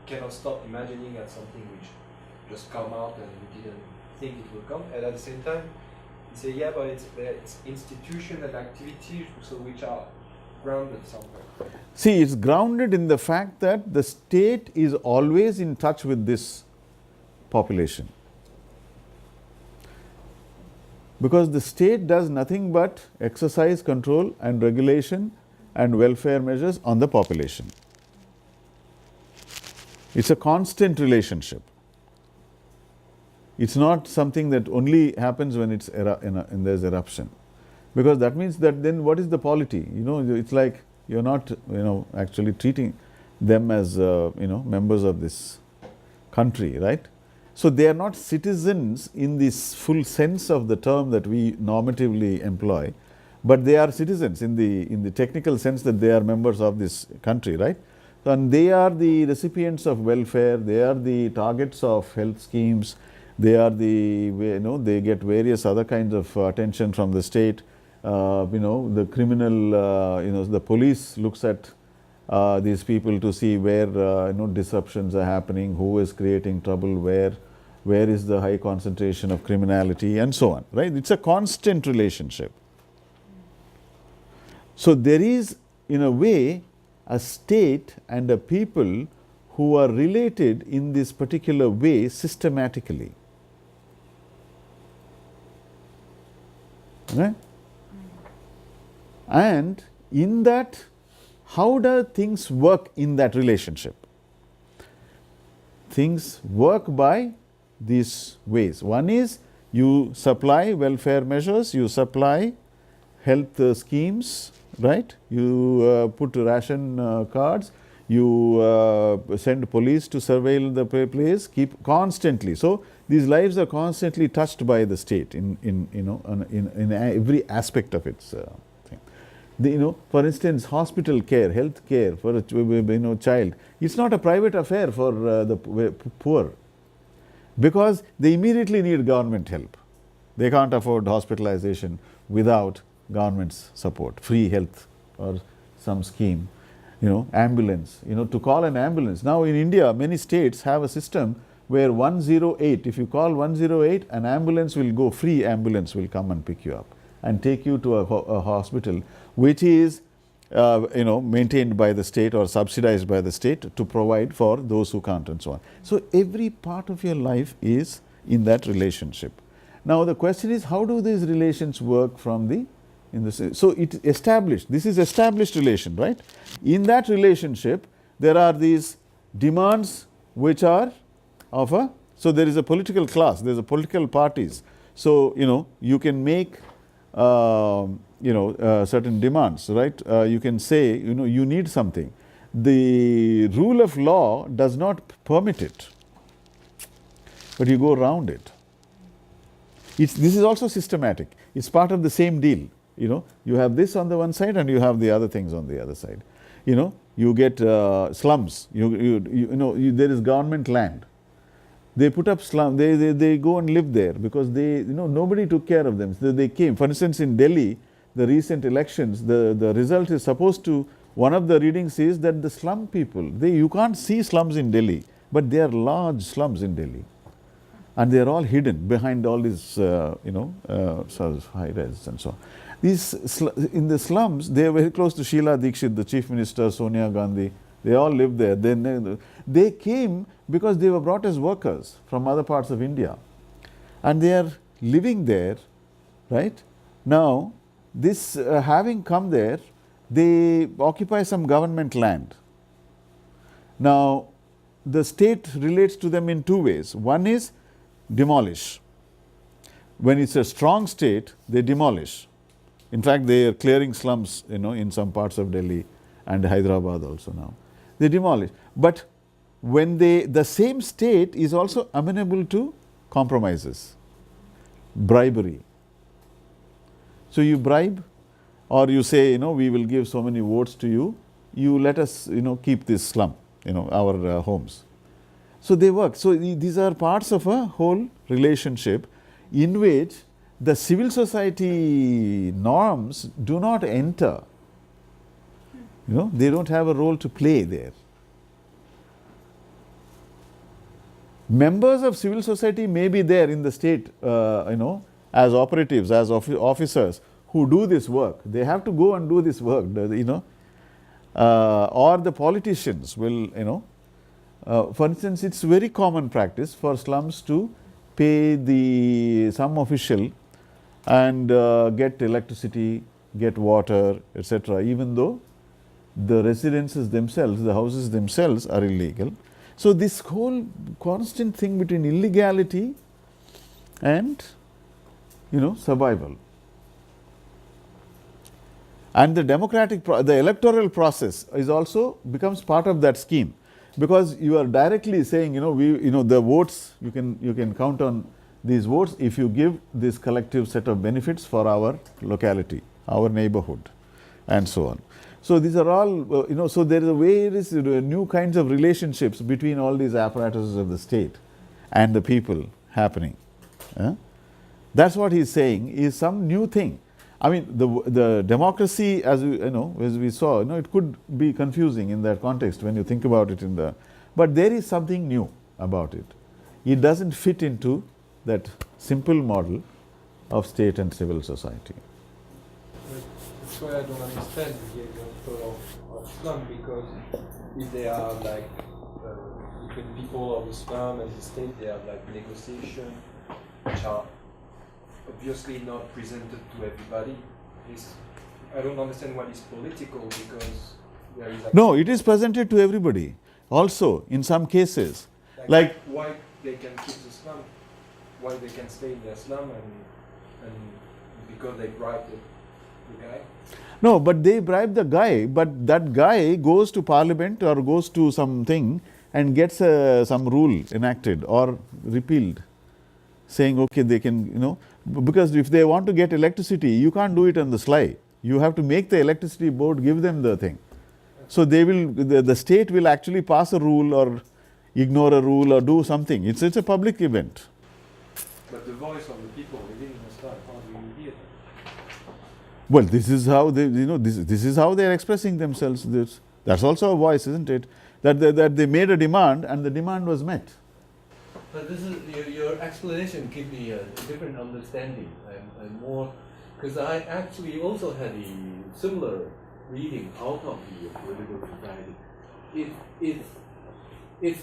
Speaker 3: cannot stop imagining at something which just come out and you didn't think it will come. And at the same time, you say, yeah, but it's institution and activities, so which are grounded somewhere.
Speaker 1: See, it's grounded in the fact that the state is always in touch with this population. Because the state does nothing but exercise control and regulation and welfare measures on the population. It's a constant relationship. It's not something that only happens when it's there's eruption, because that means that then what is the polity? It's like you're not actually treating them as members of this country, right? So they are not citizens in this full sense of the term that we normatively employ, but they are citizens in the technical sense that they are members of this country, right? And they are the recipients of welfare. They are the targets of health schemes. They are they get various other kinds of attention from the state. The criminal, the police looks at these people to see where disruptions are happening, who is creating trouble, where is the high concentration of criminality, and so on, right? It's a constant relationship. So there is, in a way, a state and a people who are related in this particular way systematically. Right? And in that, how do things work in that relationship? Things work by these ways. One is, you supply welfare measures, you supply health schemes, right? You put ration cards, you send police to surveil the place, keep constantly. So these lives are constantly touched by the state in every aspect of its thing. For instance, hospital care, health care for a child, it's not a private affair for the poor, because they immediately need government help. They can't afford hospitalization without government's support, free health or some scheme, ambulance, to call an ambulance. Now in India, many states have a system where 108, if you call 108, an ambulance will go, free ambulance will come and pick you up and take you to a hospital which is maintained by the state or subsidized by the state to provide for those who can't and so on. So every part of your life is in that relationship. Now the question is, how do these relations work so it established, this is established relation, right? In that relationship, there are these demands which are so there is a political class, there is a political parties. So, you can make certain demands, right? You can say, you need something. The rule of law does not permit it, but you go around it. This is also systematic. It's part of the same deal. You have this on the one side and you have the other things on the other side. You get slums. There is government land. They put up slums. They go and live there because nobody took care of them. So they came. For instance, in Delhi, the recent elections, the result is supposed to. One of the readings is that the slum people. You can't see slums in Delhi, but they are large slums in Delhi. And they are all hidden behind all these, sort of high-rise and so on. In the slums, they are very close to Sheila Dikshit, the Chief Minister, Sonia Gandhi. They all live there. They came because they were brought as workers from other parts of India. And they are living there, right? Now, this having come there, they occupy some government land. Now, the state relates to them in two ways. One is demolish. When it's a strong state, they demolish. In fact, they are clearing slums, in some parts of Delhi and Hyderabad also now. They demolish. But when the same state is also amenable to compromises, bribery. So you bribe, or you say, we will give so many votes to you, you let us, keep this slum, our homes. So they work. So these are parts of a whole relationship in which the civil society norms do not enter. They don't have a role to play there. Members of civil society may be there in the state, as operatives, as officers who do this work. They have to go and do this work, or the politicians will, for instance, it's very common practice for slums to pay some official and get electricity, get water, etc., even though the residences themselves, the houses themselves are illegal. So this whole constant thing between illegality and, survival. And the the electoral process becomes part of that scheme, because you are directly saying, the votes, you can count on these votes if you give this collective set of benefits for our locality, our neighborhood, and so on. So these are all, so there is various new kinds of relationships between all these apparatuses of the state and the people happening. That's what he's saying is some new thing. I mean, the democracy, as we saw, it could be confusing in that context when you think about it but there is something new about it. It doesn't fit into that simple model of state and civil society.
Speaker 3: That's why I don't understand the behavior of slum, because if they are like between people of the slum and the state, they have like negotiation, which are obviously not presented to everybody. I don't understand what is political, because there is
Speaker 1: no, it is presented to everybody also in some cases. Like
Speaker 3: why they can keep the slum, why they can stay in their slum, and because they bribe the guy.
Speaker 1: No, but they bribe the guy, but that guy goes to parliament or goes to something and gets some rule enacted or repealed, saying, okay, they can, because if they want to get electricity, you can't do it on the sly. You have to make the electricity board give them the thing. So they will, the state will actually pass a rule or ignore a rule or do something. It's a public event.
Speaker 3: But the voice of the people within the style, how do you hear that?
Speaker 1: Well, this is how they, this is how they are expressing themselves. That's also a voice, isn't it? That they made a demand and the demand was met.
Speaker 4: But this is your explanation give me a different understanding and more, because I actually also had a similar reading out of the political society. It's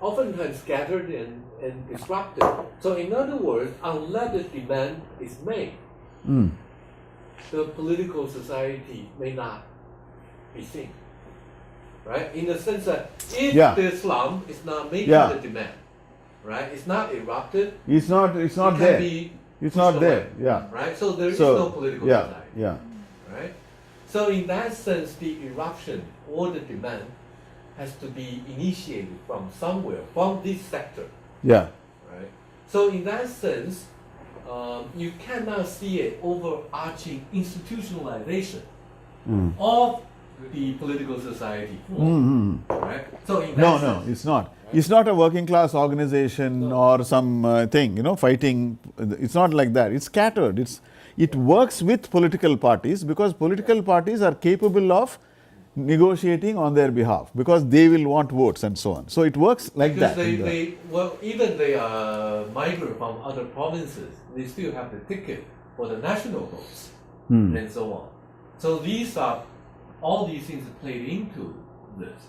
Speaker 4: oftentimes scattered and disrupted. So in other words, unless the demand is made, the political society may not be seen. Right? In the sense that if the slum is not making the demand, right? It's not erupted.
Speaker 1: It's not there. It's not there. Yeah.
Speaker 4: Right? So there is no political society.
Speaker 1: Yeah.
Speaker 4: Right? So in that sense, the eruption or the demand has to be initiated from somewhere, from this sector.
Speaker 1: Yeah.
Speaker 4: Right? So in that sense, you cannot see an overarching institutionalization of the political society. Right? So in that sense,
Speaker 1: it's not. Right? It's not a working class organization or some thing, fighting. It's not like that. It's scattered. It works with political parties because political parties are capable of negotiating on their behalf because they will want votes and so on. So it works like
Speaker 4: because
Speaker 1: that.
Speaker 4: Even they migrate from other provinces, they still have the ticket for the national votes and so on. So all these things played into this.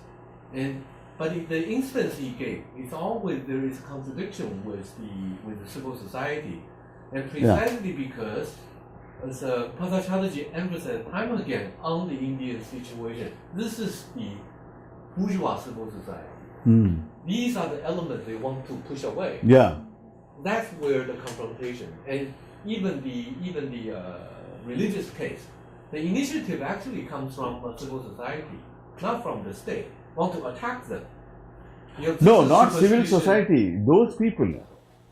Speaker 4: But in the instance he gave, it's always there is contradiction with the civil society, and precisely because, as Partha Chatterjee emphasized time again on the Indian situation, this is the bourgeois civil society. These are the elements they want to push away.
Speaker 1: Yeah.
Speaker 4: That's where the confrontation, and even the religious case, the initiative actually comes from civil society, not from the state. Want to attack them.
Speaker 1: No, not civil society. Those people.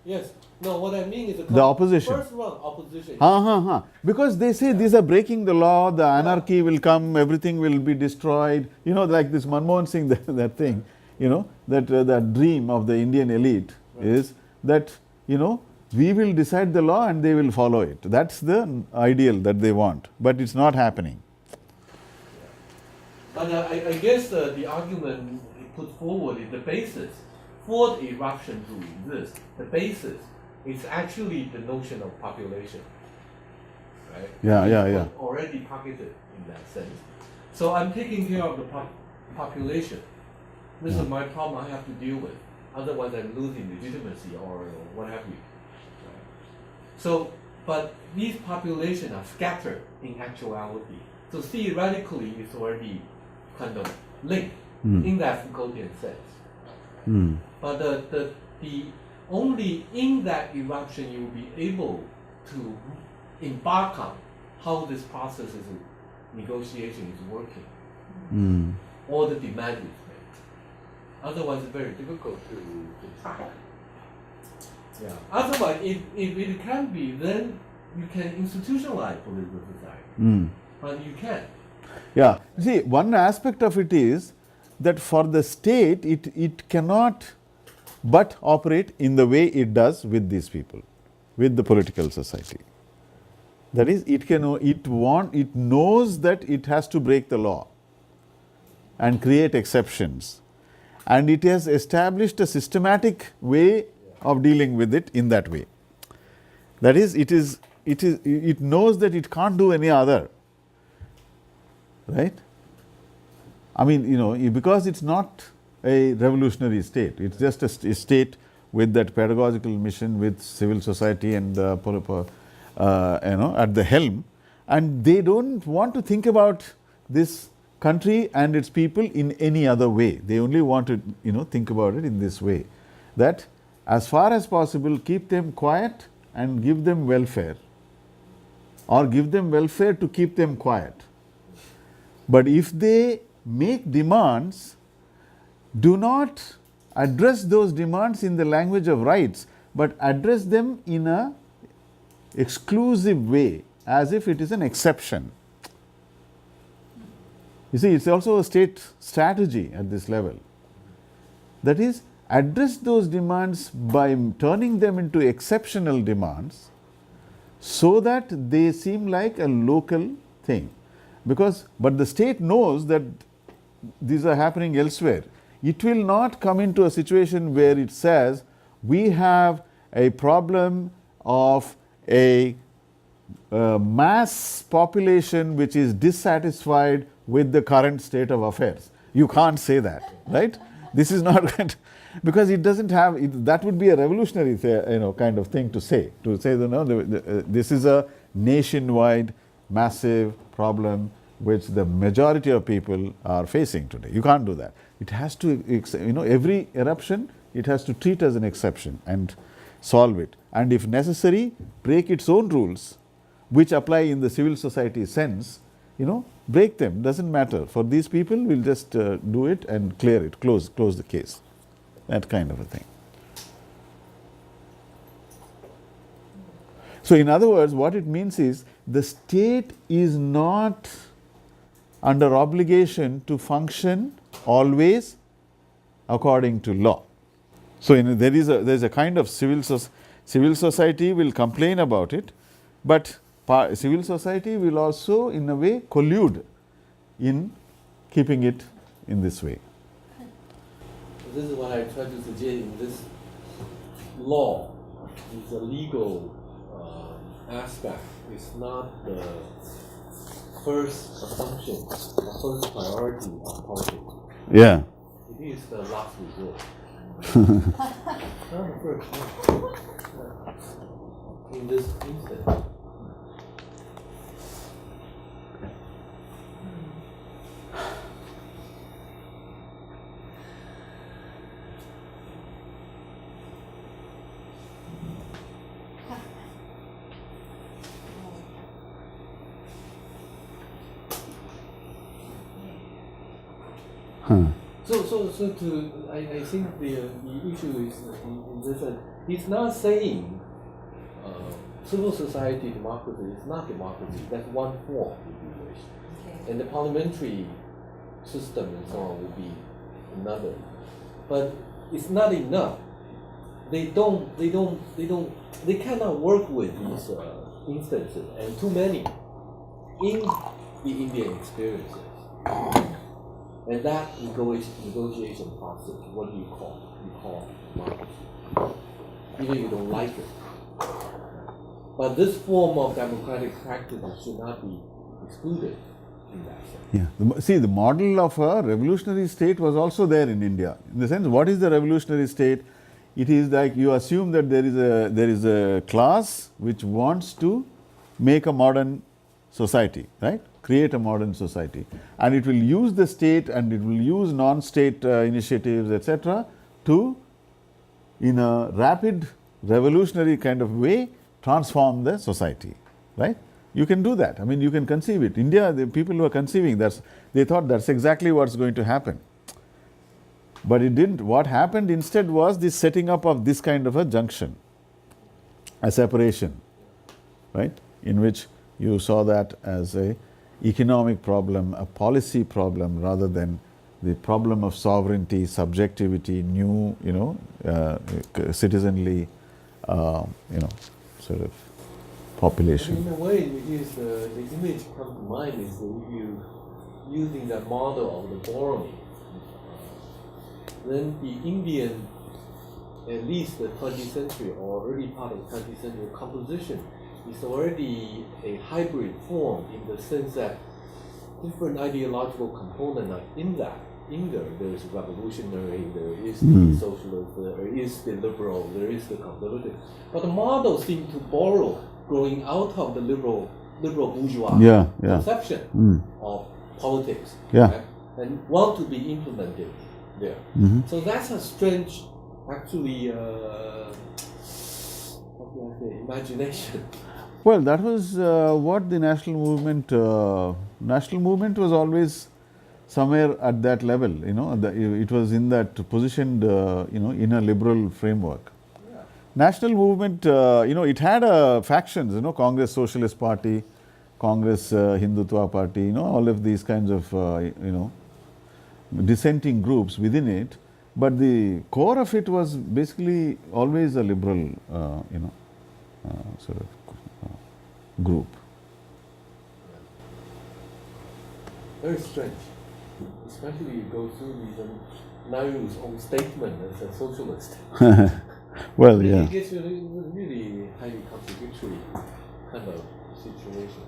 Speaker 4: Yes. No, what I mean is
Speaker 1: the opposition.
Speaker 4: First one, opposition.
Speaker 1: Because they say these are breaking the law, the anarchy will come, everything will be destroyed. Like this Manmohan Singh, that thing, that dream of the Indian elite is that, we will decide the law and they will follow it. That's the ideal that they want. But it's not happening.
Speaker 4: But I guess the argument put forward is the basis for the eruption to exist. The basis is actually the notion of population, right?
Speaker 1: Yeah.
Speaker 4: Already pocketed in that sense. So I'm taking care of the population. This is my problem I have to deal with. Otherwise, I'm losing legitimacy or what have you. Right? So, but these populations are scattered in actuality. So theoretically, it's already kind of linked in that Foucaultian sense. But the only in that eruption you will be able to embark on how this process is negotiation is working, or the demand is made. Otherwise, it's very difficult to track. Yeah. Otherwise, if it can be, then you can institutionalize political society. But you can't.
Speaker 1: Yeah. See, one aspect of it is that for the state, it cannot but operate in the way it does with these people, with the political society. That is, it knows that it has to break the law and create exceptions, and it has established a systematic way of dealing with it in that way. That is, it knows that it can't do any other. Right? I mean, because it's not a revolutionary state, it's just a state with that pedagogical mission, with civil society and at the helm, and they don't want to think about this country and its people in any other way. They only want to, think about it in this way, that as far as possible, keep them quiet and give them welfare, or give them welfare to keep them quiet. But if they make demands, do not address those demands in the language of rights, but address them in a exclusive way, as if it is an exception. You see, it's also a state strategy at this level. That is, address those demands by turning them into exceptional demands so that they seem like a local thing. But the state knows that these are happening elsewhere. It will not come into a situation where it says, we have a problem of a mass population which is dissatisfied with the current state of affairs. You can't say that, right? This is not going to, because it doesn't have, that would be a revolutionary kind of thing to say this is a nationwide massive problem which the majority of people are facing today. You can't do that. It has to, every eruption, it has to treat as an exception and solve it. And if necessary, break its own rules, which apply in the civil society sense, break them, doesn't matter. For these people, we'll just do it and clear it, close the case. That kind of a thing. So in other words, what it means is, the state is not under obligation to function always according to law. So there's a kind of civil society will complain about it, but civil society will also in a way collude in keeping it in this way.
Speaker 4: This is what I try to suggest in this law. It's a legal aspect. It's not the first assumption, the first priority of politics.
Speaker 1: Yeah.
Speaker 4: It is the last resort. Not the first one. In this instance. So I think the issue is in this he's not saying civil society democracy is not democracy. That's one form, if you wish, and the parliamentary system and so on will be another. But it's not enough. They cannot work with these instances, and too many in the Indian experiences. And that negotiation process, what do you call? You call democracy. Even you don't like it. But this form of democratic practice should not be excluded in that sense.
Speaker 1: Yeah. The model of a revolutionary state was also there in India. In the sense, what is the revolutionary state? It is like you assume that there is a class which wants to make a modern society, right? Create a modern society, and it will use the state and it will use non-state initiatives, etc., to, in a rapid revolutionary kind of way, transform the society, right? You can do that. I mean, you can conceive it. India, the people who are conceiving, they thought that's exactly what's going to happen. But it didn't. What happened instead was this setting up of this kind of a junction, a separation, right? In which you saw that as a economic problem, a policy problem, rather than the problem of sovereignty, subjectivity, new, citizenly, sort of population.
Speaker 4: In a way, it is the image comes to mind is if you using that model of the borrowing, then the Indian, at least the 20th century or early part of the 20th century composition is already a hybrid form in the sense that different ideological components are in that. In there is revolutionary, there is the socialist, there is the liberal, there is the conservative. But the model seems to borrow growing out of the liberal bourgeois conception of politics, right? And want to be implemented there. So that's a strange, actually, imagination.
Speaker 1: Well, that was what the national movement was always somewhere at that level, it was in that positioned, in a liberal framework. Yeah. National movement, it had factions, Congress Socialist Party, Congress Hindutva Party, all of these kinds of, dissenting groups within it. but the core of it was basically always a liberal, sort of group.
Speaker 4: Very strange, especially you go through these Nehru's own statement as a socialist.
Speaker 1: Well, yeah.
Speaker 4: It gets really highly contradictory kind of situation.